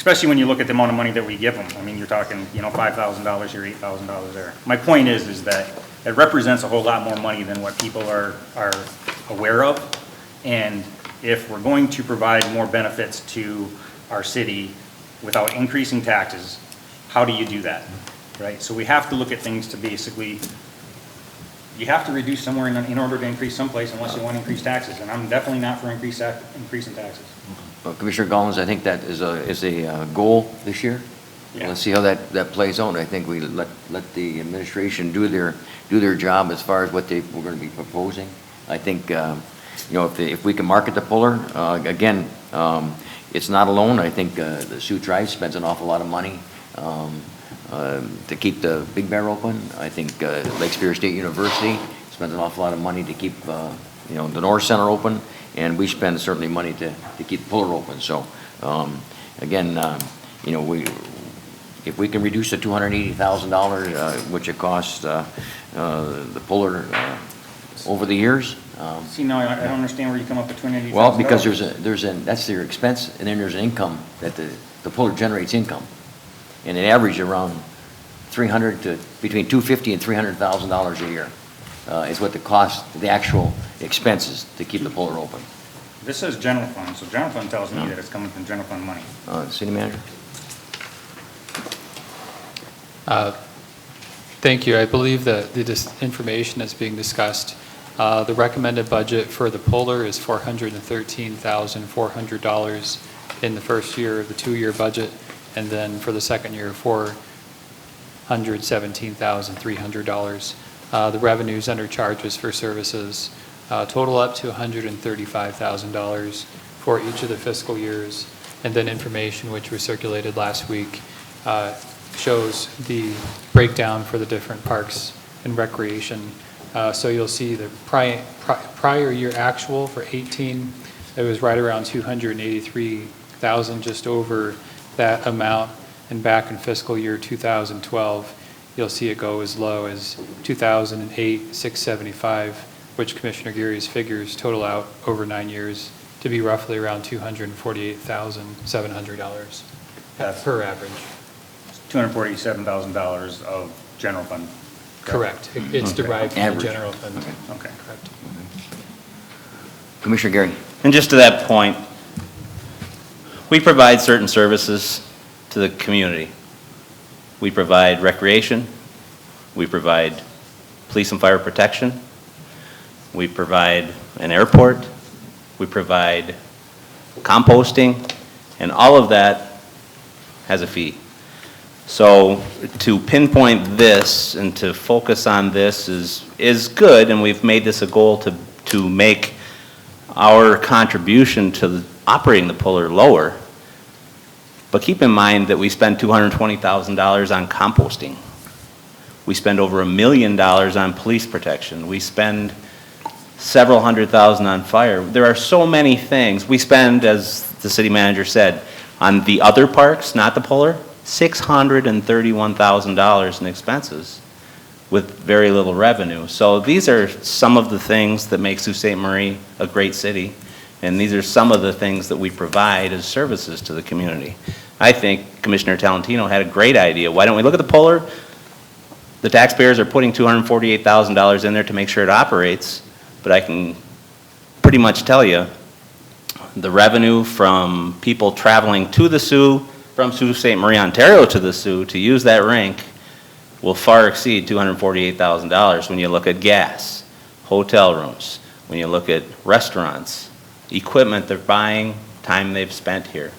especially when you look at the amount of money that we give them. I mean, you're talking, you know, $5,000 here, $8,000 there. My point is that it represents a whole lot more money than what people are aware of. And if we're going to provide more benefits to our city without increasing taxes, how do you do that, right? So we have to look at things to basically, you have to reduce somewhere in order to increase someplace unless you want to increase taxes. And I'm definitely not for increasing taxes. Commissioner Gollins, I think that is a goal this year. Yeah. Let's see how that plays out. I think we let the administration do their job as far as what we're going to be proposing. I think, you know, if we can market the puller, again, it's not alone. I think the Sault Tribe spends an awful lot of money to keep the Big Bear open. I think Lake Superior State University spends an awful lot of money to keep, you know, the North Center open, and we spend certainly money to keep the puller open. So, again, you know, if we can reduce the $280,000, which it costs the puller over the years. See, now, I don't understand where you come up with $280,000. Well, because that's their expense, and then there's an income that the puller generates income. And it averages around between $250,000 and $300,000 a year is what the actual expenses to keep the puller open. This says general fund, so general fund tells me that it's coming from general fund money. City manager? Thank you. I believe that the information that's being discussed, the recommended budget for the puller is $413,400 in the first year of the two-year budget, and then for the second year, $417,300. The revenues under charges for services total up to $135,000 for each of the fiscal years, and then information which was circulated last week shows the breakdown for the different parks and recreation. So you'll see the prior year actual for 18, it was right around 283,000, just over that amount. And back in fiscal year 2012, you'll see it go as low as 2008, 675, which Commissioner Geary's figures total out over 9 years to be roughly around $248,700 per average. $247,000 of general fund. Correct. It's derived from the Average. general fund. Okay. Correct. Commissioner Gary? And just to that point, we provide certain services to the community. We provide recreation, we provide police and fire protection, we provide an airport, we provide composting, and all of that has a fee. So to pinpoint this and to focus on this is good, and we've made this a goal to make our contribution to operating the puller lower. But keep in mind that we spend $220,000 on composting. We spend over $1 million on police protection. We spend several hundred thousand on fire. There are so many things. We spend, as the city manager said, on the other parks, not the puller, $631,000 in expenses with very little revenue. So these are some of the things that make Sault Ste. Marie a great city, and these are some of the things that we provide as services to the community. I think Commissioner Talentino had a great idea. Why don't we look at the puller? The taxpayers are putting $248,000 in there to make sure it operates, but I can pretty much tell you the revenue from people traveling to the Soo, from Sault Ste. Marie, Ontario to the Soo to use that rink will far exceed $248,000 when you look at gas, hotel rooms, when you look at restaurants, equipment they're buying, time they've spent here.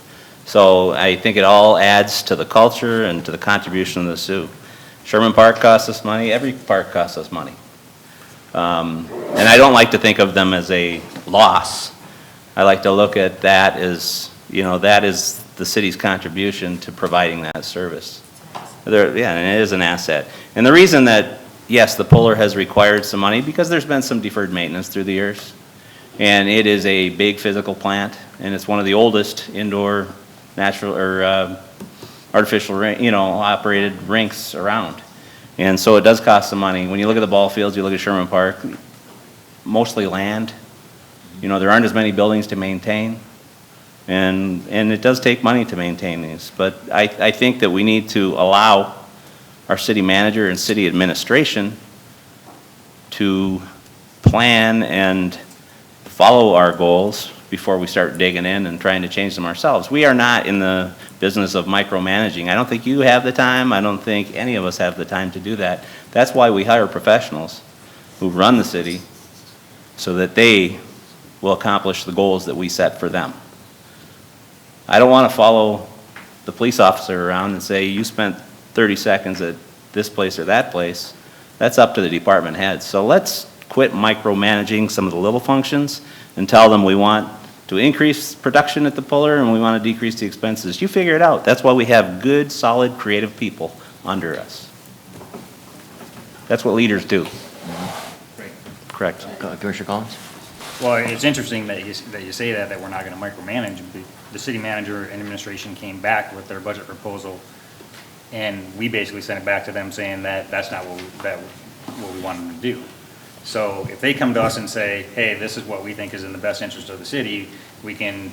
So I think it all adds to the culture and to the contribution of the Soo. Sherman Park costs us money, every park costs us money. And I don't like to think of them as a loss. I like to look at that as, you know, that is the city's contribution to providing that service. Yeah, and it is an asset. And the reason that, yes, the puller has required some money, because there's been some deferred maintenance through the years. And it is a big physical plant, and it's one of the oldest indoor natural or artificial, operated rinks around. And so it does cost some money. When you look at the ball fields, you look at Sherman Park, mostly land. You know, there aren't as many buildings to maintain. And it does take money to maintain these. But I think that we need to allow our city manager and city administration to plan and follow our goals before we start digging in and trying to change them ourselves. We are not in the business of micromanaging. I don't think you have the time. I don't think any of us have the time to do that. That's why we hire professionals who run the city so that they will accomplish the goals that we set for them. I don't want to follow the police officer around and say, you spent 30 seconds at this place or that place. That's up to the department heads. So let's quit micromanaging some of the little functions and tell them we want to increase production at the puller and we want to decrease the expenses. You figure it out. That's why we have good, solid, creative people under us. That's what leaders do. Correct. Commissioner Collins? Well, it's interesting that you say that we're not going to micromanage. The city manager and administration came back with their budget proposal, and we basically sent it back to them saying that that's not what we want them to do. So if they come to us and say, hey, this is what we think is in the best interest of the city, we can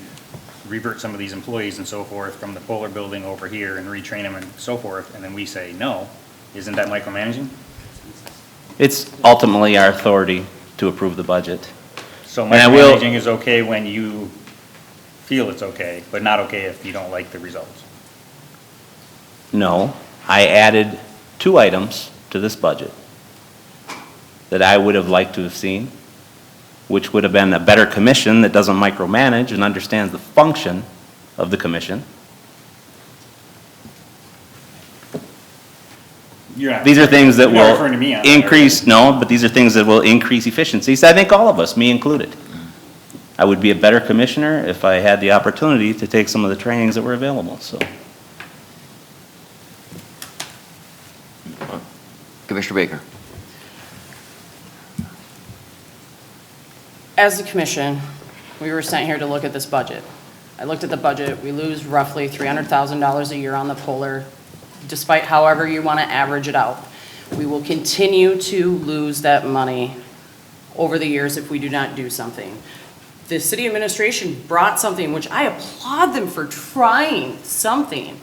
revert some of these employees and so forth from the Polar building over here and retrain them and so forth, and then we say no, isn't that micromanaging? It's ultimately our authority to approve the budget. So And I will- micromanaging is okay when you feel it's okay, but not okay if you don't like the results. No, I added 2 items to this budget that I would have liked to have seen, which would have been a better commission that doesn't micromanage and understands the function of the commission. These are things that You're not will referring to me on that, increase, no, but these are things that will increase efficiencies. I think all of us, me included. I would be a better commissioner if I had the opportunity to take some of the trainings that were available, so. Commissioner Baker? As a commission, we were sent here to look at this budget. I looked at the budget. We lose roughly $300,000 a year on the Polar, despite however you want to average it out. We will continue to lose that money over the years if we do not do something. The city administration brought something, which I applaud them for trying something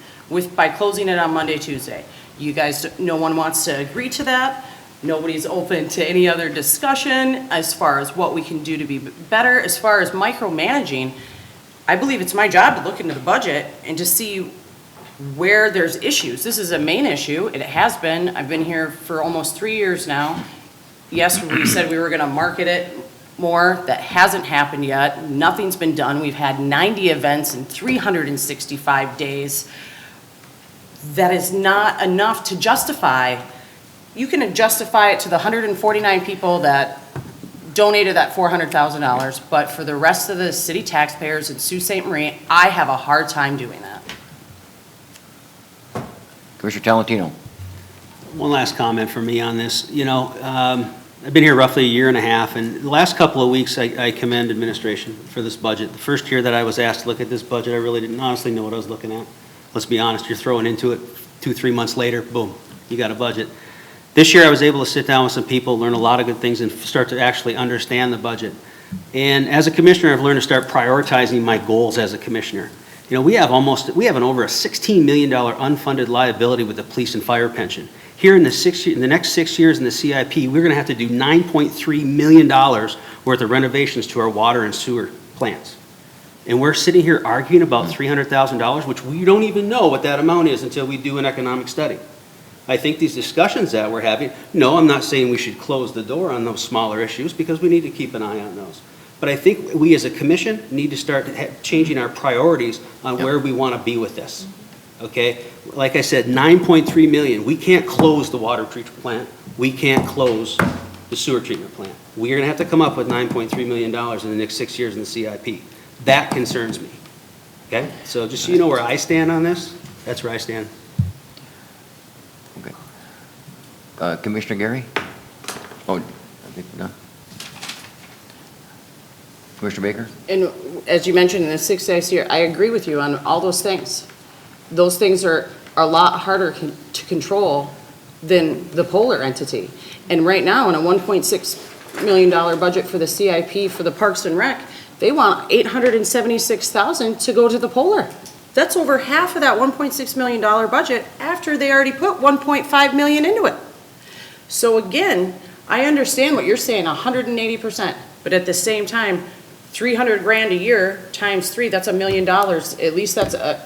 by closing it on Monday, Tuesday. You guys, no one wants to agree to that. Nobody's open to any other discussion as far as what we can do to be better. As far as micromanaging, I believe it's my job to look into the budget and to see where there's issues. This is a main issue. It has been. I've been here for almost 3 years now. Yes, we said we were going to market it more. That hasn't happened yet. Nothing's been done. We've had 90 events in 365 days. That is not enough to justify. You can justify it to the 149 people that donated that $400,000, but for the rest of the city taxpayers in Sault Ste. Marie, I have a hard time doing that. Commissioner Talentino? One last comment from me on this. You know, I've been here roughly a year and a half, and the last couple of weeks, I commend administration for this budget. The first year that I was asked to look at this budget, I really didn't honestly know what I was looking at. Let's be honest, you're throwing into it 2-3 months later, boom, you got a budget. This year, I was able to sit down with some people, learn a lot of good things, and start to actually understand the budget. And as a commissioner, I've learned to start prioritizing my goals as a commissioner. You know, we have over a $16 million unfunded liability with the police and fire pension. Here in the next 6 years in the CIP, we're going to have to do $9.3 million worth of renovations to our water and sewer plants. And we're sitting here arguing about $300,000, which we don't even know what that amount is until we do an economic study. I think these discussions that we're having, no, I'm not saying we should close the door on those smaller issues because we need to keep an eye on those. But I think we as a commission need to start changing our priorities on where we want to be with this. Okay? Like I said, $9.3 million. We can't close the water treatment plant. We can't close the sewer treatment plant. We're going to have to come up with $9.3 million in the next 6 years in the CIP. That concerns me. Okay? So just so you know where I stand on this, that's where I stand. Okay. Commissioner Gary? Oh, I think we're done. Commissioner Baker? And as you mentioned, in the 6 days here, I agree with you on all those things. Those things are a lot harder to control than the Polar entity. And right now, in a $1.6 million budget for the CIP for the Parks and Rec, they want 876,000 to go to the Polar. That's over half of that $1.6 million budget after they already put 1.5 million into it. So again, I understand what you're saying, 180%, but at the same time, 300 grand a year times 3, that's $1 million. At least that's a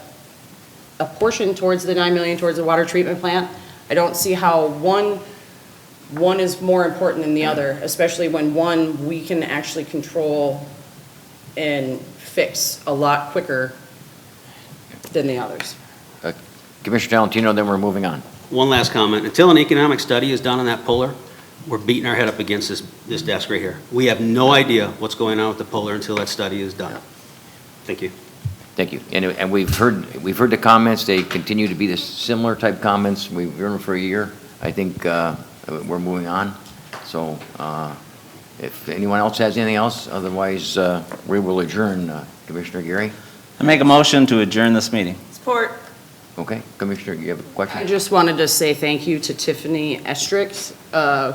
portion towards the 9 million towards the water treatment plant. I don't see how one is more important than the other, especially when one we can actually control and fix a lot quicker than the others. Commissioner Talentino, then we're moving on. One last comment. Until an economic study is done on that Polar, we're beating our head up against this desk right here. We have no idea what's going on with the Polar until that study is done. Thank you. Thank you. And we've heard the comments. They continue to be the similar type comments. We've heard them for a year. I think we're moving on. So if anyone else has anything else, otherwise we will adjourn. Commissioner Gary? I make a motion to adjourn this meeting. Support. Okay. Commissioner, you have a question? I just wanted to say thank you to Tiffany Estrick,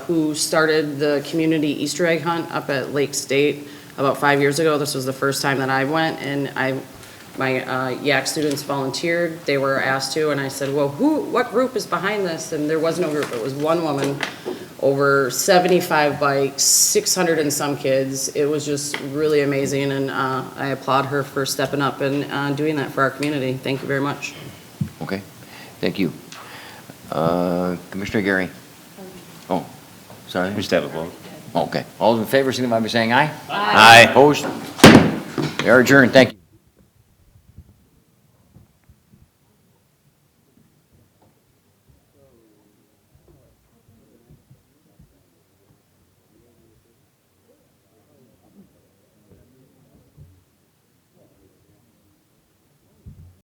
who started the community Easter egg hunt up at Lake State about 5 years ago. This was the first time that I went, and my YAC students volunteered. They were asked to, and I said, well, what group is behind this? And there was no group. It was one woman, over 75 bikes, 600 and some kids. It was just really amazing, and I applaud her for stepping up and doing that for our community. Thank you very much. Okay. Thank you. Commissioner Gary? Oh, sorry. We just have a vote. Okay. All those in favor, signify by saying aye. Aye. Opposed? They are adjourned. Thank you.